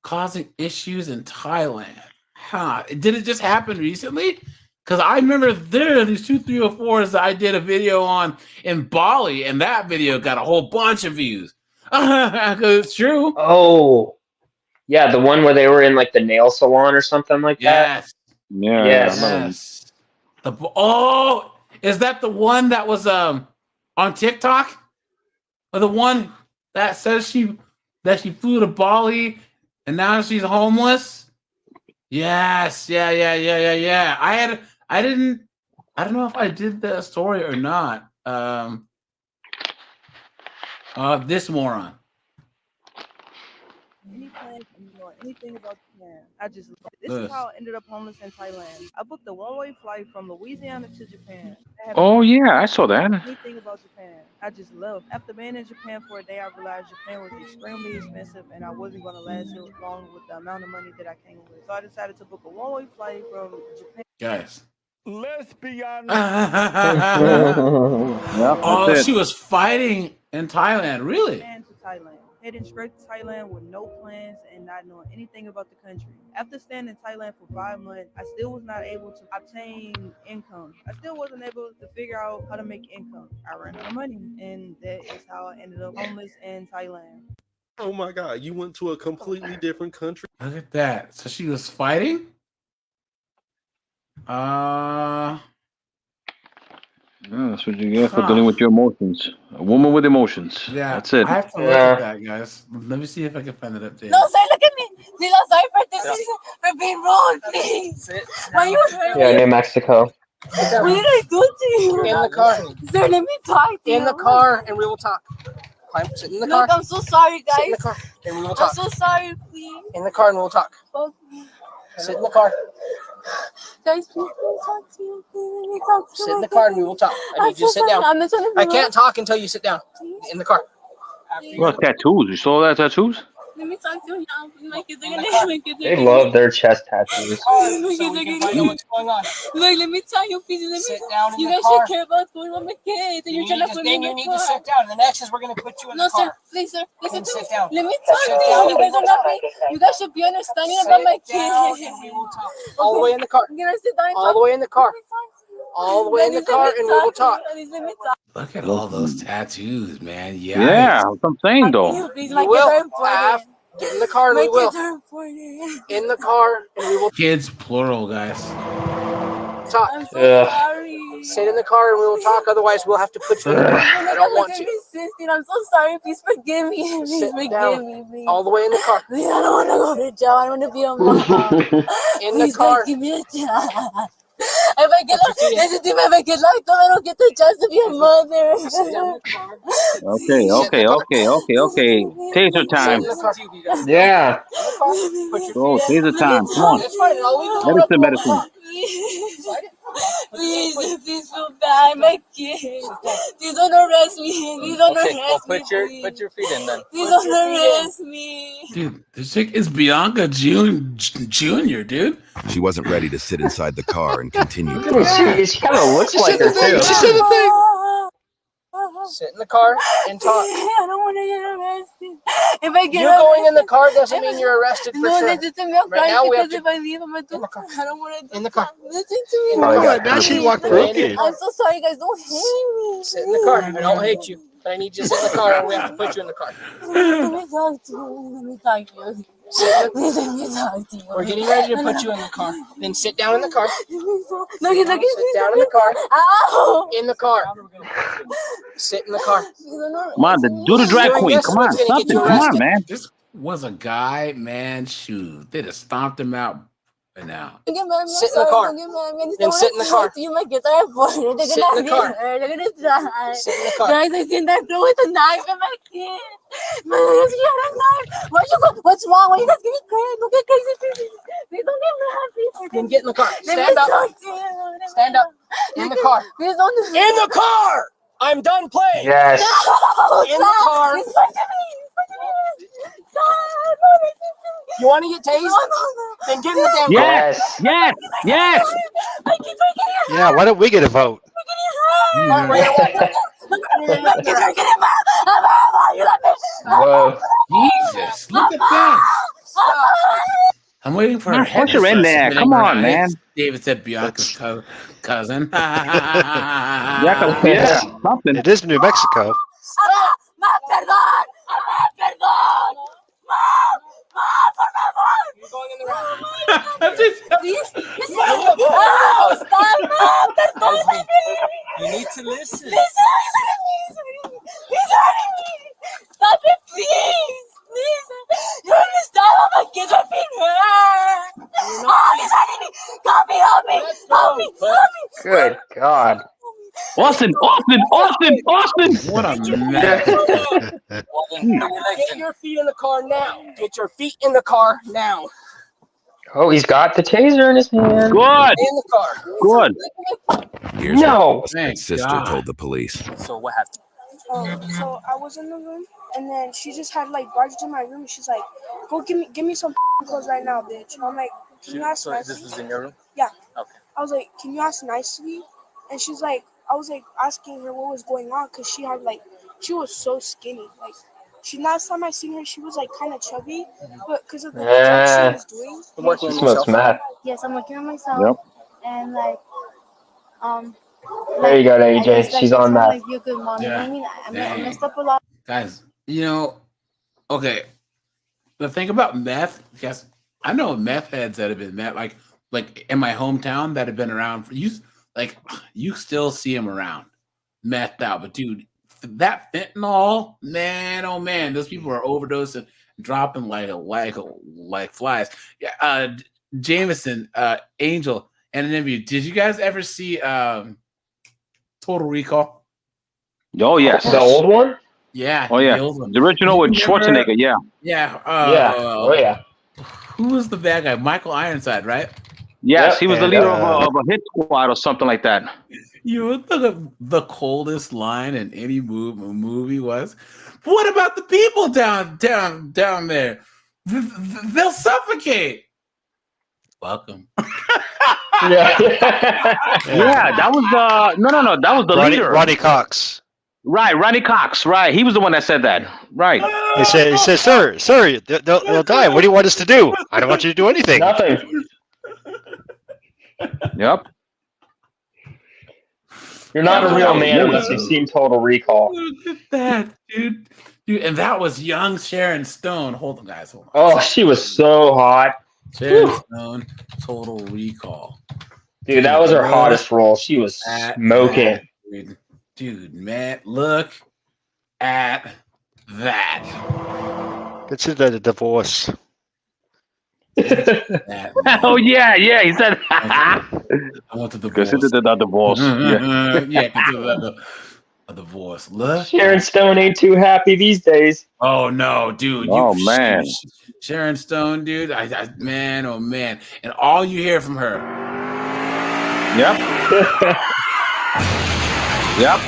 A: causing issues in Thailand? Huh? Did it just happen recently? Because I remember there are these 2 304s that I did a video on in Bali, and that video got a whole bunch of views. Because it's true.
D: Oh, yeah, the one where they were in like the nail salon or something like that.
K: Yeah.
D: Yes.
A: Is that the one that was on TikTok? Or the one that says she flew to Bali and now she's homeless? Yes. Yeah. I don't know if I did the story or not. This moron.
O: know anything about Japan. I just this is how I ended up homeless in Thailand. I booked a one-way flight from Louisiana to Japan.
E: Oh yeah, I saw that.
O: Anything about Japan. I just left. After being in Japan for a day, I realized Japan was extremely expensive and I wasn't going to last here long with the amount of money that I came with. So I decided to book a one-way flight from Japan.
A: Guys.
J: Lesbian.
A: Oh, she was fighting in Thailand, really?
O: To Thailand. Heading straight to Thailand with no plans and not knowing anything about the country. After staying in Thailand for 5 months, I still was not able to obtain income. I still wasn't able to figure out how to make income. I ran out of money, and that is how I ended up homeless in Thailand.
P: Oh my God, you went to a completely different country.
A: Look at that. So she was fighting?
E: Yeah, that's what you get for dealing with your emotions. A woman with emotions.
A: Yeah,
E: that's it.
A: I have to look at that, guys. Let me see if I can find it up there.
N: No, sir, look at me. Dilo, sorry for being rude, please. Why you hurt
D: Yeah,
N: me?
D: New Mexico.
N: What did I do to you?
Q: In the car.
N: Sir, let me talk to you.
Q: In the car, and we will talk. Climb, sit in the car.
N: Look, I'm so sorry, guys.
Q: Sit in the car, and we will talk.
N: I'm so sorry, please.
Q: In the car, and we'll talk. Sit in the car.
N: Guys, please talk to me. Let me talk to
Q: Sit in the car, and we will talk. I need you to sit down. I can't talk until you sit down. In the car.
E: What tattoos? You saw that tattoos?
N: Let me talk to you now. My kids are gonna
D: They love their chest tattoos.
N: My kids are gonna
Q: what's going on.
N: Look, let me tell you, please. Let me
Q: Sit down in
N: you
Q: the
N: guys
Q: car.
N: should care about what's going on with my kids. And you're trying to put me in the
Q: you need
N: car.
Q: to sit down. The next is we're going to put you in
N: No,
Q: the car.
N: sir. Please, sir. Listen to me.
Q: Sit down.
N: Let me talk
Q: Sit
N: to you.
Q: down.
N: You guys are not you guys should be understanding about my kids.
Q: And we will talk. All the way in the car.
N: You're gonna sit down and
Q: All the way in the car. All the way in the
N: Let me
Q: car, and we will talk.
N: Let me talk.
A: Look at all those tattoos, man.
E: Yeah, that's what I'm saying though.
N: Please,
Q: You
N: my kids
Q: will
N: are important.
Q: get in the car, and
N: My
Q: we will.
N: kids are important.
Q: In the car, and we will
A: Kids, plural, guys.
Q: talk.
N: I'm so sorry.
Q: Sit in the car, and we will talk. Otherwise, we'll have to put you in the car. I don't want to.
N: I'm so sorry. Please forgive me. Please
Q: Sit
N: forgive
Q: down.
N: me. Please.
Q: All the way in the car.
N: Please, I don't want to go to jail. I want to be a mom.
Q: In the
N: Please,
Q: car.
N: guys, give me a chance. If I get locked up, I don't get the chance to be a mother.
E: Okay. Taser time.
D: Yeah.
E: Oh, taser time. Come on. Medicine.
N: Please feel bad, my kids. Please don't arrest me. Please don't arrest me.
M: Put your feet in then.
N: Please don't arrest me.
A: Dude, this chick is Bianca Jr., dude.
L: She wasn't ready to sit inside the car and continued.
D: She kind of looks like her too.
Q: She said the thing. Sit in the car and talk.
N: I don't want to get arrested. If I get
Q: You going in the car doesn't mean you're arrested for sure.
N: listen to me. I'm
Q: Right now, we have
N: because if I leave, I'm going to I don't want to
Q: In the car.
N: Listen to me.
Q: Now she walked crooked.
N: I'm so sorry, guys. Don't hate me.
Q: Sit in the car. I don't hate you, but I need you to sit in the car, and we have to put you in the car.
N: Let me talk to you. Let me talk to you. Let me talk to you.
Q: We're getting ready to put you in the car. Then sit down in the car.
N: Look,
Q: Sit down in the car.
N: Ow!
Q: In the car. Sit in the car.
E: Come on, do the drag queen. Come on, something. Come on, man.
A: This was a guy, man. Shoot, they'd have stomped him out by now.
Q: Sit in the car. Then sit in the car.
N: My kids are important. They're
Q: Sit in the car.
N: They're gonna die.
Q: Sit in the car.
N: Guys, I seen that girl with a knife in my kid. My kids, she had a knife. What's wrong? Why you guys getting crazy? Don't get crazy, please. Please don't get mad, please.
Q: Then get in the car.
N: Let me
Q: Stand up.
N: talk to you.
Q: Stand up. In the car.
N: Please don't.
Q: In the car. I'm done playing.
D: Yes.
N: No,
Q: In the car.
N: It's punching me. Stop.
Q: You want to get tased?
N: No.
Q: Then get in the damn
D: Yes.
E: Yes.
N: My kids are getting
B: Yeah, why don't we get a vote?
D: Whoa.
A: Jesus, look at that. I'm waiting for her
E: Man,
A: head
E: push
A: to
E: her in
A: start
E: there.
A: spinning
E: Come on,
A: right.
E: man.
A: David said Bianca's cousin.
E: Yeah, something.
B: It is New Mexico.
N: Perdón. Por favor.
Q: You're going in the round.
N: Please. Oh, stop. Perdón.
M: You need to listen.
N: Listen. He's hurting me. Stop it, please. Please. You understand how my kids are being hurt. Oh, he's hurting me. Help me.
D: Good God.
E: Oh, Austin.
A: What a mess.
Q: Get your feet in the car now. Get your feet in the car now.
D: Oh, he's got the taser in his hand.
E: Good.
Q: In the car.
E: Good.
L: Here's
D: No.
L: what his sister told the police.
Q: So what happened?
R: So I was in the room, and then she just had like barged in my room, and she's like, "Go give me some clothes right now, bitch." And I'm like, "Can you ask
Q: So
R: nicely?"
Q: this was in your room?
R: Yeah.
Q: Okay.
R: I was like, "Can you ask nicely?" And she's like, I was like asking her what was going on because she was so skinny. Like, last time I seen her, she was like kind of chubby, but because of the drugs she was doing.
D: She smokes meth.
R: Yes, I'm working on myself.
D: Yep.
R: And like,
D: There you go, AJ. She's on meth.
R: Like, be a good mom.
A: Yeah.
R: You know what I mean? I messed up a lot.
A: Guys, okay. The thing about meth, because I know meth heads that have been like in my hometown that have been around for you. Like, you still see them around, methed out. But dude, that fentanyl, man, oh man, those people are overdosing, dropping like flies. Yeah, Jameson, Angel, and an interview. Did you guys ever see Total Recall?
E: Oh yes,
D: the old one.
A: Yeah.
E: Oh yeah, the original with Schwarzenegger. Yeah.
A: Yeah.
D: Oh yeah.
A: Who was the bad guy? Michael Ironside, right?
E: Yes,
D: Yep,
E: he was the leader of a hit squad or something like that.
A: You know the coldest line in any movie was, "What about the people down there? They'll suffocate." Welcome.
D: Yeah.
E: Yeah, that was no, that was the leader,
B: Ronnie Cox.
E: Right, Ronnie Cox. Right, he was the one that said that. Right.
B: He said, "Sir, they'll die. What do you want us to do? I don't want you to do anything."
D: Nothing.
E: Yep.
D: You're not a real man unless you've seen Total Recall.
A: Look at that, dude. And that was young Sharon Stone. Hold on, guys. Hold on.
D: Oh, she was so hot.
A: Sharon Stone, Total Recall.
D: Dude, that was her hottest role. She was smoking.
A: Dude, man, look at that.
B: Consider the divorce.
E: Oh yeah, he said.
A: I want the divorce.
E: Consider the divorce.
A: Yeah, consider a divorce. Look,
D: Sharon Stone ain't too happy these days.
A: Oh no, dude!
E: Oh man,
A: Sharon Stone, dude. Man, oh man, and all you hear from her.
E: Yep. Yep.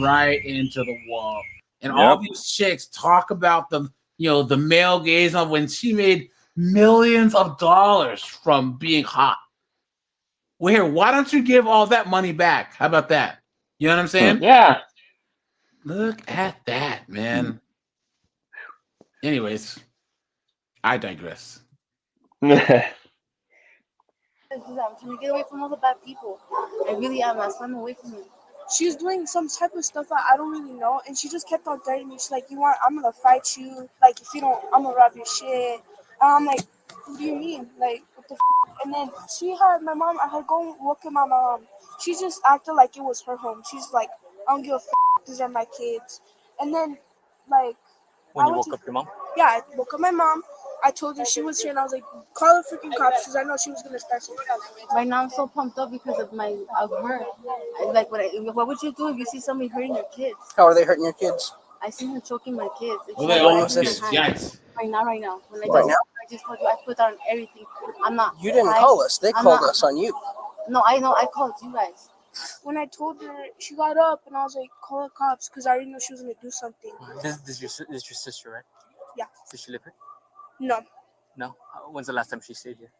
A: Right into the wall, and all these chicks talk about the male gaze of when she made millions of dollars from being hot. Well, here, why don't you give all that money back? How about that? You know what I'm saying?
D: Yeah.
A: Look at that, man. Anyways, I digress.
R: I'm trying to get away from all the bad people. I really am. I'm away from it. She was doing some type of stuff that I don't really know, and she just kept on threatening me. She's like, I'm gonna fight you. Like, if you don't, I'm gonna rob your shit. And I'm like, what do you mean? Like, what the f-? And then she had my mom. I had go look at my mom. She just acted like it was her home. She's like, I don't give a f-. These are my kids. And then, like,
Q: when you woke up your mom?
R: Yeah, I woke up my mom. I told her she was here, and I was like, call the freaking cops, because I know she was going to start some trouble. Right now, I'm so pumped up because of her. What would you do if you see somebody hurting your kids?
Q: How are they hurting your kids?
R: I seen her choking my kids.
A: Yikes.
R: Right now.
Q: Right now?
R: I just told you, I put that on everything. I'm not.
Q: You didn't call us. They called us on you.
R: No, I know. I called you guys. When I told her, she got up, and I was like, call the cops, because I already knew she was going to do something.
Q: This is your sister, right?
R: Yeah.
Q: Does she live here?
R: No.
Q: No? When's the last time she stayed here?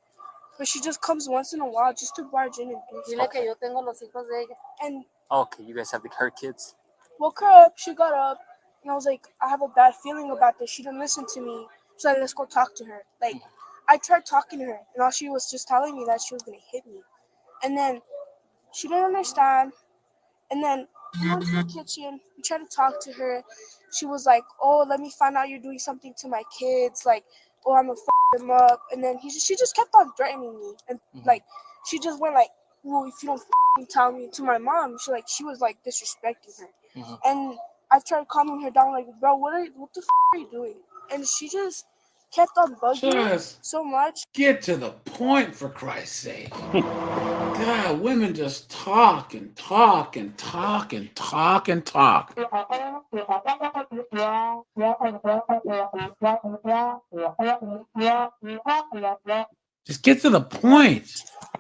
R: But she just comes once in a while just to barge in and do stuff. And
Q: okay, you guys have her kids.
R: Woke her up, she got up, and I was like, I have a bad feeling about this. She didn't listen to me. So like, let's go talk to her. Like, I tried talking to her, and all she was just telling me that she was going to hit me. And then she didn't understand. And then we went to the kitchen. We tried to talk to her. She was like, oh, let me find out you're doing something to my kids. Like, oh, I'm going to f*** them up. And then she just kept on threatening me. And, like, she just went like, well, if you don't tell me to my mom, she was like disrespecting her. And I tried calming her down, like, bro, what the f*** are you doing? And she just kept on bugging me
A: Just
R: so much.
A: get to the point, for Christ's sake. God, women just talk and talk and talk and talk and talk. Just get to the point.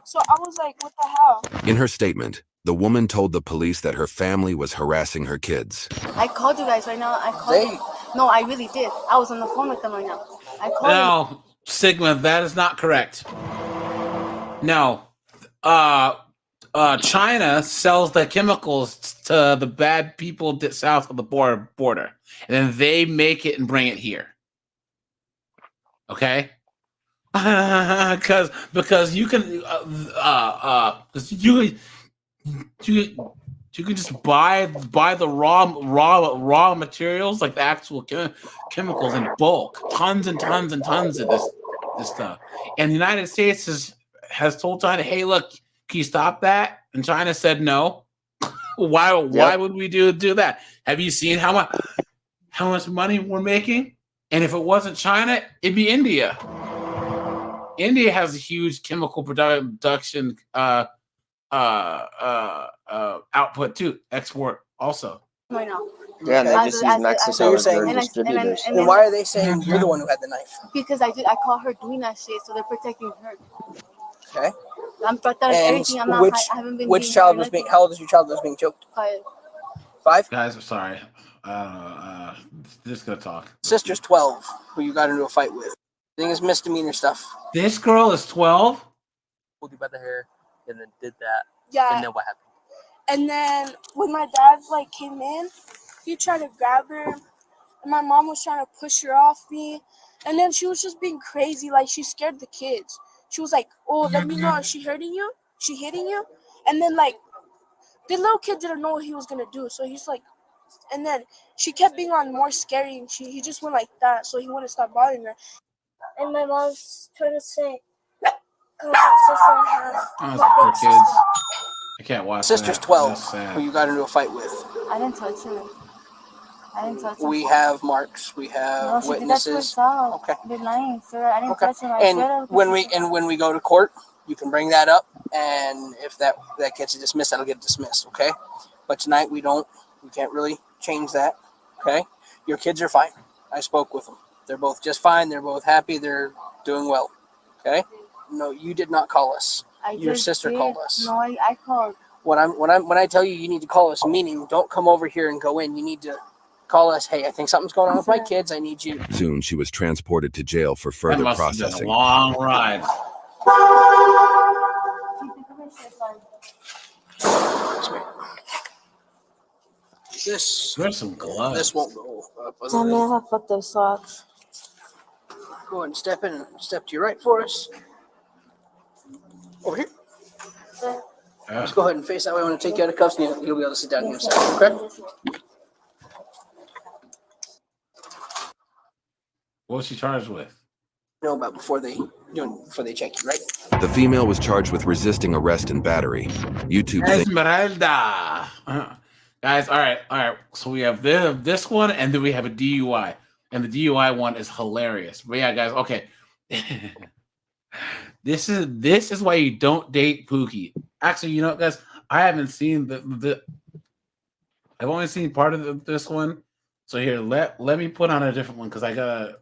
R: So I was like, what the hell?
L: In her statement, the woman told the police that her family was harassing her kids.
S: I called you guys right now. I called you. No, I really did. I was on the phone with them right now. I called
A: No, Sigma, that is not correct. No. China sells the chemicals to the bad people south of the border. And then they make it and bring it here. Okay? Because you can you can just buy the raw materials, like the actual chemicals in bulk, tons and tons and tons of this stuff. And the United States has told China, hey, look, can you stop that? And China said no. Why would we do that? Have you seen how much money we're making? And if it wasn't China, it'd be India. India has a huge chemical production output too, export also.
S: right now.
Q: Yeah, and they just use Mexico as their distributors. And why are they saying you're the one who had the knife?
S: Because I caught her doing that shit, so they're protecting her.
Q: Okay.
S: I'm protecting everything. I'm not. I haven't been.
Q: Which child was being? How old is your child that was being choked?
S: 5.
Q: 5?
A: Guys, I'm sorry. Just gonna talk.
Q: Sister's 12, who you got into a fight with. I think it's misdemeanor stuff.
A: This girl is 12.
M: Pulled you by the hair and then did that.
R: Yeah.
M: And then what happened?
R: And then when my dad came in, he tried to grab her, and my mom was trying to push her off me, and then she was just being crazy, like she scared the kids. She was like, "Oh, let me know, is she hurting you? She hitting you?" And then the little kid didn't know what he was gonna do, so he's like, and then she kept being on more scary, and he just went like that, so he wouldn't stop bothering her. And my mom's trying to say, "Oh,
A: poor kids." I can't watch.
Q: Sister's 12, who you got into a fight with.
S: I didn't touch her.
Q: We have marks. We have witnesses.
S: Did that to herself.
Q: Okay.
S: They're lying, sir. I didn't touch her.
Q: And when we go to court, you can bring that up, and if that gets dismissed, that'll get dismissed. Okay. But tonight we can't really change that. Okay. Your kids are fine. I spoke with them. They're both just fine. They're both happy. They're doing well. Okay. No, you did not call us. Your sister called us.
S: No, I called.
Q: When I tell you need to call us, meaning don't come over here and go in. You need to call us. Hey, I think something's going on with my kids. I need you.
L: Soon she was transported to jail for further processing.
A: Have been a long ride. There's some gloves.
Q: This won't go up.
S: Tell me I have fucked up socks.
Q: Go ahead and step in and step to your right for us. Over here. Just go ahead and face that way. I want to take you out of cuffs, and you'll be able to sit down here in a second, okay?
A: What was she charged with?
Q: Know about before they check you, right?
L: The female was charged with resisting arrest and battery. YouTube.
A: Esmeralda. Guys, all right. So we have this one, and then we have a DUI, and the DUI one is hilarious. But yeah, guys, okay. This is why you don't date Pookie. Actually, you know what, guys? I haven't seen I've only seen part of this one. So here, let me put on a different one because I gotta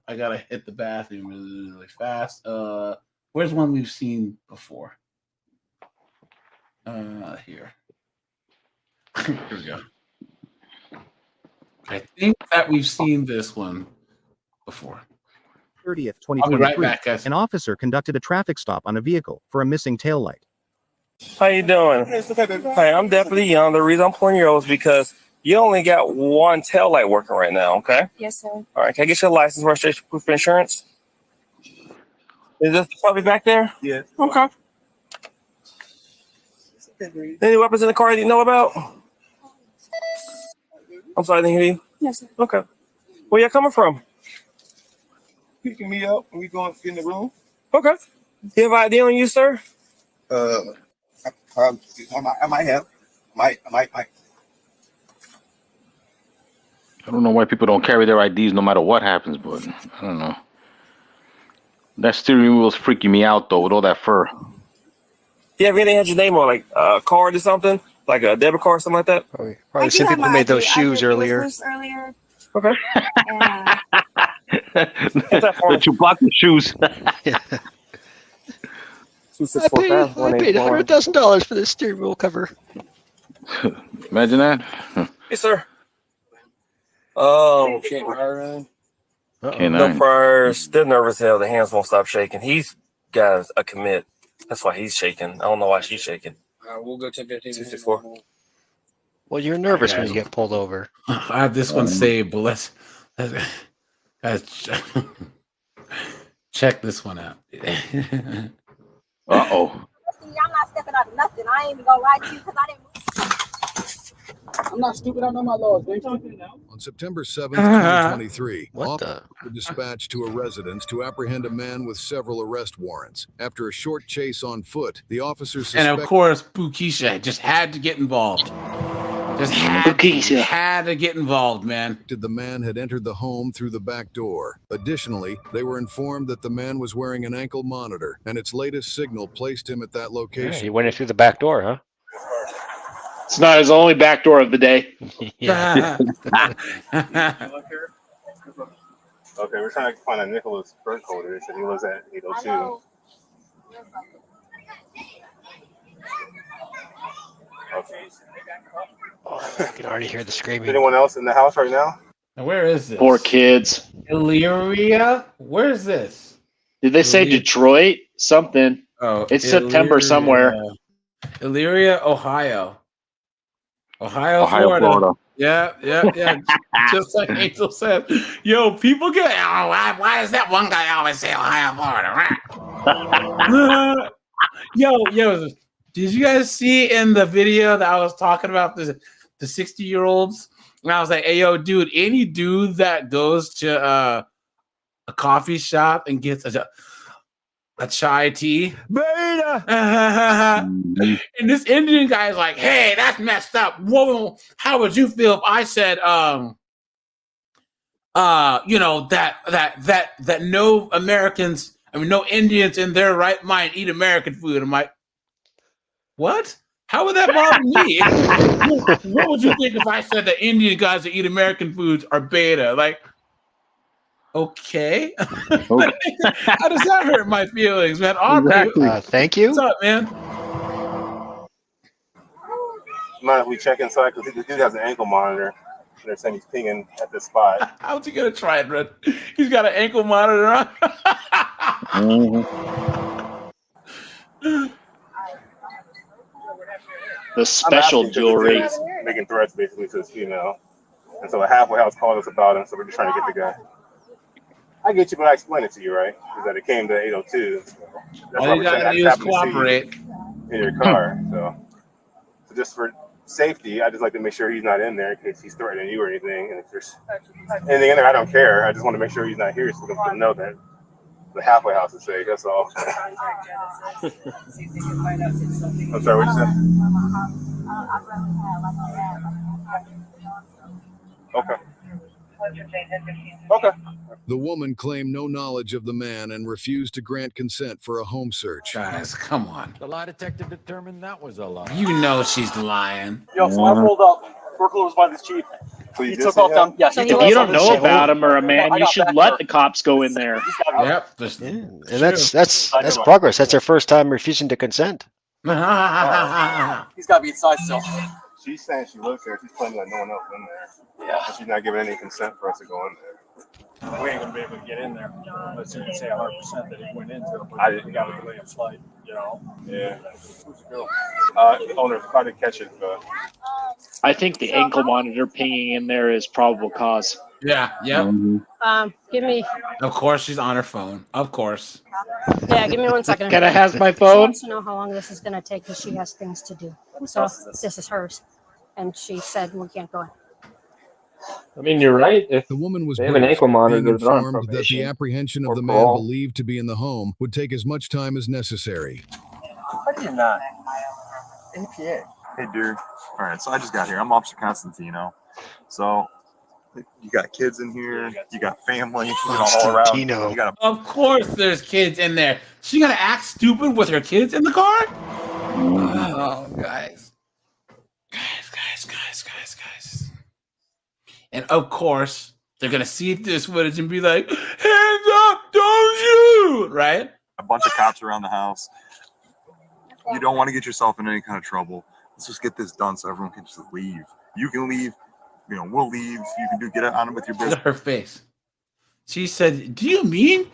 A: hit the bathroom really fast. Where's one we've seen before? Here. Here we go. I think that we've seen this one before.
T: 30th,
A: I'll
T: 2023,
A: be right back, guys.
T: an officer conducted a traffic stop on a vehicle for a missing taillight.
U: How you doing? Hi, I'm Deputy Young. The reason I'm pulling you over is because you only got one taillight working right now, okay?
R: Yes, sir.
U: All right, can I get your license, registration, proof of insurance? Is this the puppy back there?
P: Yeah.
U: Okay. Any weapons in the car you know about? I'm sorry, I didn't hear you.
R: Yes, sir.
U: Okay. Where you coming from?
P: Picking me up when we going in the room.
U: Okay. Do you have ID on you, sir?
P: I might have. I might.
E: I don't know why people don't carry their IDs no matter what happens, but I don't know. That steering wheel's freaking me out though with all that fur.
U: Yeah, really had your name on like a card or something, like a debit card or something like that.
B: Probably seen people made those shoes earlier.
U: Okay.
E: The Chewbacca shoes.
B: I paid $100,000 for this steering wheel cover.
E: Imagine that.
U: Hey, sir. Can't
E: K9.
U: No priors. Still nervous as hell. The hands won't stop shaking. He's got a commit. That's why he's shaking. I don't know why she's shaking.
Q: We'll go 10-15.
U: 64.
B: Well, you're nervous when you get pulled over.
A: I have this one saved, but let's guys check this one out.
E: Uh-oh.
F: I'm not stepping out of nothing. I ain't even gonna lie to you because I didn't. I'm not stupid. I know my laws.
L: On September 7th, 2023,
B: What
L: officers were dispatched to a residence to apprehend a man with several arrest warrants. After a short chase on foot, the officers
A: And
L: suspected...
A: of course, Bukisha just had to get involved. Just had to get involved, man.
L: The man had entered the home through the back door. Additionally, they were informed that the man was wearing an ankle monitor, and its latest signal placed him at that location.
B: Yeah, he went in through the back door, huh?
G: It's not his only back door of the day.
B: Yeah.
V: Okay, we're trying to find a Nicholas Burkholder. They said he lives at 802. Okay.
B: Oh, I can already hear the screaming.
V: Anyone else in the house right now?
A: Now, where is this?
G: Poor kids.
A: Illyria? Where is this?
G: Did they say Detroit? Something.
A: Oh,
G: it's September somewhere.
A: Illyria, Ohio, Florida. Yeah. Just like Angel said. Yo, people get. Oh, why does that one guy always say Ohio, Florida? Yo. Did you guys see in the video that I was talking about the 60-year-olds? And I was like, hey, yo, dude, any dude that goes to a coffee shop and gets a chai tea, beta. And this Indian guy is like, hey, that's messed up. Whoa, how would you feel if I said, that no Americans, no Indians in their right mind eat American food? I'm like, what? How would that bother me? What would you think if I said that Indian guys that eat American foods are beta? Like, okay. How does that hurt my feelings, man?
B: Exactly. Thank you.
A: What's up, man?
V: Mind if we check inside? Because this dude has an ankle monitor. They're saying he's pinging at this spot.
A: How's he gonna try it, Red? He's got an ankle monitor on.
G: The special jewelry.
V: Making threats basically to this female. And so a halfway house called us about him, so we're just trying to get the guy. I get you, but I explained it to you, right? Is that it came to 802. So that's
A: all you gotta do is cooperate
V: in your car. So just for safety, I just like to make sure he's not in there in case he's threatening you or anything. And if there's anything in there, I don't care. I just want to make sure he's not here so we can know that the halfway house is safe. That's all. I'm sorry, what you said? Okay.
L: The woman claimed no knowledge of the man and refused to grant consent for a home search.
A: Guys, come on.
J: The lie detector determined that was a lie.
A: You know she's lying.
U: Yo, so I pulled up. Burkle was by the chief. He took off down. Yes,
G: if you don't know about him or a man, you should let the cops go in there.
A: Yep.
B: And that's progress. That's her first time refusing to consent.
U: He's got to be inside still.
V: She's saying she lives here. She's claiming like no one else in there. Yeah. And she's not giving any consent for us to go in there.
J: We ain't gonna be able to get in there unless you can say 100% that he went into it.
V: I didn't.
J: We got to delay a flight, you know.
V: Yeah. Owner, try to catch it.
G: I think the ankle monitor pinging in there is probable cause.
A: Yeah. Yep.
W: Give me.
A: Of course, she's on her phone. Of course.
W: Yeah, give me 1 second.
G: Can I have my
W: She
G: phone?
W: wants to know how long this is gonna take because she has things to do. So this is hers, and she said we can't go in.
D: I mean, you're right. If
L: the woman was
D: they have an ankle monitor,
L: being
D: they're on
L: informed that the
D: probation
L: apprehension
D: or
L: of the man
D: parole.
L: believed to be in the home would take as much time as necessary.
X: How do you not? APA. Hey, dude. All right, so I just got here. I'm Officer Constantino. So
V: You got kids in here. You got family. All around. You got
A: Of course, there's kids in there. She gonna act stupid with her kids in the car? Oh, guys. And of course, they're gonna see this footage and be like, "Hands up! Don't shoot!" Right?
V: a bunch of cops around the house. You don't want to get yourself in any kind of trouble. Let's just get this done so everyone can just leave. You can leave. We'll leave. You can get on with your business.
A: Look at her face. She said, "Do you mean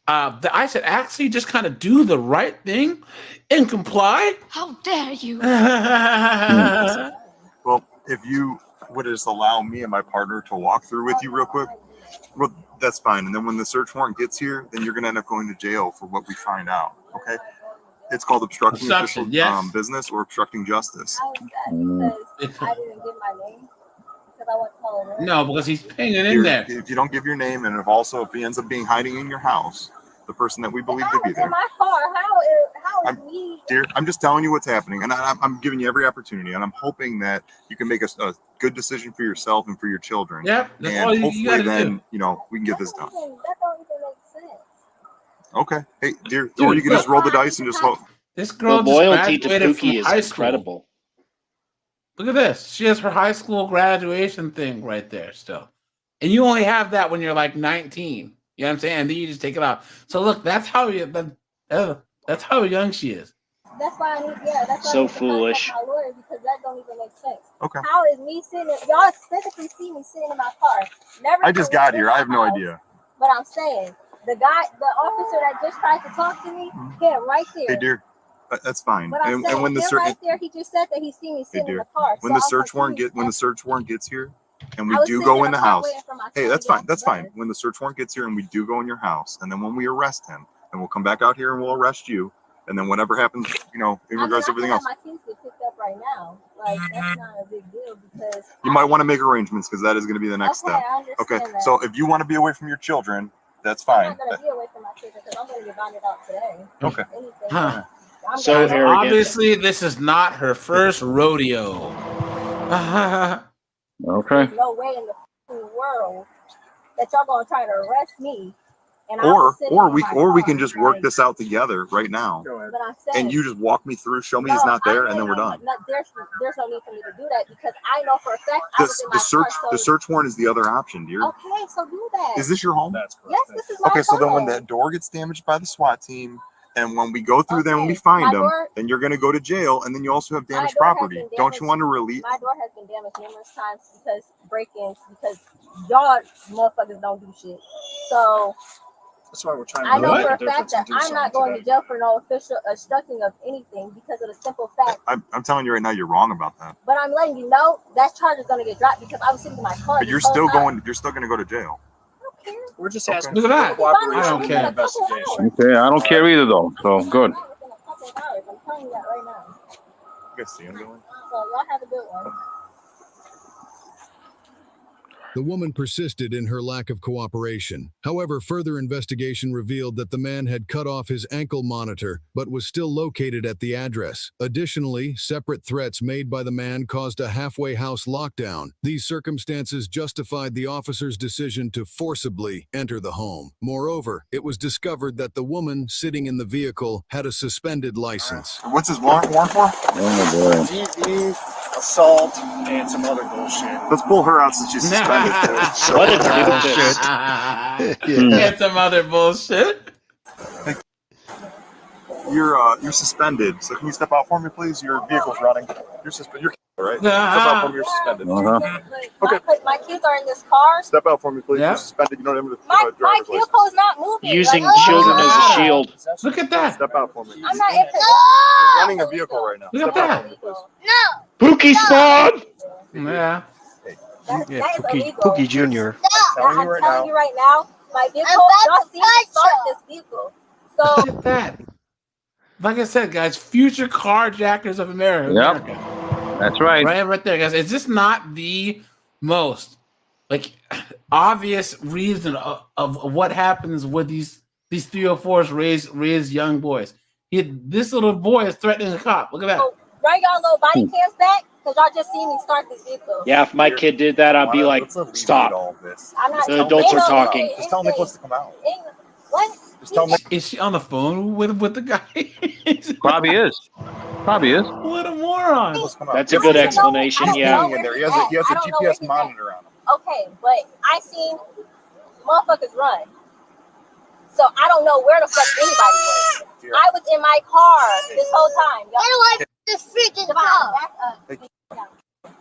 A: that I should actually just kind of do the right thing and comply?"
C: How dare you?
V: Well, if you would just allow me and my partner to walk through with you real quick, well, that's fine. And then when the search warrant gets here, then you're going to end up going to jail for what we find out. Okay? It's called obstructing official business or obstructing justice.
F: I didn't give my name.
A: No, because he's paying it in there.
V: If you don't give your name, and if he ends up being hiding in your house, the person that we believe to be there.
F: In my car, how is me?
V: Dear, I'm just telling you what's happening, and I'm giving you every opportunity, and I'm hoping that you can make a good decision for yourself and for your children.
A: Yep,
V: and hopefully then we can get this done.
F: That don't even make sense.
V: Okay, hey, dear, or you can just roll the dice and just hope.
A: This girl
G: the loyalty to
A: graduated
G: Pookie
A: from
G: is
A: high school.
G: incredible.
A: Look at this. She has her high school graduation thing right there still. And you only have that when you're like 19. You know what I'm saying? And then you just take it off. So look, that's how that's how young she is.
F: That's why I need, that's why
G: So
F: I need to
G: foolish.
F: contact my lawyer, because that don't even make sense.
V: Okay.
F: How is me sitting? Y'all physically see me sitting in my car. Never.
V: I just got here. I have no idea.
F: But I'm saying the officer that just tried to talk to me, right there.
V: Hey, dear, that's fine.
F: But I'm saying,
V: when the
F: right there, he just said that he seen me sitting in the car.
V: When the search warrant gets here, and we do go in the house. Hey, that's fine. That's fine. When the search warrant gets here and we do go in your house, and then when we arrest him, and we'll come back out here and we'll arrest you, and then whatever happens, in regards to everything else.
F: My kids get picked up right now. Like that's not a big deal because
V: You might want to make arrangements because that is going to be the next step.
F: I understand that.
V: So if you want to be away from your children, that's fine.
F: I'm not going to be away from my children because I'm going to get bonded out today.
V: Okay.
A: Huh.
G: So arrogant.
A: Obviously, this is not her first rodeo.
K: Okay.
F: There's no way in the world that y'all going to try to arrest me. And
V: Or we can just work this out together right now.
F: But I'm saying,
V: And you just walk me through, show me he's not there, and then we're done.
F: There's no need for me to do that because I know for a fact I was in my car.
V: The search warrant is the other option, dear.
F: Okay, so do that.
V: Is this your home?
F: Yes, this is my home.
V: So then when that door gets damaged by the SWAT team, and when we go through them and we find them, then you're going to go to jail, and then you also have damaged property. Don't you want to release?
F: My door has been damaged numerous times because break-ins, because y'all motherfuckers don't do shit. So
J: that's why we're trying to
F: I know for a fact that I'm not going to jail for no official obstructing of anything because of the simple fact.
V: I'm telling you right now, you're wrong about that.
F: But I'm letting you know that charge is going to get dropped because I was sitting in my car.
V: But you're still going to go to jail.
J: We're just asking
A: Look at that.
J: cooperation
A: I don't
J: in
A: care.
J: the investigation.
K: Okay, I don't care either though. So good.
F: I'm telling you that right now.
V: You guys see him going?
F: So y'all have a good one.
H: The woman persisted in her lack of cooperation. However, further investigation revealed that the man had cut off his ankle monitor, but was still located at the address. Additionally, separate threats made by the man caused a halfway house lockdown. These circumstances justified the officer's decision to forcibly enter the home. Moreover, it was discovered that the woman sitting in the vehicle had a suspended license.
V: What's his warrant for?
K: Oh boy.
J: DV, assault, and some other bullshit.
V: Let's pull her out since she's suspended.
G: What is bullshit?
A: And some other bullshit.
V: You're suspended. So can you step out for me, please? Your vehicle's running. You're suspended. You're right. Step out for me. You're suspended.
F: Okay. My kids are in this car.
V: Step out for me, please. You're suspended. You don't have a
F: My
V: driver's
F: vehicle is not moving.
G: Using
F: Like,
G: children as a shield.
A: Look at that.
V: Step out for me.
F: I'm not in
V: You're running a vehicle right now.
A: Look at
V: Step out
A: that.
V: for me, please.
G: Pookie spawn.
A: Yeah.
F: That is illegal.
B: Pookie Jr.
F: I'm telling you right now, my vehicle, y'all see me start this vehicle. So
A: Look at that. Like I said, guys, future carjackers of America.
K: Yep. That's right.
A: Right there, guys. Is this not the most obvious reason of what happens with these 304s raise young boys? This little boy is threatening a cop. Look at that.
F: right, y'all little body cams back. Because y'all just seen me start this vehicle.
G: Yeah, if my kid did that, I'd be like, stop.
F: I'm not.
G: The adults are talking.
V: Just tell Nicholas to come out.
F: What?
V: Just tell Nick.
A: Is she on the phone with the guy?
K: Probably is. Probably is.
A: What a moron.
G: That's a good explanation. Yeah.
V: He has a GPS monitor on him.
F: Okay, but I seen motherfuckers run. So I don't know where the fuck anybody was. I was in my car this whole time. I don't like this freaking car. Back up.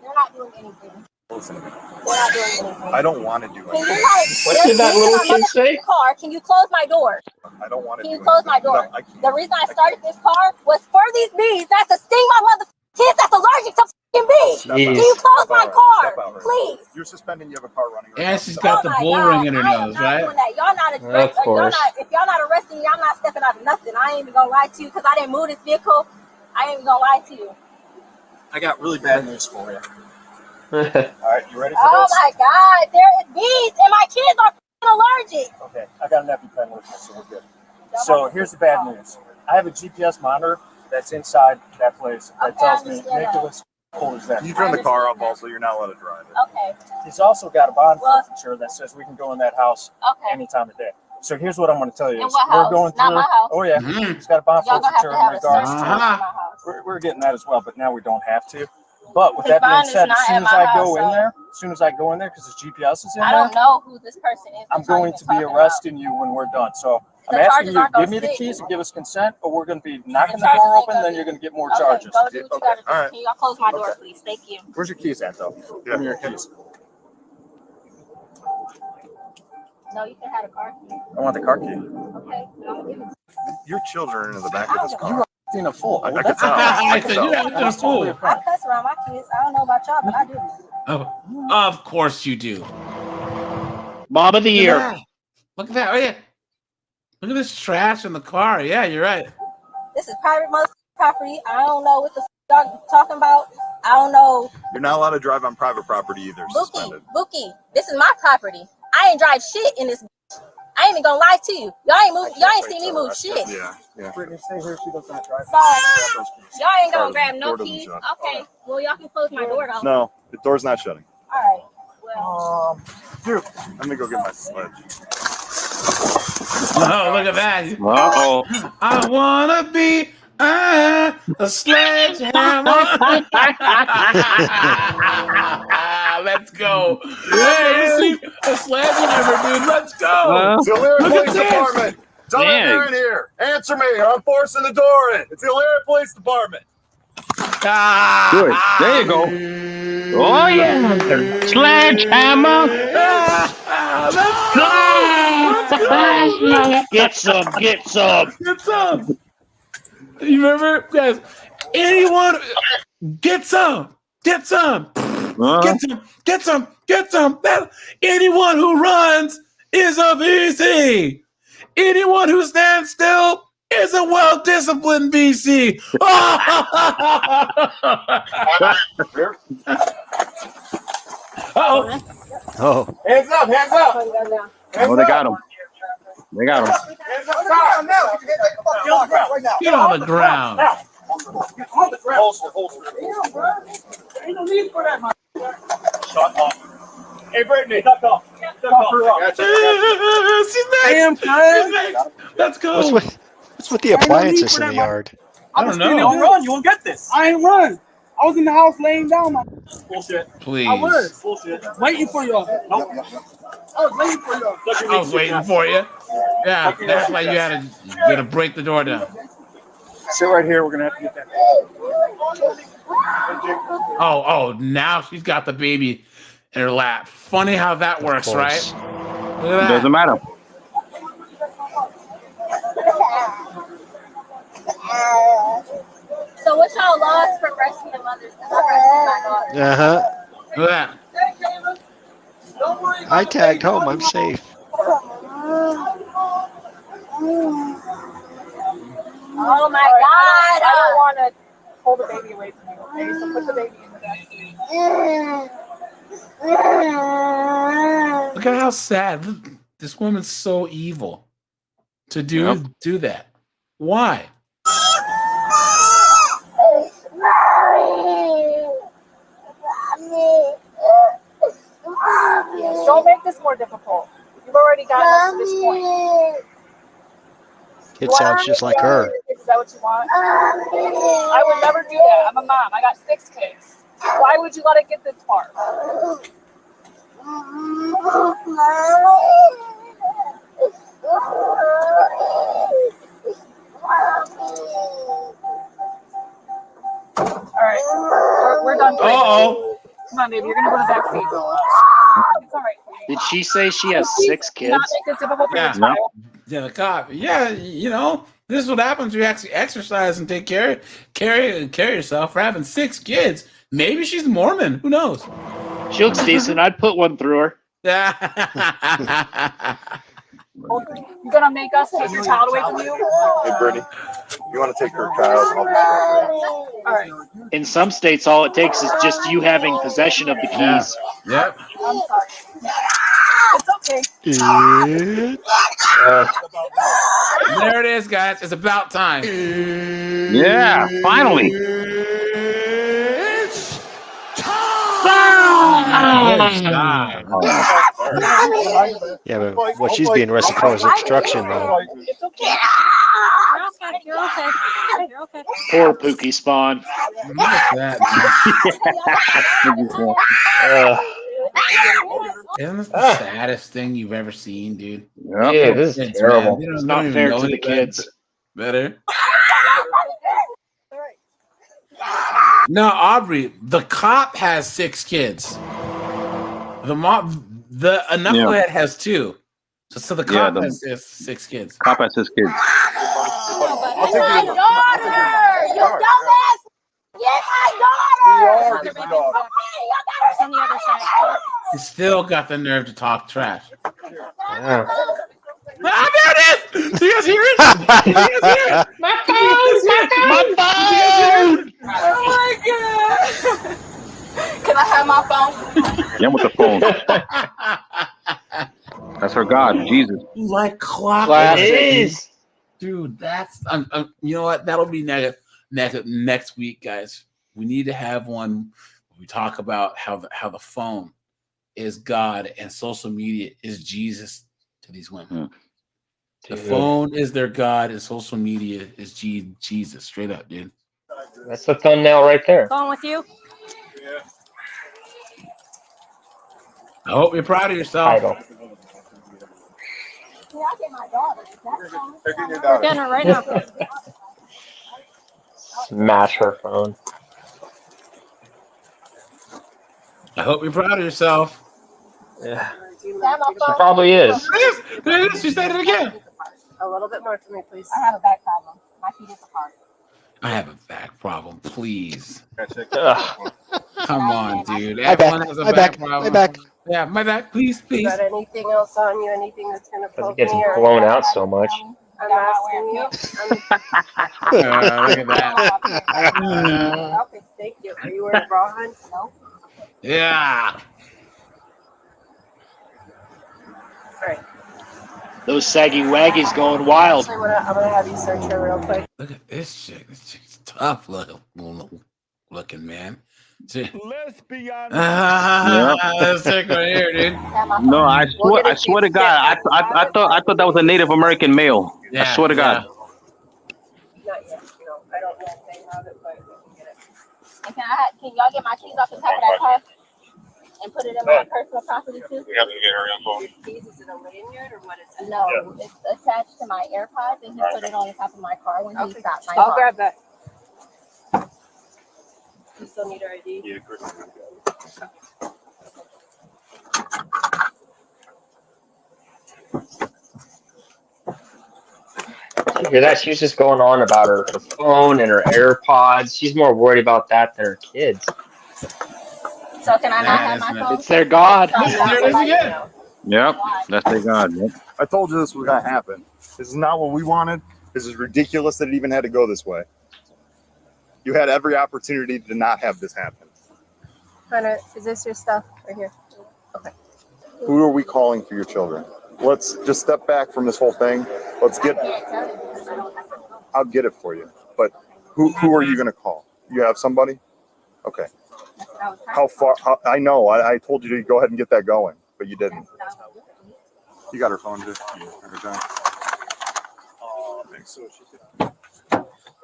F: They're not doing anything.
V: Listen to me.
F: They're not doing anything.
V: I don't want to do
F: Can you
V: anything.
F: like, what did that little kid say? Car. Can you close my door?
V: I don't want to.
F: Can you close my door?
V: No, I can't.
F: The reason I started this car was for these bees that's to sting my mother kids that's allergic to fucking bees. Can you close my car, please?
V: You're suspending. You have a car running.
A: And she's got the bull ring in her nose, right?
F: Y'all not if y'all not arresting me, I'm not stepping out of nothing. I ain't even gonna lie to you because I didn't move this vehicle. I ain't even gonna lie to you.
J: I got really bad news for you.
V: All right, you ready for
F: Oh
V: this?
F: my God, there is bees and my kids are allergic.
J: Okay, I got an EpiPen with me, so we're good. So here's the bad news. I have a GPS monitor that's inside that place that tells me Nicholas Cole is there.
V: You turn the car off also, you're not allowed to drive it.
F: Okay.
J: He's also got a bond forfeiture that says we can go in that house any time of day. So here's what I'm going to tell you.
F: In
J: Is
F: what
J: we're
F: house?
J: going through.
F: Not my house.
J: Oh yeah, he's got a bond
F: Y'all gonna have
J: forfeiture
F: to have
J: in
F: a
J: regards
F: search
J: to.
F: warrant at my house.
J: We're getting that as well, but now we don't have to. But with
F: His
J: that being
F: bond is
J: said,
F: not
J: as soon
F: at
J: as
F: my
J: I
F: house,
J: go in
F: so-
J: there, as soon as I go in there, because his GPS is in
F: I
J: there,
F: don't know who this person is.
J: I'm going to be arresting you when we're done. So
F: The
J: I'm asking
F: charges
J: you,
F: aren't gonna
J: give me the
F: stick.
J: keys and give us consent, or we're going to be knocking the
F: charges
J: door
F: ain't
J: open,
F: gonna
J: then
F: be-
J: you're going to get more
F: Okay,
J: charges.
F: go do what you gotta do.
J: All right.
F: Can y'all close my door, please? Thank you.
J: Where's your keys at, though? Give me your keys.
F: No, you can have a car key.
J: I want the car key.
F: Okay, I'm gonna give it to
V: Your children are in the back of this
J: You
V: car.
J: are acting a fool.
V: I
J: That's
V: can tell.
A: I said, you're acting a fool.
F: you. I cuss around my kids. I don't know about y'all, but I do.
A: Oh, of course you do.
G: Mom of the
A: Look
G: year.
A: at that. Look at that. Oh, yeah. Look at this trash in the car. Yeah, you're right.
F: This is private property. I don't know what the y'all talking about. I don't know.
V: You're not allowed to drive on private property either. Suspended.
F: Bookie, this is my property. I ain't drive shit in this. I ain't even gonna lie to you. Y'all ain't seen me move shit.
V: Yeah.
J: Brittany, stay here. She does not drive.
F: Sorry. Y'all ain't gonna grab no
V: Door doesn't
F: keys.
V: shut.
F: Okay. Well, y'all can close my door though.
V: No, the door's not shutting.
F: All right. Well.
V: Dude, I'm gonna go get my sledge.
A: Oh, look at that.
K: Uh-oh.
A: I wanna be a sledgehammer. Let's go. Hey, you see a sledgehammer, dude. Let's go.
V: It's the Elyria
A: Look
V: Police
A: at this.
V: Department. Tell them
K: Dang.
V: they're in here. Answer me. I'm forcing the door in. It's the Elyria Police Department.
K: Good. There you go. Oh, yeah. Sledgehammer.
G: Get some. Get some.
A: Get some. You remember, guys? Anyone get some. Get some. Get some. Get some. Get some. Anyone who runs is a VC. Anyone who stands still is a well-disciplined VC. Uh-oh.
B: Oh.
V: Hands up. Hands up.
K: Oh, they got him. They got him.
V: Hands up. Stop. Now. Get on the ground right now.
A: Get on the ground.
V: Get on the ground. Holster. Ain't no need for that, man. Shut up. Hey, Brittany. Duck off. Duck off.
A: She's next. Let's go.
B: What's with the appliances in the yard?
A: I don't know.
J: Don't run. You won't get this.
F: I ain't run. I was in the house laying down.
J: Bullshit.
A: Please.
F: I was
J: Bullshit.
F: waiting for y'all.
J: Nope.
F: I was waiting for y'all.
A: I was waiting for you. Yeah, that's why you had to break the door down.
J: Sit right here. We're gonna have to get that.
A: Oh, now she's got the baby in her lap. Funny how that works, right? Look at that.
K: Doesn't matter.
F: So what y'all lost for breastfeeding mothers? Because I breastfeed my daughter.
B: Uh-huh.
A: Look at that.
B: I tagged home. I'm safe.
F: Oh my God! I don't want to hold the baby away from you. Okay, so put the baby in the back seat.
A: Look at how sad. Look, this woman's so evil to do that. Why?
C: Don't make this more difficult. You've already gotten us to this point.
B: Kid sounds just like her.
C: Is that what you want? I would never do that. I'm a mom. I got 6 kids. Why would you let it get this far? All right, we're done.
A: Uh-oh.
C: Come on, baby. You're gonna go to the back seat. It's all right.
G: Did she say she has 6 kids?
C: Not make this difficult for your
A: Yeah.
C: child.
A: Yeah, the cop. Yeah, you know, this is what happens when you actually exercise and take care yourself for having 6 kids. Maybe she's Mormon. Who knows?
G: She looks decent. I'd put one through her.
A: Yeah.
C: You're gonna make us take your child away from you?
V: Hey, Brittany, you want to take her child? And I'll just
C: All right.
G: In some states, all it takes is just you having possession of the keys.
A: Yep.
C: I'm sorry. It's okay.
A: There it is, guys. It's about time.
K: Yeah, finally.
A: It's time.
B: Yeah, but what she's being arrested for is obstruction, though.
C: It's okay.
W: You're okay. You're okay.
G: Poor Pookie Spawn.
A: Look at that, Isn't this the saddest thing you've ever seen, dude?
D: Yeah, this is terrible.
A: Man,
G: It's not fair to the kids.
A: Better. No, Aubrey, the cop has 6 kids. The knucklehead has 2. So the cop has 6 kids.
K: Cop has 6 kids.
V: I'll take
F: My
V: you.
F: daughter! You dumbass! Get my daughter!
V: Get my daughter.
W: It's on the other side.
A: He still got the nerve to talk trash.
B: Yeah.
A: Ah, there it is! Do you guys hear it? Do you guys hear it?
G: My phone!
C: Oh my god! Can I have my phone?
K: Yeah, with the phone. That's her God, Jesus.
A: Like clock. Dude, that's you know what? That'll be next week, guys. We need to have one where we talk about how the phone is God and social media is Jesus to these women. The phone is their God and social media is Jesus. Straight up, dude.
D: That's the thumbnail right there.
W: Going with you?
A: I hope you're proud of yourself.
F: Yeah, I get my daughter.
W: We're getting her right now.
D: Smash her phone.
A: I hope you're proud of yourself.
D: Yeah.
F: She
D: She probably is.
A: There it is. She said it again.
C: A little bit more for me, please.
F: I have a back problem. My feet is apart.
A: I have a back problem. Please.
D: Ugh.
A: Come on, dude.
B: My back.
A: Everyone has a
B: My
A: back
B: back.
A: problem.
B: My back.
A: Yeah, my back. Please,
C: You
A: please.
C: got anything else on you? Anything that's gonna
D: Because it
C: poke
D: gets
C: me? Or
D: blown out so much.
C: I'm asking you.
A: Look at that.
C: Okay, thank you. Are you wearing a bra on? No.
A: Yeah.
C: All right.
G: Those saggy waggies going wild.
C: Actually, I'm gonna have you search her real quick.
A: Look at this chick. This chick's tough looking, man.
I: Lesbian.
A: This chick right here, dude.
K: No, I swear to God, I thought that was a Native American male. I swear to God.
C: Not yet. No, I don't know if they have it, but we can get it.
F: And can y'all get my keys off the top of that car and put it in my personal property too?
V: We have to get her info.
C: Keys, is it a lanyard or what is it?
F: No, it's attached to my AirPods, and he put it on the top of my car when he stopped my
C: I'll
F: car.
C: grab that. You still need her ID?
V: Yeah, Chris.
D: You hear that? She was just going on about her phone and her AirPods. She's more worried about that than her kids.
F: So can I not have my phone?
G: It's their God.
K: Yep, that's their God. Yep.
V: I told you this was going to happen. This is not what we wanted. This is ridiculous that it even had to go this way. You had every opportunity to not have this happen.
C: Hunter, is this your stuff right here? Okay.
V: Who are we calling for your children? Let's just step back from this whole thing. Let's get. I'll get it for you. But who are you going to call? You have somebody? Okay. How far? I know. I told you to go ahead and get that going. but you didn't. You got her phone, too.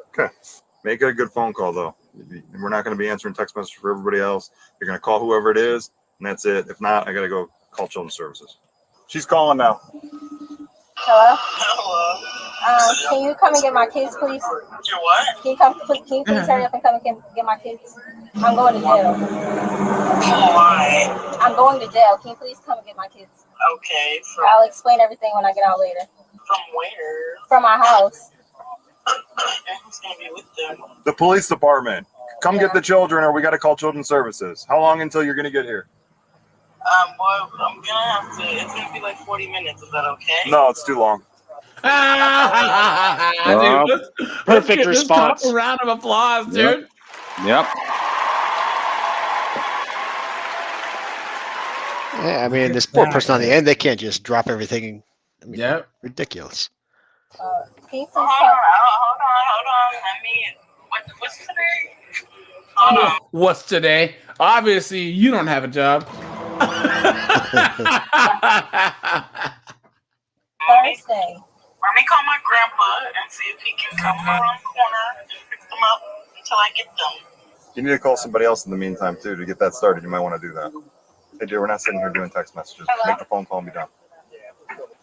V: Okay. Make a good phone call, though. We're not going to be answering text messages for everybody else. You're going to call whoever it is, and that's it. If not, I got to go call Children's Services. She's calling now.
F: Hello? Can you come and get my kids, please?
M: Your what?
F: Can you please hurry up and come and get my kids? I'm going to jail.
M: Why?
F: I'm going to jail. Can you please come and get my kids?
M: Okay.
F: I'll explain everything when I get out later.
M: From where?
F: From my house.
M: And who's going to be with them?
V: The police department. Come get the children, or we got to call Children's Services. How long until you're going to get here?
M: Well, I'm going to have to, it's going to be like 40 minutes. Is that okay?
V: No, it's too long.
A: Dude,
G: Perfect response.
A: A round of applause, dude.
K: Yep.
B: Yeah, I mean, this poor person on the end, they can't just drop everything. I mean,
A: yep.
B: Ridiculous.
F: Can you please
M: Hold on. Let me, what's today? Hold on.
A: What's today? Obviously, you don't have a job.
F: Thursday.
M: Let me call my grandpa and see if he can come around the corner and pick them up until I get them.
V: You need to call somebody else in the meantime, too, to get that started. You might want to do that. Hey, dude, we're not sitting here doing text messages.
F: Hello?
V: Make the phone call and be done.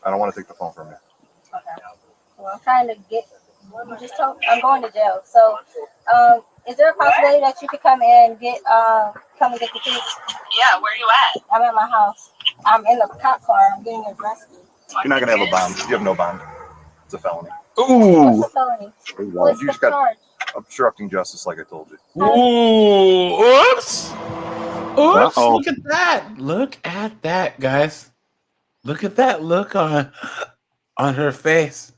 V: I don't want to take the phone from you.
F: Okay. Well, I'm trying to get. You just told I'm going to jail. So, is there a possibility that you could come and get the kids?
M: Yeah, where you at?
F: I'm at my house. I'm in the cop car. I'm getting arrested.
V: You're not going to have a bond. You have no bond. It's a felony.
F: What's the felony? What's
V: You
F: the
V: just got
F: charge?
V: obstructing justice, like I told you.
A: Ooh, oops. Oops.
V: Uh-oh.
A: Look at that. Look at that, guys. Look at that look on her face.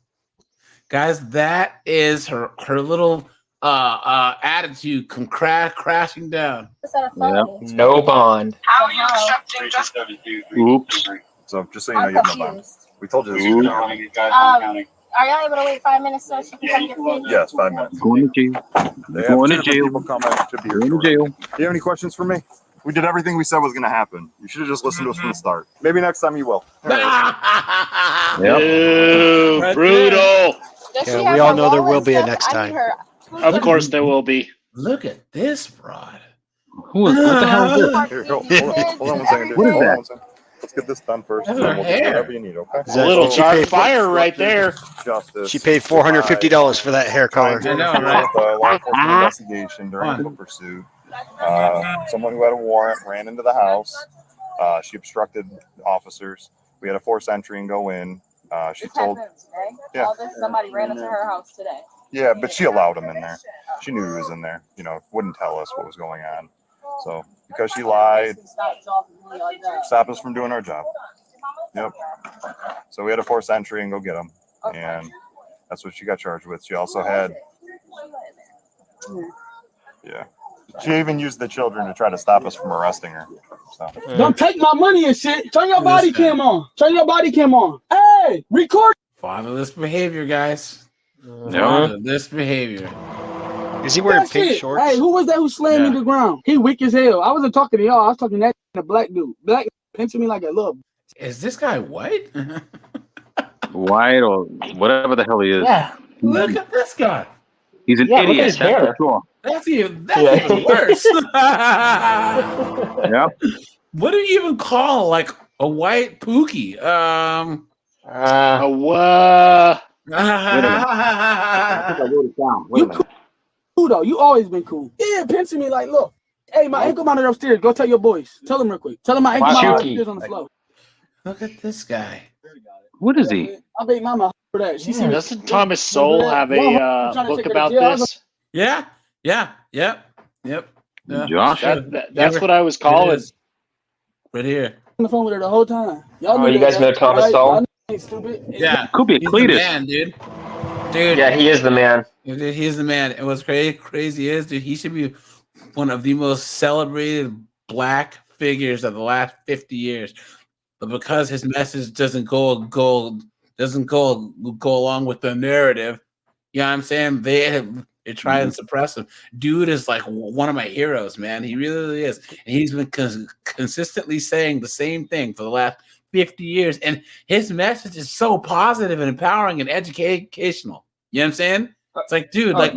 A: Guys, that is her little attitude come crashing down.
D: No bond.
M: How are you obstructing justice?
V: Oops. So just so you know, you have no bond. We told you this was going to happen.
F: Are y'all able to wait 5 minutes so she can come get the kids?
V: Yes, 5 minutes.
K: Going to jail.
V: They have
K: Going to
V: two
K: jail.
V: people coming. Should be here
K: Going to
V: shortly.
K: jail.
V: Do you have any questions for me? We did everything we said was going to happen. You should have just listened to us from the start. Maybe next time you will.
G: Ew, brutal.
B: Yeah, we all know there will be a next time.
G: Of course there will be.
A: Look at this broad.
K: What the hell is this?
V: Here, hold on 1 second. Dude.
K: What is
V: Hold on
K: that?
V: 1 second. Let's get this done first.
A: That's
V: And then
A: her
V: we'll do
A: hair.
V: whatever you need, okay?
G: A little dark fire right there.
V: Justice.
B: She paid $450 for that hair color.
V: I know, right? Law enforcement investigation during the pursuit. Someone who had a warrant ran into the house. She obstructed officers. We had a forced entry and go in. She told, yeah,
C: Somebody ran into her house today.
V: yeah, but she allowed him in there. She knew he was in there. You know, wouldn't tell us what was going on. So because she lied, stopped us from doing our job. Yep. So we had a forced entry and go get him, and that's what she got charged with. She also had, yeah. She even used the children to try to stop us from arresting her. So.
N: Don't take my money and shit. Turn your body cam on. Turn your body cam on. Hey, record.
A: Fatherless behavior, guys.
K: Yeah.
A: Fatherless behavior.
B: Is he wearing
N: That
B: pink
N: shit.
B: shorts?
N: Hey, who was that who slammed me to the ground? He weak as hell. I wasn't talking to y'all. I was talking to that black dude. Black pinching me like a little.
A: Is this guy white?
K: White or whatever the hell he is.
A: Yeah. Look at this guy.
K: He's an
A: Yeah, look at
K: idiot.
A: his
K: That's
A: hair.
K: for sure.
A: That's even worse.
K: Yep.
A: What do you even call like a white pookie?
N: You cool though. You always been cool. Yeah, pinching me like, look. Hey, my ankle monitor upstairs. Go tell your boys. Tell them real quick. Tell them my ankle monitor upstairs on the floor.
A: Look at this guy.
K: What is he?
N: I bet mama for that. She seen
G: Doesn't Thomas Sowell have a book about this?
A: Yeah. Yep.
K: Josh?
G: That's what I was calling.
N: Right here. On the phone with her the whole time. Y'all
D: Oh, you guys know Thomas Sowell?
N: Y'all ain't stupid.
A: Yeah.
K: Could be a
A: He's the
K: Cletus.
A: man, dude. Dude.
D: Yeah, he is the man.
A: He's the man. And what's crazy is, dude, he should be one of the most celebrated black figures of the last 50 years. But because his message doesn't go along with the narrative, you know what I'm saying? They try and suppress him. Dude is like one of my heroes, man. He really is. And he's been consistently saying the same thing for the last 50 years. And his message is so positive and empowering and educational. You know what I'm saying? It's like, dude,
D: I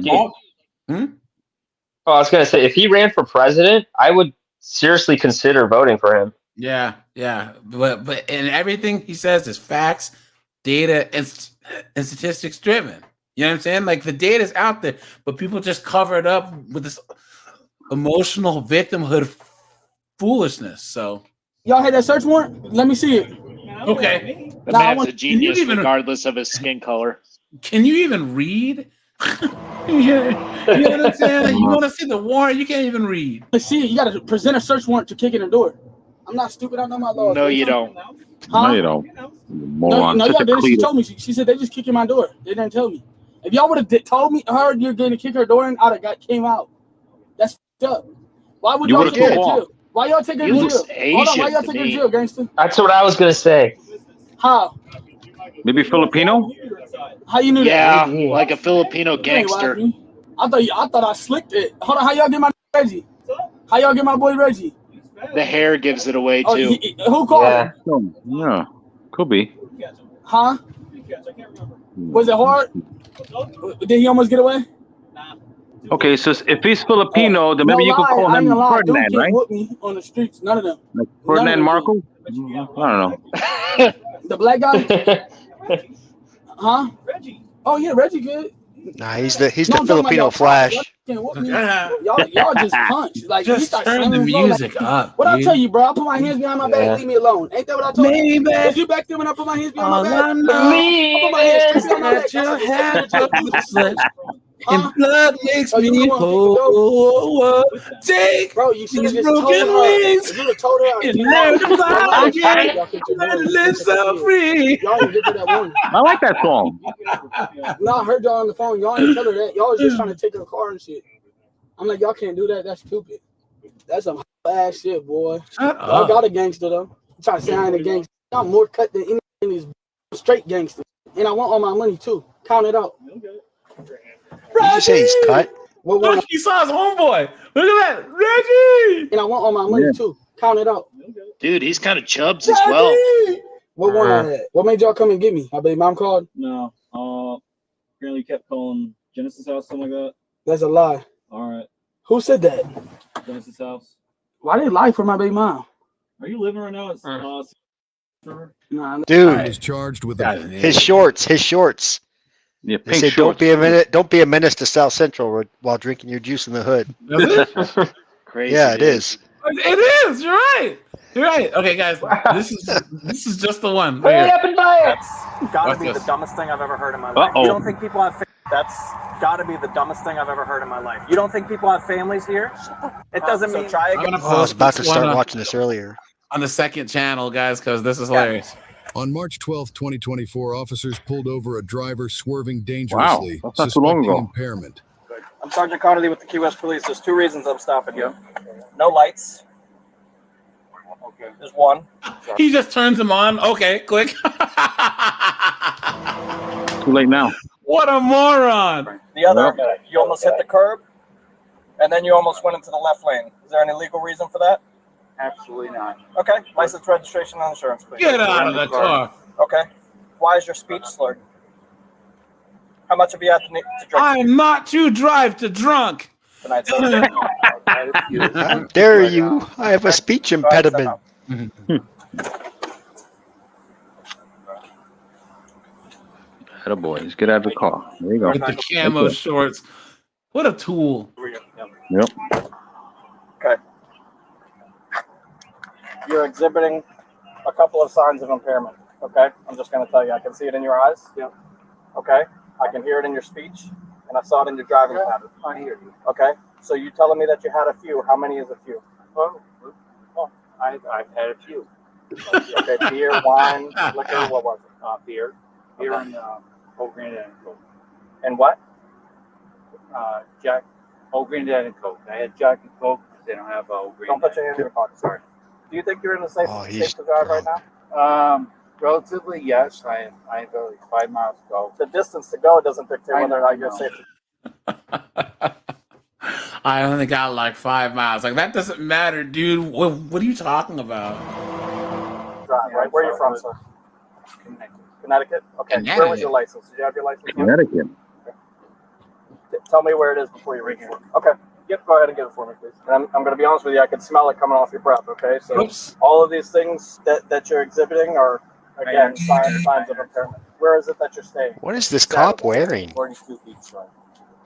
D: was going to say, if he ran for president, I would seriously consider voting for him.
A: Yeah. But and everything he says is facts, data, and statistics driven. You know what I'm saying? Like the data's out there, but people just cover it up with this emotional victimhood foolishness. So
N: y'all had that search warrant? Let me see it.
A: Okay.
G: The man's a genius regardless of his skin color.
A: Can you even read? You know what I'm saying? You want to see the warrant? You can't even read.
N: Let's see. You got to present a search warrant to kick in the door. I'm not stupid. I know my laws.
G: No, you don't.
N: Huh?
K: No, you don't.
N: No, y'all didn't. She told me. She said they just kick in my door. They didn't tell me. If y'all would have told me, heard you're going to kick her door in, I'd have came out. That's fucked up. Why would y'all take her to jail? Why y'all take her to jail? Hold on, why y'all take her to jail, gangster?
D: That's what I was going to say.
N: How?
K: Maybe Filipino?
N: How you knew
G: that?
N: Yeah,
G: like a Filipino gangster.
N: I thought I slicked it. Hold on, how y'all get my Reggie? How y'all get my boy Reggie?
G: The hair gives it away too.
N: Who called him?
K: Yeah, could be.
N: Huh? Was it hard? Did he almost get away?
K: Okay, so if he's Filipino, then maybe you could call him Ferdinand,
N: Dude
K: right?
N: can't whoop me on the streets. None of them.
K: Like Ferdinand Marcos? I don't know.
N: The black guy? Huh? Oh yeah, Reggie good.
B: Nah, he's the Filipino Flash.
N: Y'all just punch. Like
A: just turn the music up.
N: What I tell you, bro? I put my hands behind my back. Leave me alone. Ain't that what I told you? Was you back there when I put my hands behind my back? I put my hands behind my back.
A: And blood makes me whole. Take
N: bro, you should have just
A: broken
N: told her.
A: wings
N: You would have told her.
A: and learn to fly again. And live so free.
N: Y'all ain't give her that warning.
K: I like that song.
N: No, I heard y'all on the phone. Y'all ain't tell her that. Y'all was just trying to take her car and shit. I'm like, y'all can't do that. That's stupid. That's some ass shit, boy. Y'all got a gangster though. I'm trying to say I ain't a gangster. I'm more cut than any of these straight gangsters. And I want all my money too. Count it out.
B: Did you say he's cut?
A: Look, he saw his homeboy. Look at that, Reggie.
N: And I want all my money too. Count it out.
G: Dude, he's kind of chubs as well.
N: What one I had? What made y'all come and get me? My baby mom called?
O: No. Apparently kept calling Genesis house, something like that.
N: That's a lie.
O: All right.
N: Who said that?
O: Genesis house.
N: Why they lie for my baby mom?
O: Are you living right now? It's
N: nah,
B: dude
H: is charged with
B: his shorts.
K: Yeah,
B: they say don't be a menace to South Central while drinking your juice in the hood.
G: Crazy.
B: Yeah, it is.
A: It is. You're right. You're right. Okay, guys, this is just the one. Right
D: Hurry
A: here.
D: up and buy it.
J: That's gotta be the dumbest thing I've ever heard in my life. You don't think people have that's gotta be the dumbest thing I've ever heard in my life. You don't think people have families here? It doesn't mean try again.
B: I was about to start watching this earlier.
A: On the second channel, guys, because this is hilarious.
H: On March 12, 2024, officers pulled over a driver swerving dangerously,
K: Wow, that's not too long
H: suspecting
K: ago.
H: impairment.
J: I'm Sergeant Connolly with the Key West Police. There's two reasons I'm stopping you. No lights. Okay. There's one.
A: He just turns them on. Okay, click.
K: Too late now.
A: What a moron.
J: The other, you almost hit the curb, and then you almost went into the left lane. Is there any legal reason for that?
S: Absolutely not.
J: Okay. License, registration, and insurance, please.
A: Get out of the car.
J: Okay. Why is your speech slurred? How much have you had to drink?
A: I'm not to drive to drunk.
J: Tonight,
B: How dare you? I have a speech impediment.
K: Atta boy, just get out of the car. There you go.
A: With the camo shorts. What a tool.
K: Yep.
J: Okay. You're exhibiting a couple of signs of impairment. Okay. I'm just going to tell you. I can see it in your eyes. Yep. Okay. I can hear it in your speech, and I saw it in your driving pattern.
S: I hear you.
J: Okay. So you telling me that you had a few? How many is a few?
S: Oh, I've had a few.
J: Okay. Beer, wine, liquor. What was it?
S: Beer and Old Granddad and Coke.
J: And what?
S: Jack, Old Granddad and Coke. I had Jack and Coke. They don't have Old Granddad.
J: Don't put your hand in your pocket. Sorry. Do you think you're in a safe to drive right now?
S: Relatively, yes. I have like 5 miles to go.
J: The distance to go doesn't dictate whether or not you're safe.
A: I only got like 5 miles. Like, that doesn't matter, dude. What are you talking about?
J: Right. Where are you from, sir? Connecticut? Okay.
A: Connecticut.
J: Where was your license? Did you have your license?
K: Connecticut.
J: Okay. Tell me where it is before you reach for it. Okay. Yep. Go ahead and give it for me, please. And I'm going to be honest with you. I can smell it coming off your breath. Okay. So
A: Oops.
J: all of these things that you're exhibiting are, again, signs of impairment. Where is it that you're staying?
B: What is this cop wearing?
J: 42 feet. Right.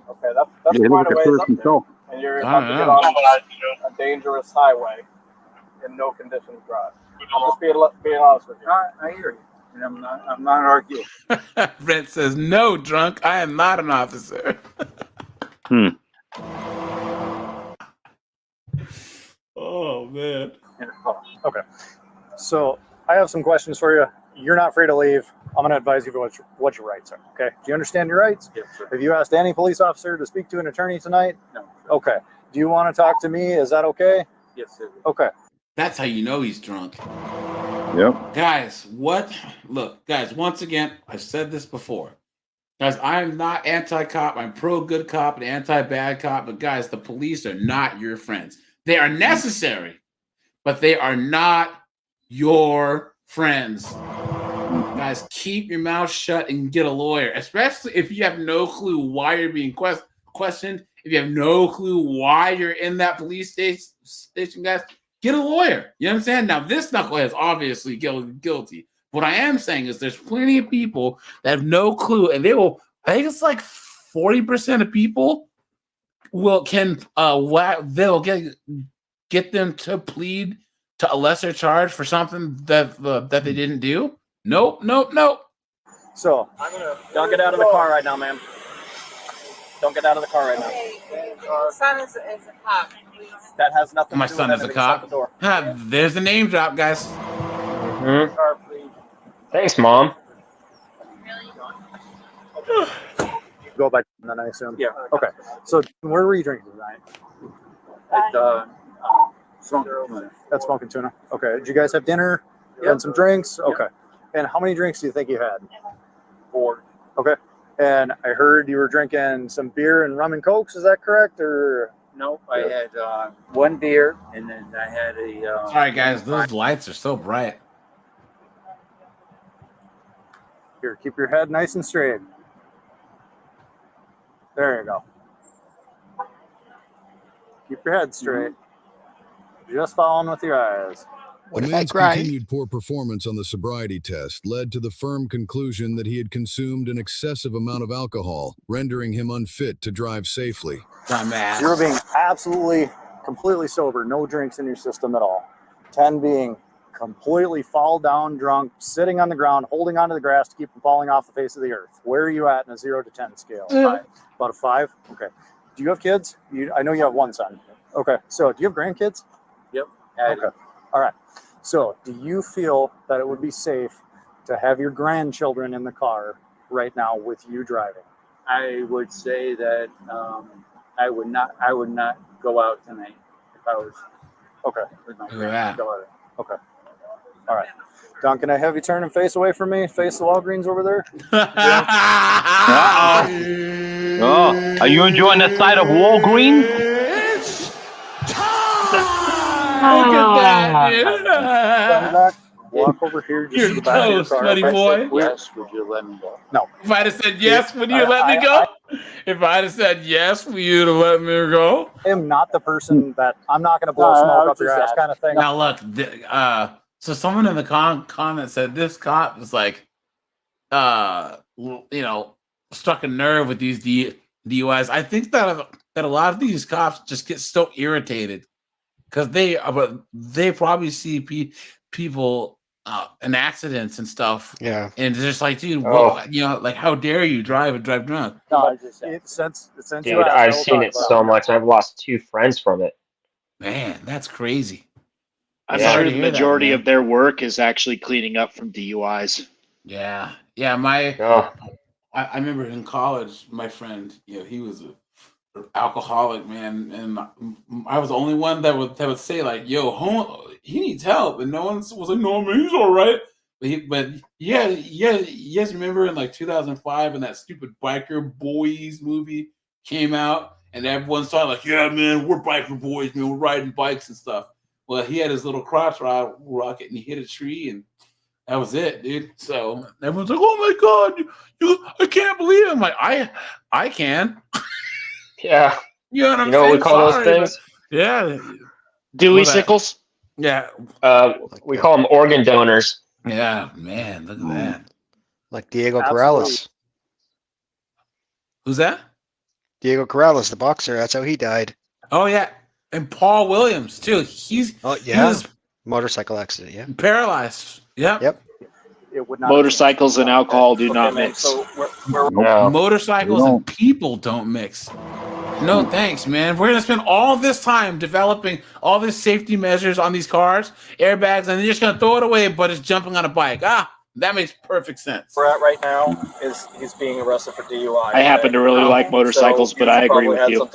J: Okay. That's
K: Yeah,
J: quite
K: look
J: a
K: at
J: ways
K: the
J: up
K: person
J: there. And you're about to get on a dangerous highway in no condition to drive. I'm just being honest with you.
S: I hear you. And I'm not arguing.
A: Brent says, no, drunk. I am not an officer. Oh, man.
J: Okay. So I have some questions for you. You're not free to leave. I'm going to advise you what your rights are. Okay. Do you understand your rights?
S: Yes, sir.
J: Have you asked any police officer to speak to an attorney tonight?
S: No.
J: Okay. Do you want to talk to me? Is that okay?
S: Yes, sir.
J: Okay.
A: That's how you know he's drunk.
K: Yep.
A: Guys, look, guys, once again, I've said this before. Guys, I'm not anti-cop. I'm pro-good cop and anti-bad cop. But guys, the police are not your friends. They are necessary, but they are not your friends. Guys, keep your mouth shut and get a lawyer, especially if you have no clue why you're being questioned. If you have no clue why you're in that police station, guys, get a lawyer. You know what I'm saying? Now, this knucklehead is obviously guilty. What I am saying is there's plenty of people that have no clue, and they will, I think it's like 40% of people they'll get them to plead to a lesser charge for something that they didn't do. Nope.
J: So, don't get out of the car right now, ma'am. Don't get out of the car right now.
P: My son is a cop, please.
J: That has nothing
A: My
J: to do
A: son
J: with
A: is a
J: anything. Shut the
A: cop.
J: door.
A: There's a name drop, guys.
D: Mm-hmm.
J: Car, please.
D: Thanks, Mom.
J: Go back then, I assume. Yeah. Okay. So, where were you drinking tonight?
S: At Smoking Tuna.
J: At Smoking Tuna. Okay. Did you guys have dinner?
S: Yep.
J: And some drinks?
S: Yep.
J: Okay. And how many drinks do you think you had?
S: 4.
J: Okay. And I heard you were drinking some beer and rum and cokes. Is that correct? Or
S: No, I had 1 beer, and then I had a.
A: Sorry, guys. Those lights are so bright.
J: here, keep your head nice and straight. There you go. Keep your head straight. Just following with your eyes.
B: What
H: The
B: if I
H: man's
B: cry?
H: continued poor performance on the sobriety test led to the firm conclusion that he had consumed an excessive amount of alcohol, rendering him unfit to drive safely.
A: Dumbass.
J: 0 being absolutely, completely sober, no drinks in your system at all. 10 being completely fall down drunk, sitting on the ground, holding onto the grass to keep from falling off the face of the earth. Where are you at in a 0 to 10 scale? 5. About a 5? Okay. Do you have kids? I know you have one son. Okay. So do you have grandkids?
S: Yep.
J: Okay. All right. So do you feel that it would be safe to have your grandchildren in the car right now with you driving?
S: I would say that I would not go out tonight if I was
J: Okay.
S: with my
A: Look at that.
J: daughter. Okay. All right. Don, can I have you turn and face away from me? Face the Walgreens over there.
K: Oh, are you enjoying the sight of Walgreens?
A: Look at that, dude.
J: Stand back, walk over here. Just
A: You're
J: to the back of your
A: toast,
J: car.
A: buddy
J: If I
A: boy.
J: said
S: yes, would you let me go?
J: No.
A: If I'd have said yes, would you let me go? If I'd have said yes, would you to let me go?
J: I am not the person that I'm not going to blow smoke up your ass kind of thing.
A: Now look, so someone in the comment said this cop is like, struck a nerve with these DUIs. I think that a lot of these cops just get so irritated because they probably see people in accidents and stuff.
B: Yeah.
A: And it's just like, dude, like, how dare you drive drunk?
J: No, since
D: Dude, I've seen it so much. I've lost 2 friends from it.
A: Man, that's crazy.
G: I'm
D: Yeah.
G: sure
A: Sorry
G: the
A: to hear that,
G: majority
A: man.
G: of their work is actually cleaning up from DUIs.
A: Yeah. I remember in college, my friend, he was an alcoholic, man, and I was the only one that would say like, "Yo, he needs help," and no one was like, "No, man, he's all right." But you guys remember in like 2005 in that stupid Biker Boys movie, came out, and everyone started like, "Yeah, man, we're biker boys, man. We're riding bikes and stuff." Well, he had his little crotch rocket, and he hit a tree, and that was it, dude. So everyone's like, "Oh my god, I can't believe it." I'm like, I can.
D: Yeah.
A: You know what I'm
D: You know
A: saying?
D: what we call those things?
A: Yeah.
G: Dewey sickles?
A: Yeah.
D: We call them organ donors.
A: Yeah, man, look at that.
B: Like Diego
J: Absolutely.
B: Corrales.
A: Who's that?
B: Diego Corrales, the boxer. That's how he died.
A: Oh yeah, and Paul Williams too. He was
B: Motorcycle accident. Yeah.
A: paralyzed. Yep.
J: It would not
G: Motorcycles and alcohol do not mix.
J: So
A: Motorcycles and people don't mix. No thanks, man. We're gonna spend all this time developing all these safety measures on these cars, airbags, and they're just gonna throw it away, but it's jumping on a bike. That makes perfect sense.
J: we're at right now is he's being arrested for DUI.
G: I happen to really like motorcycles, but I agree with you.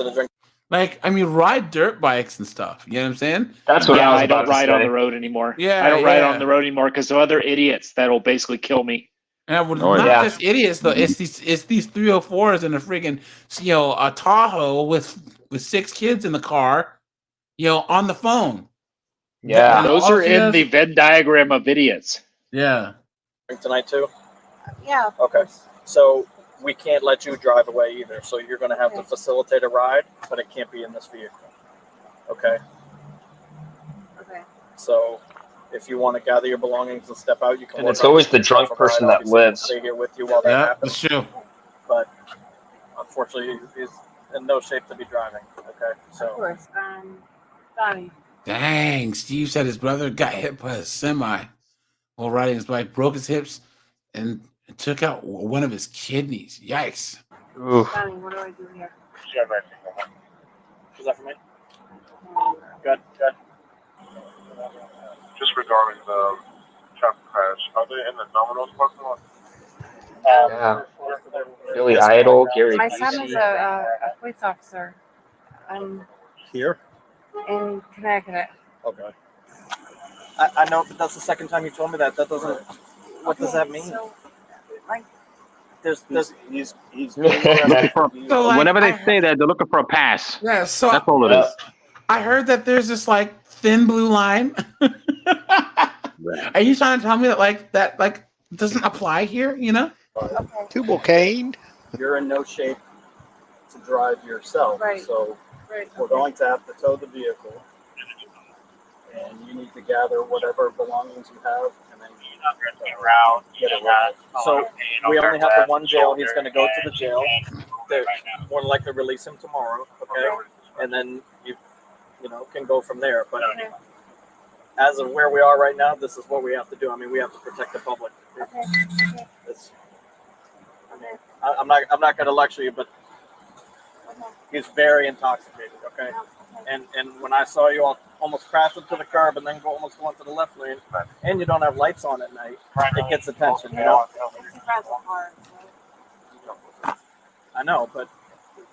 A: Like, I mean, ride dirt bikes and stuff. You know what I'm saying?
D: That's what I was
G: I
D: about
G: don't
D: to
G: ride
D: say.
G: on the road anymore.
A: Yeah,
G: I don't ride
A: yeah.
G: on the road anymore because of other idiots that'll basically kill me.
A: And not just idiots though. It's these 304s and a freaking a Tahoe with 6 kids in the car, on the phone.
D: Yeah,
G: those are in the Venn diagram of idiots.
A: Yeah.
J: Tonight too.
W: Yeah.
J: Okay. So we can't let you drive away either. So you're going to have to facilitate a ride, but it can't be in this vehicle. Okay.
W: Okay.
J: So if you want to gather your belongings and step out, you can.
D: And it's always the drunk person that lives.
J: Stay here with you while that happens.
A: That's true.
J: But unfortunately, he's in no shape to be driving. Okay. So.
W: Of course. Donnie.
A: Dang, Steve said his brother got hit by a semi while riding his bike, broke his hips, and took out one of his kidneys. Yikes.
W: Donnie, what do I do here?
J: Is that for me? Good.
V: Just regarding the traffic crash, are they in the Domino's parking lot?
D: Yeah. Billy Idol, Gary
W: My son
D: Busey.
W: is a police officer.
J: Here.
W: In Connecticut.
J: Okay. I know, but that's the second time you told me that. That doesn't. What does that mean?
W: So, like,
J: he's
K: Whenever they say that, they're looking for a pass.
A: Yeah, so
K: that's all it is.
A: I heard that there's this thin blue line. Are you trying to tell me that doesn't apply here?
B: Tubalcaine.
J: You're in no shape to drive yourself, so we're going to have to tow the vehicle, and you need to gather whatever belongings you have, and then get it right. So we only have the one jail. He's going to go to the jail. They're more than likely release him tomorrow, okay? And then you can go from there. But as of where we are right now, this is what we have to do. I mean, we have to protect the public. I'm not going to lecture you, but he's very intoxicated, okay? And when I saw you all almost crash into the curb and then almost go into the left lane, and you don't have lights on at night, it gets attention, I know, but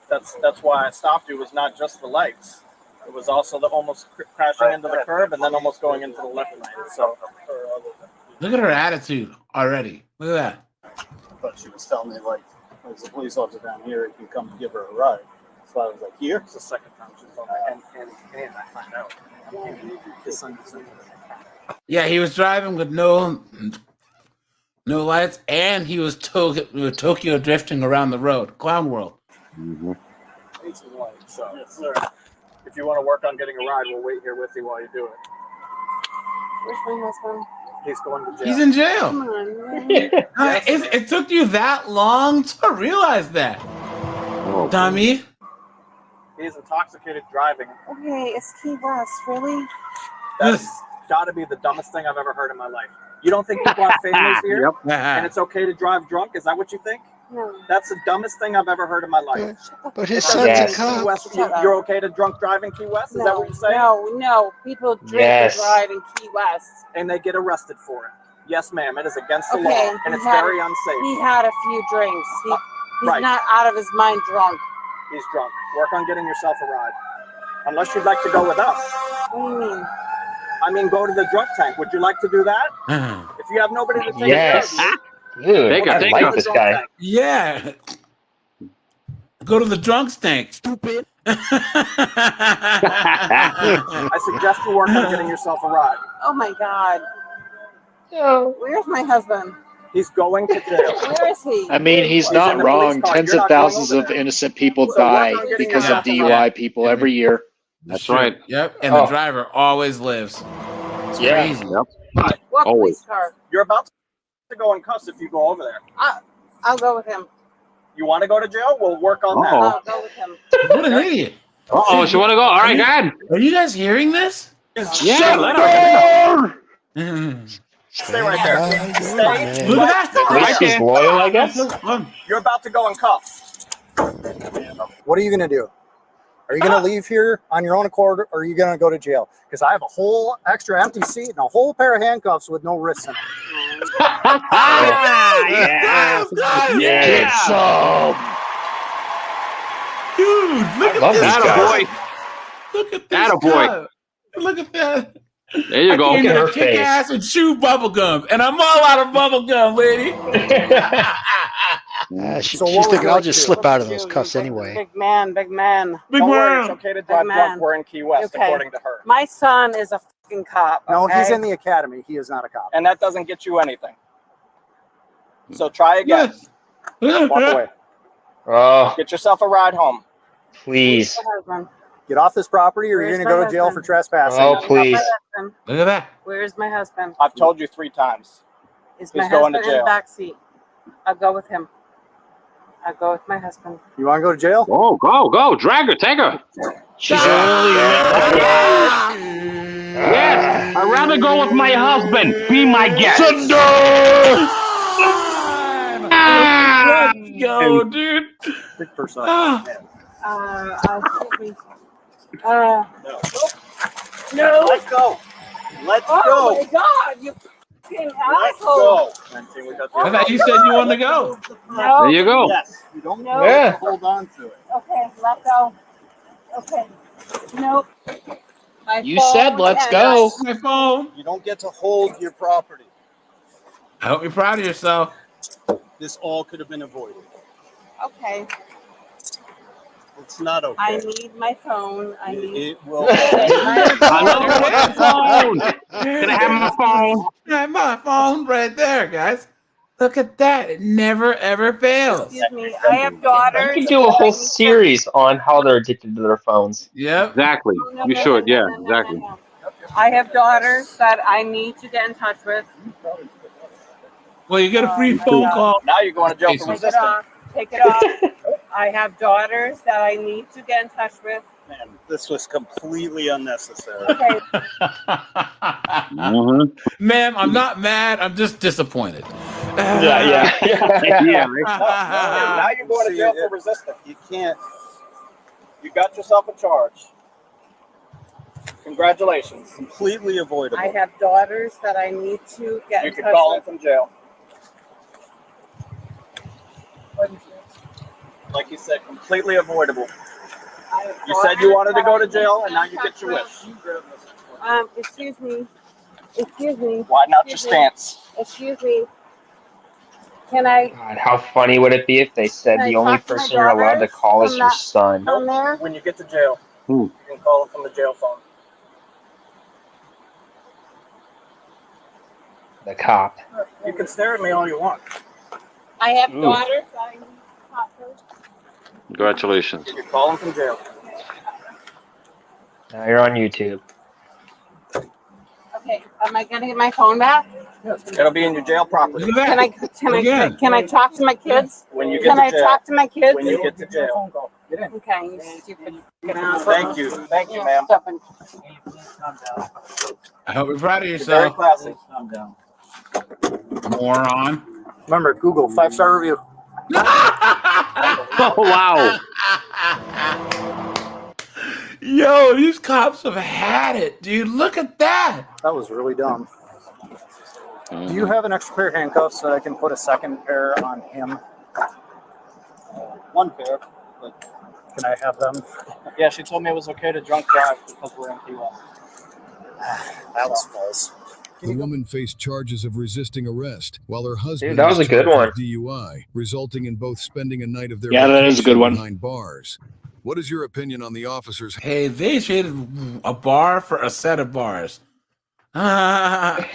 J: that's why I stopped you. Was not just the lights. It was also the almost crashing into the curb and then almost going into the left lane. So
A: Look at her attitude already. Look at that.
J: But she was telling me, there's a police officer down here, you can come give her a ride. So I was like, here? It's the second time she's told me. And I find out. His son is in there.
A: Yeah, he was driving with no lights, and he was Tokyo drifting around the road. Clown World.
J: Need some lights. So if you want to work on getting a ride, we'll wait here with you while you do it.
W: which one was one?
J: He's going to jail.
A: He's in jail.
W: Come on, man.
A: It took you that long to realize that, dummy.
J: He's intoxicated driving.
W: Okay, it's Key West, really?
J: That's got to be the dumbest thing I've ever heard in my life. You don't think people have families here?
A: Yep.
J: And it's okay to drive drunk? Is that what you think?
W: No.
J: That's the dumbest thing I've ever heard in my life.
B: But his son's a cop.
J: Key West, you're okay to drunk drive in Key West? Is that what you say?
W: No. People drink and drive in Key West.
J: And they get arrested for it. Yes, ma'am. It is against the law, and it's very unsafe.
W: He had a few drinks. He's not out of his mind drunk.
J: He's drunk. Work on getting yourself a ride. Unless you'd like to go with us.
W: What do you mean?
J: I mean, go to the drunk tank. Would you like to do that? If you have nobody to take
D: Yes.
J: care of you.
D: Dude, I like this guy.
A: Yeah. Go to the drunk tank, stupid.
J: I suggest you work on getting yourself a ride.
P: Oh my God. No. Where's my husband?
J: He's going to jail.
P: Where is he?
G: I mean, he's not wrong. Tens of thousands of innocent people die because of DUI people every year.
K: That's right.
A: Yep. And the driver always lives. It's crazy.
K: Yep.
P: What
K: Always.
P: police car?
J: You're about to go in cuffs if you go over there.
P: I'll go with him.
J: You want to go to jail? We'll work on that.
P: I'll go with him.
A: What an idiot.
K: Oh, she want to go? All right, God.
A: Are you guys hearing this?
K: Yeah, let her.
J: Stay right there. Stay.
A: Look at that.
J: Right
D: He's
J: there.
D: loyal, I guess.
J: You're about to go in cuffs. What are you going to do? Are you going to leave here on your own accord, or are you going to go to jail? Because I have a whole extra empty seat and a whole pair of handcuffs with no wrists in them.
G: Get some.
A: Dude, look at this
K: Atta
A: guy.
K: boy.
A: Look at this
K: Atta boy.
A: guy. Look at that.
K: There you go.
A: I came
D: Look at
A: to
D: her
A: kick
D: face.
A: ass and chew bubble gum, and I'm all out of bubble gum, lady.
B: She's
J: So what would
B: thinking
J: you
B: I'll
J: like
B: just
J: to do?
B: slip out of those cuffs anyway.
P: Big man, big man.
A: Big
J: Don't worry,
A: man.
J: it's okay to drive
P: man.
J: drunk. We're in Key West,
P: Okay.
J: according to her.
P: My son is a fucking cop.
J: No,
P: okay?
J: he's in the academy. He is not a cop. And that doesn't get you anything. So try again. Walk away.
D: Oh,
J: Get yourself a ride home.
D: please.
P: My husband.
J: Get off this property, or you're
P: Where's
J: going to go
P: my
J: to jail for
P: husband?
J: trespassing.
D: Oh,
P: My
D: please.
P: husband.
A: Look at that.
P: Where's my husband?
J: I've told you 3 times.
P: Is my
J: He's going
P: husband
J: to
P: in the
J: jail.
P: back seat? I'll go with him. I'll go with my husband.
J: You want to go to jail?
K: Go, go, go. Drag her. Take her.
G: She's early.
K: Yes. I'd rather go with my husband. Be my guest.
A: Let's go, dude.
J: Big person.
P: Excuse me. No.
J: Let's go. Let's
P: Oh
J: go.
P: my God, you fucking
J: Let's
P: asshole.
J: go.
A: I thought you said you wanted to go.
P: No.
K: There you go.
J: Yes. You don't
P: No.
J: know. Hold on to it.
P: Okay, let go. Okay. Nope. My
G: You said
P: phone
G: let's
P: and-
G: go.
A: My phone.
J: You don't get to hold your property.
A: I hope you're proud of yourself.
J: This all could have been avoided.
P: Okay.
J: It's not okay.
P: I need my phone. I need.
J: It will.
K: I love my phone. Can I have my phone?
A: I have my phone right there, guys. Look at that. It never, ever fails.
P: Excuse me. I have daughters.
D: You can do a whole series on how they're addicted to their phones.
A: Yep.
K: Exactly.
P: No,
K: You
P: no,
K: should.
P: no,
K: Yeah,
P: no, no,
K: exactly.
P: no, no. I have daughters that I need to get in touch with.
A: Well, you get a free
P: my
A: phone
P: God.
A: call.
J: Now you're going to jail for
P: Take it
J: resisting.
P: off. Take it off. I have daughters that I need to get in touch with.
J: Man, this was completely unnecessary.
P: Okay.
A: Ma'am, I'm not mad. I'm just disappointed.
D: Yeah.
K: Yeah.
J: Now you're going to jail for resisting. You can't. You got yourself a charge. Congratulations. Completely avoidable.
P: I have daughters that I need to get
J: You
P: in
J: can
P: touch
J: call him
P: with.
J: from jail. Like you said, completely avoidable. You said you wanted to go to jail, and now you get your wish.
P: Excuse me. Excuse me.
J: Widen out your
P: Excuse me.
J: stance.
P: Excuse me. Can I
D: God, how funny would it be if they said
P: Can I
D: the only
P: talk to my
D: person you're allowed to
P: daughters
D: call is
P: from
D: your
P: that-
D: son?
P: on there?
J: When you get to jail,
K: Hmm.
J: you can call him from the jail phone.
D: The cop.
J: You can stare at me all you want.
P: I have
K: Ooh.
P: daughters that I need to talk to.
K: Congratulations.
J: You can call him from jail.
D: Now you're on YouTube.
P: Okay, am I gonna get my phone back?
J: It'll be in your jail property.
A: Look at that.
P: Can I talk to my kids?
J: When you get
P: Can
J: to
P: I
J: jail.
P: talk to my kids?
J: When you get to jail.
P: Okay, you stupid fucking asshole.
J: Thank you. Thank you, ma'am.
P: Stubborn.
A: I hope you're proud of
J: You're very
A: yourself,
J: classy.
A: moron.
J: Remember, Google 5-star review.
K: Oh, wow.
A: Yo, these cops have had it, dude. Look at that.
J: That was really dumb. Do you have an extra pair of handcuffs so I can put a second pair on him? One pair, but can I have them? Yeah, she told me it was okay to drunk drive because we're in Key West. That was false.
H: The woman faced charges of resisting arrest, while her husband
D: that was a good
H: charged
D: one.
H: with DUI, resulting in both spending a night of their
G: Yeah, that is a good
H: vacation
G: one.
H: behind bars. What is your opinion on the officers?
A: Hey, they traded a bar for a set of bars. Yeah,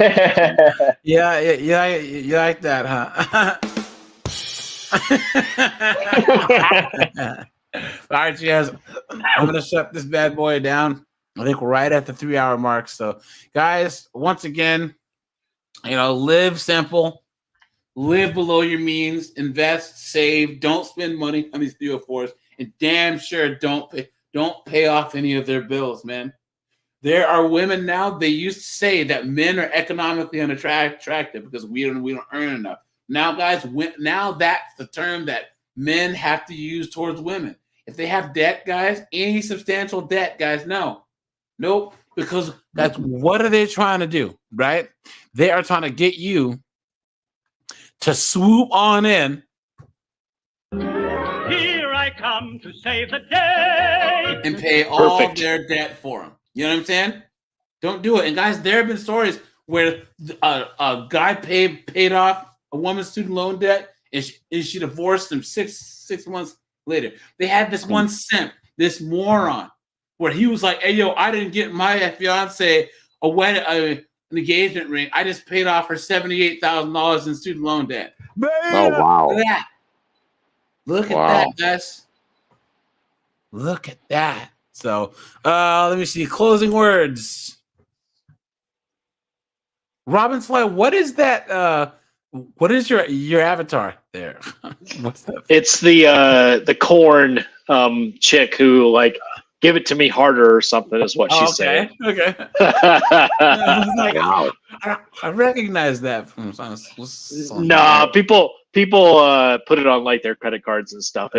A: you like that, huh? All right, Jazz. I'm gonna shut this bad boy down. I think we're right at the 3-hour mark. So, guys, once again, live simple, live below your means, invest, save, don't spend money on these 304s, and damn sure don't pay off any of their bills, man. There are women now. They used to say that men are economically unattractive because we don't earn enough. Now, guys, now that's the term that men have to use towards women. If they have debt, guys, any substantial debt, guys, nope, because that's what are they trying to do, right? They are trying to get you to swoop on in.
Q: Here I come to save the day
A: And pay all their debt for them. You know what I'm saying? Don't do it. And guys, there have been stories where a guy paid off a woman's student loan debt, and she divorced him six months later. They had this one simp, this moron, where he was like, "Hey, yo, I didn't get my fiance a wedding, an engagement ring. I just paid off her $78,000 in student loan debt."
K: Oh, wow.
A: Look at that. Look at that, guys. Look at that. So let me see. Closing words. Robin Fly, what is that? What is your avatar there? What's that?
G: It's the corn chick who like give it to me harder or something is what she's saying.
A: Okay. I was like,
G: Wow.
A: I recognize that from some
G: Nah, people put it on like their credit cards and stuff.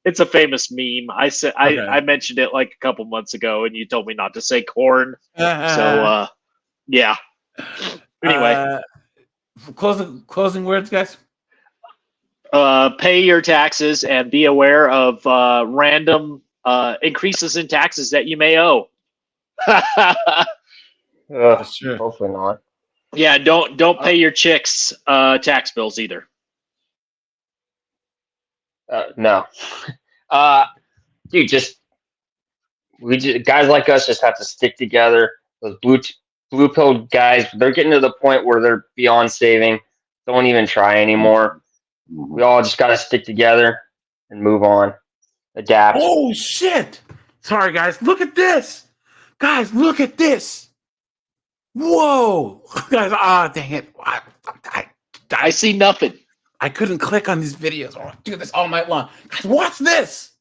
G: It's a famous meme. I mentioned it like a couple months ago, and you told me not to say corn. So yeah. Anyway,
A: closing words, guys.
G: Pay your taxes and be aware of random increases in taxes that you may owe.
A: Sure.
D: Hopefully not.
G: Yeah, don't pay your chicks tax bills either.
D: No. Dude, guys like us just have to stick together. Those blue pill guys, they're getting to the point where they're beyond saving. Don't even try anymore. We all just got to stick together and move on. Adapt.
A: Oh, shit. Sorry, guys. Look at this. Guys, look at this. Whoa. Guys, dang it.
G: I see nothing.
A: I couldn't click on these videos. I do this all night long. Guys, watch this.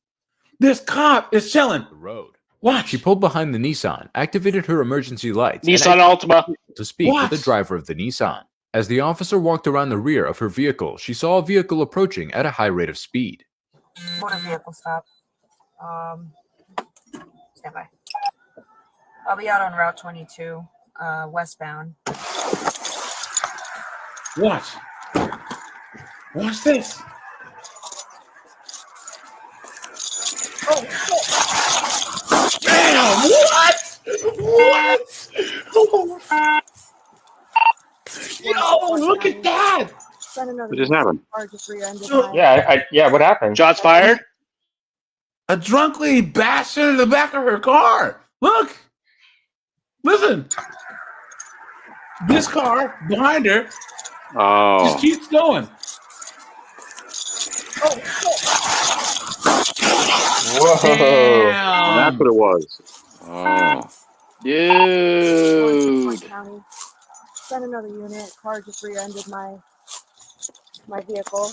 A: This cop is chilling.
R: The road.
A: Watch.
R: She pulled behind the Nissan, activated her emergency lights.
G: Nissan Altima.
R: To speak with the driver of the Nissan. As the officer walked around the rear of her vehicle, she saw a vehicle approaching at a high rate of speed.
T: Motor vehicle stop. Stand by. I'll be out on Route 22, westbound.
A: Watch. Watch this.
T: Oh, shit.
A: Damn, what? Yo, look at that.
K: What just happened?
D: Yeah, what happened?
G: Shots fired?
A: A drunk lady bashed into the back of her car. Look. Listen. This car behind her just keeps going.
T: Oh, shit.
D: Whoa.
A: Damn.
K: That's what it was. Oh.
G: Dude.
T: County. Send another unit. Car just rear-ended my vehicle.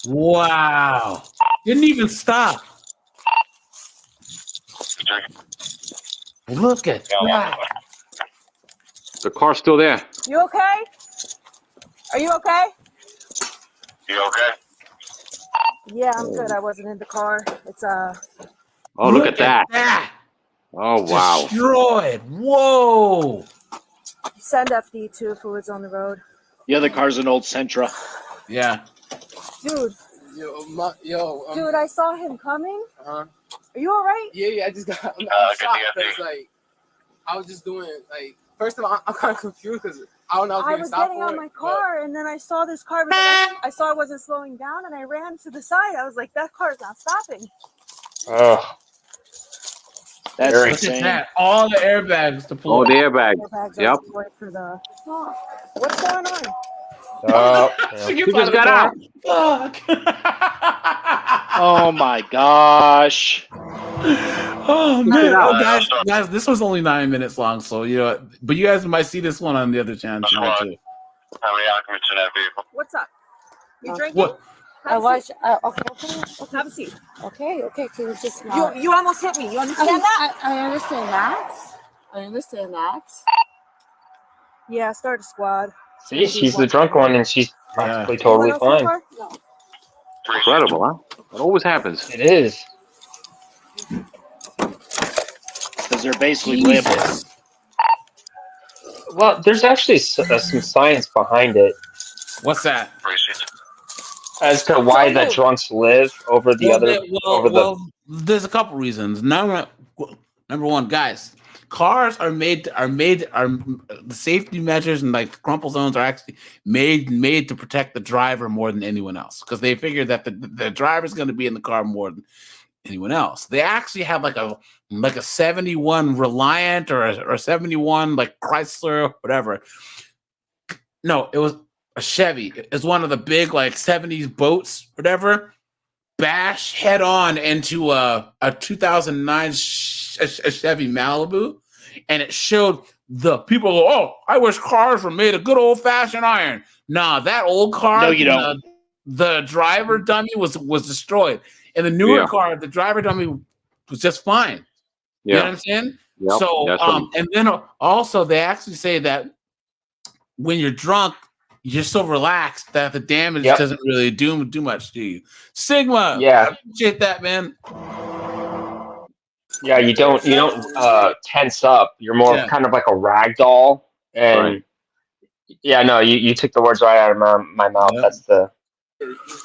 A: Wow. Didn't even stop. Look at that.
K: The car's still there.
T: You okay? Are you okay?
V: You okay?
T: Yeah, I'm good. I wasn't in the car. It's
K: Oh, look at that. Oh, wow.
A: Destroyed. Whoa.
T: Send FD2 fluids on the road.
G: The other car's an old Sentra.
A: Yeah.
T: Dude.
N: Yo,
T: Dude, I saw him coming.
N: Uh-huh.
T: Are you all right?
N: Yeah, I just got. I'm
V: good
N: shocked
V: to
N: because, like, I was just doing like. First of all, I'm kind of confused because I don't know.
T: I was getting on my car, and then I saw this car, but then I saw it wasn't slowing down, and I ran to the side. I was like, "That car's not stopping."
B: Oh,
G: that's
A: Look
G: insane.
A: at that. All the airbags deployed.
K: Oh, the airbag.
T: Airbags are
K: Yep.
T: deployed for the. Oh, what's going on?
A: She
K: He
A: gets
K: just got out.
A: Fuck.
G: Oh my gosh.
A: Oh man, guys, this was only 9 minutes long, so you know, but you guys might see this one on the other channel too.
E: How many occupants in that vehicle?
T: What's up? You drinking?
A: What?
T: I
W: watch. Okay.
T: Have a seat.
W: Okay. Can you just
T: You almost hit me. You understand that?
W: I understand that. I understand that.
T: Yeah, start a squad.
D: See, she's the drunk one, and she's practically totally fine.
T: No.
K: Incredible, huh? It always happens.
D: It is.
G: Because they're basically libs.
D: Well, there's actually some science behind it.
A: What's that?
D: As to why the drunks live over the other.
A: There's a couple reasons. Number one, guys, cars are the safety measures and like crumple zones are actually made to protect the driver more than anyone else, because they figure that the driver's going to be in the car more than anyone else. They actually have like a 71 Reliant or a 71 like Chrysler, whatever. No, it was a Chevy. It's one of the big like 70s boats, whatever. Bash head on into a 2009 Chevy Malibu, and it showed the people go, "Oh, I wish cars were made of good old fashioned iron." Nah, that old car.
G: No, you don't.
A: The driver dummy was destroyed, and the newer car, the driver dummy was just fine. You know what I'm saying?
K: Yep,
A: So,
K: right.
A: and then also they actually say that when you're drunk, you're so relaxed that the damage doesn't really do much to you. Sigma,
D: Yeah,
A: I appreciate that, man.
D: Yeah, you don't tense up. You're more kind of like a rag doll. And yeah, no, you took the words right out of my mouth.
N: Yep.
D: That's the.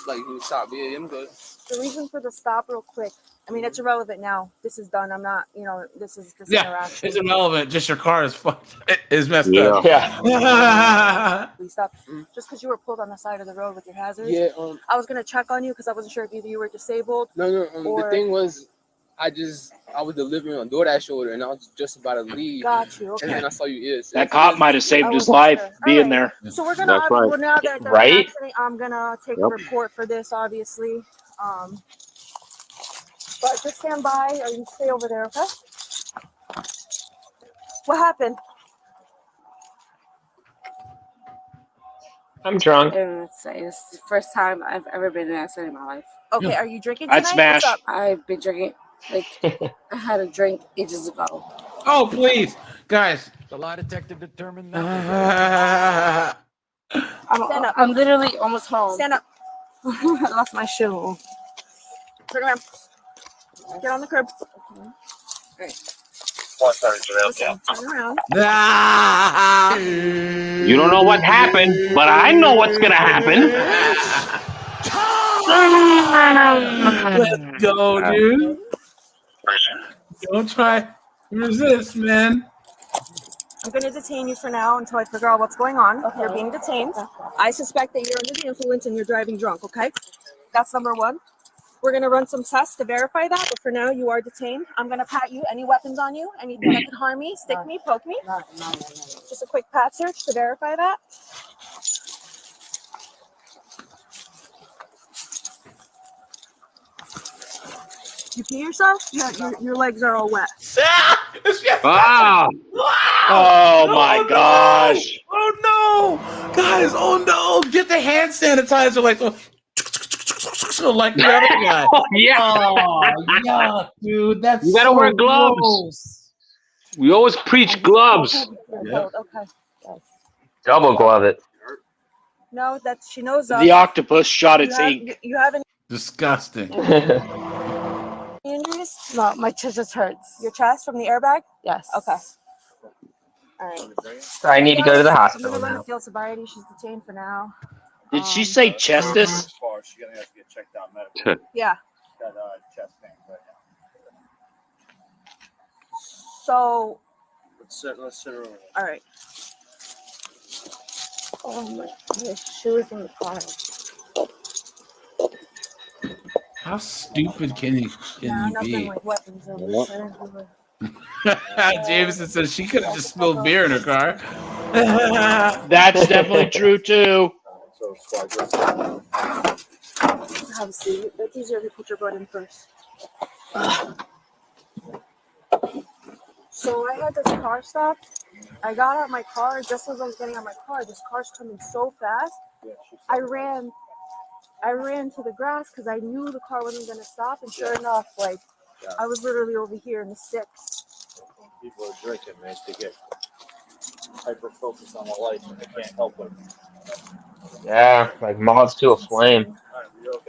N: Like you stop. Yeah, I'm good.
T: The reason for the stop, real quick. I mean, it's irrelevant now. This is done. I'm not. This interaction.
A: It's irrelevant. Just your car is fucked. Is messed up.
D: Yeah.
T: Please stop. Just because you were pulled on the side of the road with your hazards.
N: Yeah.
T: I was gonna check on you because I wasn't sure if either you were disabled.
N: No. The thing was, I was delivering on DoorDash order, and I was just about to leave.
T: Got you. Okay.
N: And then I saw you.
G: That cop might have saved his life being there.
T: So we're gonna well, now that the accident, I'm gonna take a report for this, obviously. But just stand by or you stay over there, okay? What happened?
D: I'm drunk.
W: It's the first time I've ever been in an accident in my life.
T: Okay, are you drinking tonight?
G: I'd smash.
T: What's up?
W: I've been drinking. Like I had a drink ages ago.
A: Oh please, guys.
I: The lie detector determined
T: Stand up.
W: I'm literally almost home.
T: Stand up.
W: I lost my shoe.
T: Turn around. Get on the curb.
W: Okay.
T: Turn around.
K: You don't know what happened, but I know what's gonna happen.
A: Let's go, dude. Don't try to resist, man.
T: I'm going to detain you for now until I figure out what's going on. Okay. You're being detained. I suspect that you're under the influence and you're driving drunk, okay? That's number one. We're going to run some tests to verify that, but for now, you are detained. I'm going to pat you. Any weapons on you? Anything that could harm me? Stick me? Poke me? No. Just a quick pat search to verify that. You pee yourself? Your legs are all wet.
K: Ah!
G: Oh my gosh!
A: Oh no, guys! Oh no! Get the hand sanitizer, like the other guy.
K: Oh, yeah.
A: Oh yeah, dude. That's
K: you gotta wear gloves.
A: Gross.
K: We always preach gloves.
T: Yep. Okay.
D: Double glove it.
T: No, she knows.
G: The octopus shot its ink.
T: You haven't.
A: Disgusting.
T: Injuries?
W: No, my chest just hurts.
T: Your chest from the airbag?
W: Yes.
T: Okay. All right.
D: So I need to go to the
T: I'm
D: hospital
T: gonna run
D: now.
T: a field sobriety. She's detained for now.
G: Did she say chestus?
V: She's gonna have to get checked out medically.
T: Yeah.
V: Got chest pain right now.
T: So,
L: Let's sit around.
T: All right.
F: Oh my shoes in the car.
A: How stupid can you be?
T: Like weapons over
A: Jameson says she could have just spilled beer in her car.
G: That's definitely true too.
T: Have a seat. That's easier to put your butt in first. So I had this car stop. I got out of my car. Just as I was getting out of my car, this car's coming so fast. I ran to the grass because I knew the car wasn't going to stop. And sure enough, like, I was literally over here in the sticks.
J: People are drinking, man. They get hyper focused on the lights and they can't help it.
D: Yeah, like moths to a flame.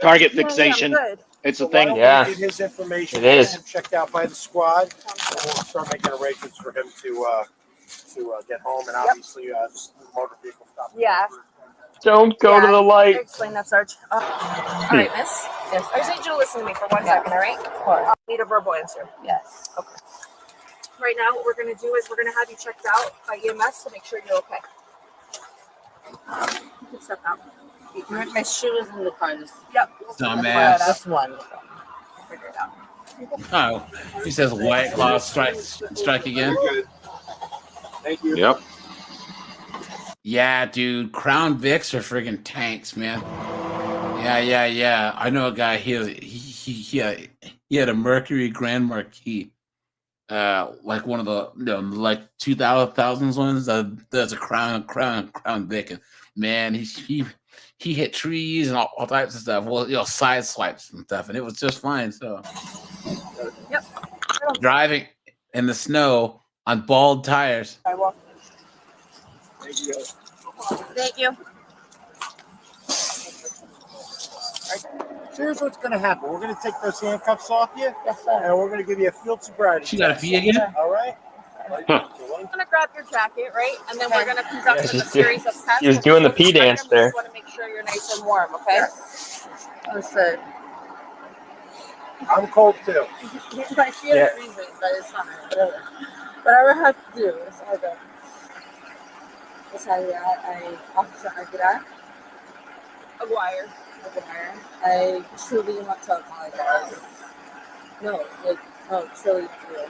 G: Target fixation.
T: Yeah,
G: it's a thing.
D: Yeah,
J: get his information.
D: It is.
J: Him checked out by the squad. And we'll start making arrangements for him to get home and obviously just motor vehicle stop.
T: Yeah.
G: Don't go to the light.
T: Explain that, Sarge. All right, miss. Yes. I just need you to listen to me for 1 second, all right? I need a verbal answer.
F: Yes.
T: Okay. Right now, what we're going to do is we're going to have you checked out by EMS to make sure you're okay. You can step out.
F: My shoes in the car.
T: Yep.
A: Dumbass.
F: This one.
T: Figure it out.
A: Oh, he says White Claw strike again.
J: Thank you.
K: Yep.
A: Yeah, dude, Crown Vics are friggin' tanks, man. Yeah. I know a guy. He had a Mercury Grand Marquis, like one of the like 2000s ones. That's a Crown Vic. And man, he hit trees and all types of stuff. Well, side swipes and stuff, and it was just fine. So,
T: Yep.
A: driving in the snow on bald tires.
J: Thank you.
T: Thank you.
J: So here's what's going to happen. We're going to take those handcuffs off you.
F: Yes, sir.
J: And we're going to give you a field sobriety.
A: She got a pee again?
J: All right.
T: I'm going to grab your jacket, right? And then we're going to conduct a series of tests.
D: He was doing the pee dance there.
T: I just want to make sure you're nice and warm, okay?
F: Listen.
J: I'm cold too.
F: My feet are freezing, but it's fine. Whatever I have to do, it's all good. Officer Aguilar. I truly want to apologize. No, truly feel.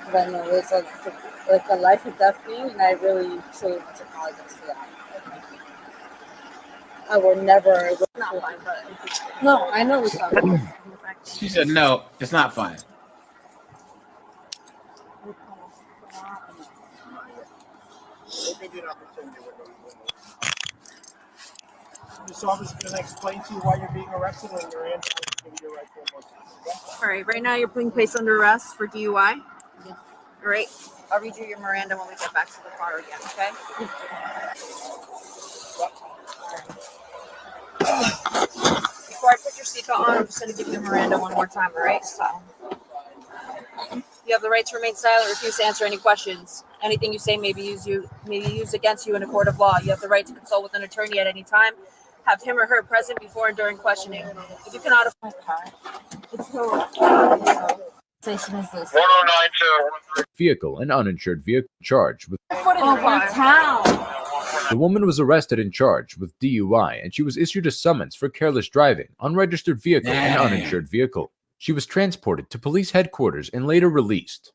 F: Because I know it's like a life or death thing, and I really truly want to apologize for that. I will never. It's not fine, but no, I know it's not fine.
A: She said, "No, it's not fine."
J: This officer is going to explain to you why you're being arrested and you're in. Give you your right to one more time.
T: All right, right now you're being placed under arrest for DUI. All right, I'll read you your Miranda when we get back to the car again, okay? Before I put your seatbelt on, I'm just going to give you Miranda one more time, all right? So, you have the right to remain silent, refuse to answer any questions. Anything you say may be used against you in a court of law. You have the right to consult with an attorney at any time. Have him or her present before and during questioning. If you cannot afford my car, it's no station is this.
E: 1092.
R: Vehicle and uninsured vehicle charged with.
F: Town.
R: The woman was arrested and charged with DUI, and she was issued a summons for careless driving, unregistered vehicle, and uninsured vehicle. She was transported to police headquarters and later released.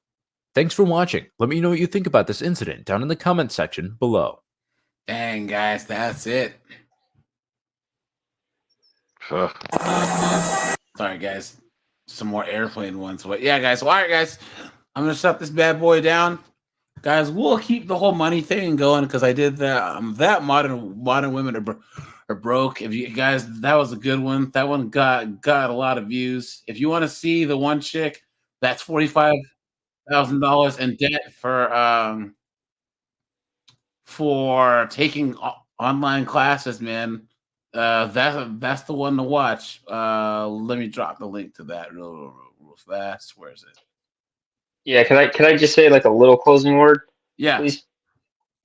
R: Thanks for watching. Let me know what you think about this incident down in the comment section below.
A: Dang, guys, that's it. Sorry, guys. Some more airplane ones. But yeah, guys. All right, guys. I'm going to shut this bad boy down. Guys, we'll keep the whole money thing going because I did that. That modern women are broke. If you guys, that was a good one. That one got a lot of views. If you want to see the one chick that's $45,000 in debt for taking online classes, man, that's the one to watch. Let me drop the link to that real fast. Where is it?
D: Yeah, can I just say like a little closing word?
A: Yeah.
D: Please.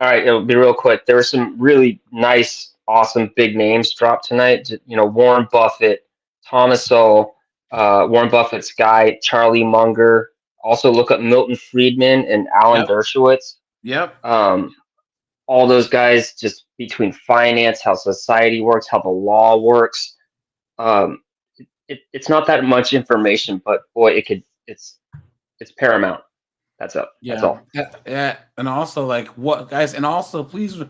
D: All right, it'll be real quick. There were some really nice, awesome big names dropped tonight. You know, Warren Buffett, Thomas O, Warren Buffett's guy, Charlie Munger, Also look up Milton Friedman and Alan Dershowitz.
A: Yep.
D: All those guys, just between finance, how society works, how the law works. It's not that much information, but boy, it's paramount. That's all.
A: Yeah. And also, like, what, guys? And also, please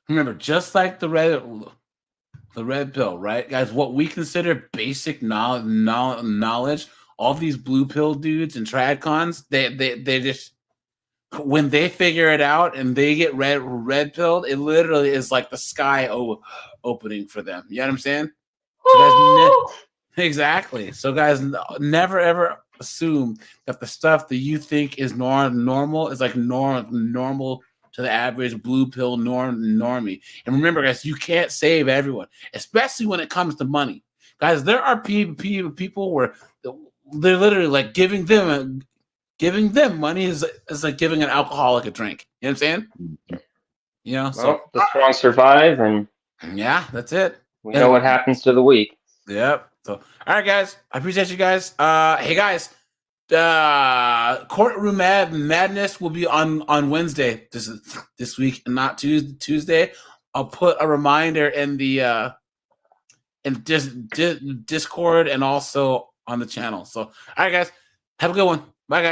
A: remember, just like the red pill, right, guys? What we consider basic knowledge, all these blue pill dudes and tradcons, they just, when they figure it out and they get red pilled, it literally is like the sky opening for them. You know what I'm saying? So guys, exactly. So guys, never ever assume that the stuff that you think is normal is like normal to the average blue pill normie. And remember, guys, you can't save everyone, especially when it comes to money. Guys, there are people where they're literally like giving them money is like giving an alcoholic a drink. You know what I'm saying? You know, so
D: the strong survive, and
A: yeah, that's it.
D: We know what happens to the weak.
A: Yep. So, all right, guys, I appreciate you guys. Hey, guys, Courtroom Madness will be on Wednesday this week, and not Tuesday. I'll put a reminder in the Discord and also on the channel. So, all right, guys, have a good one.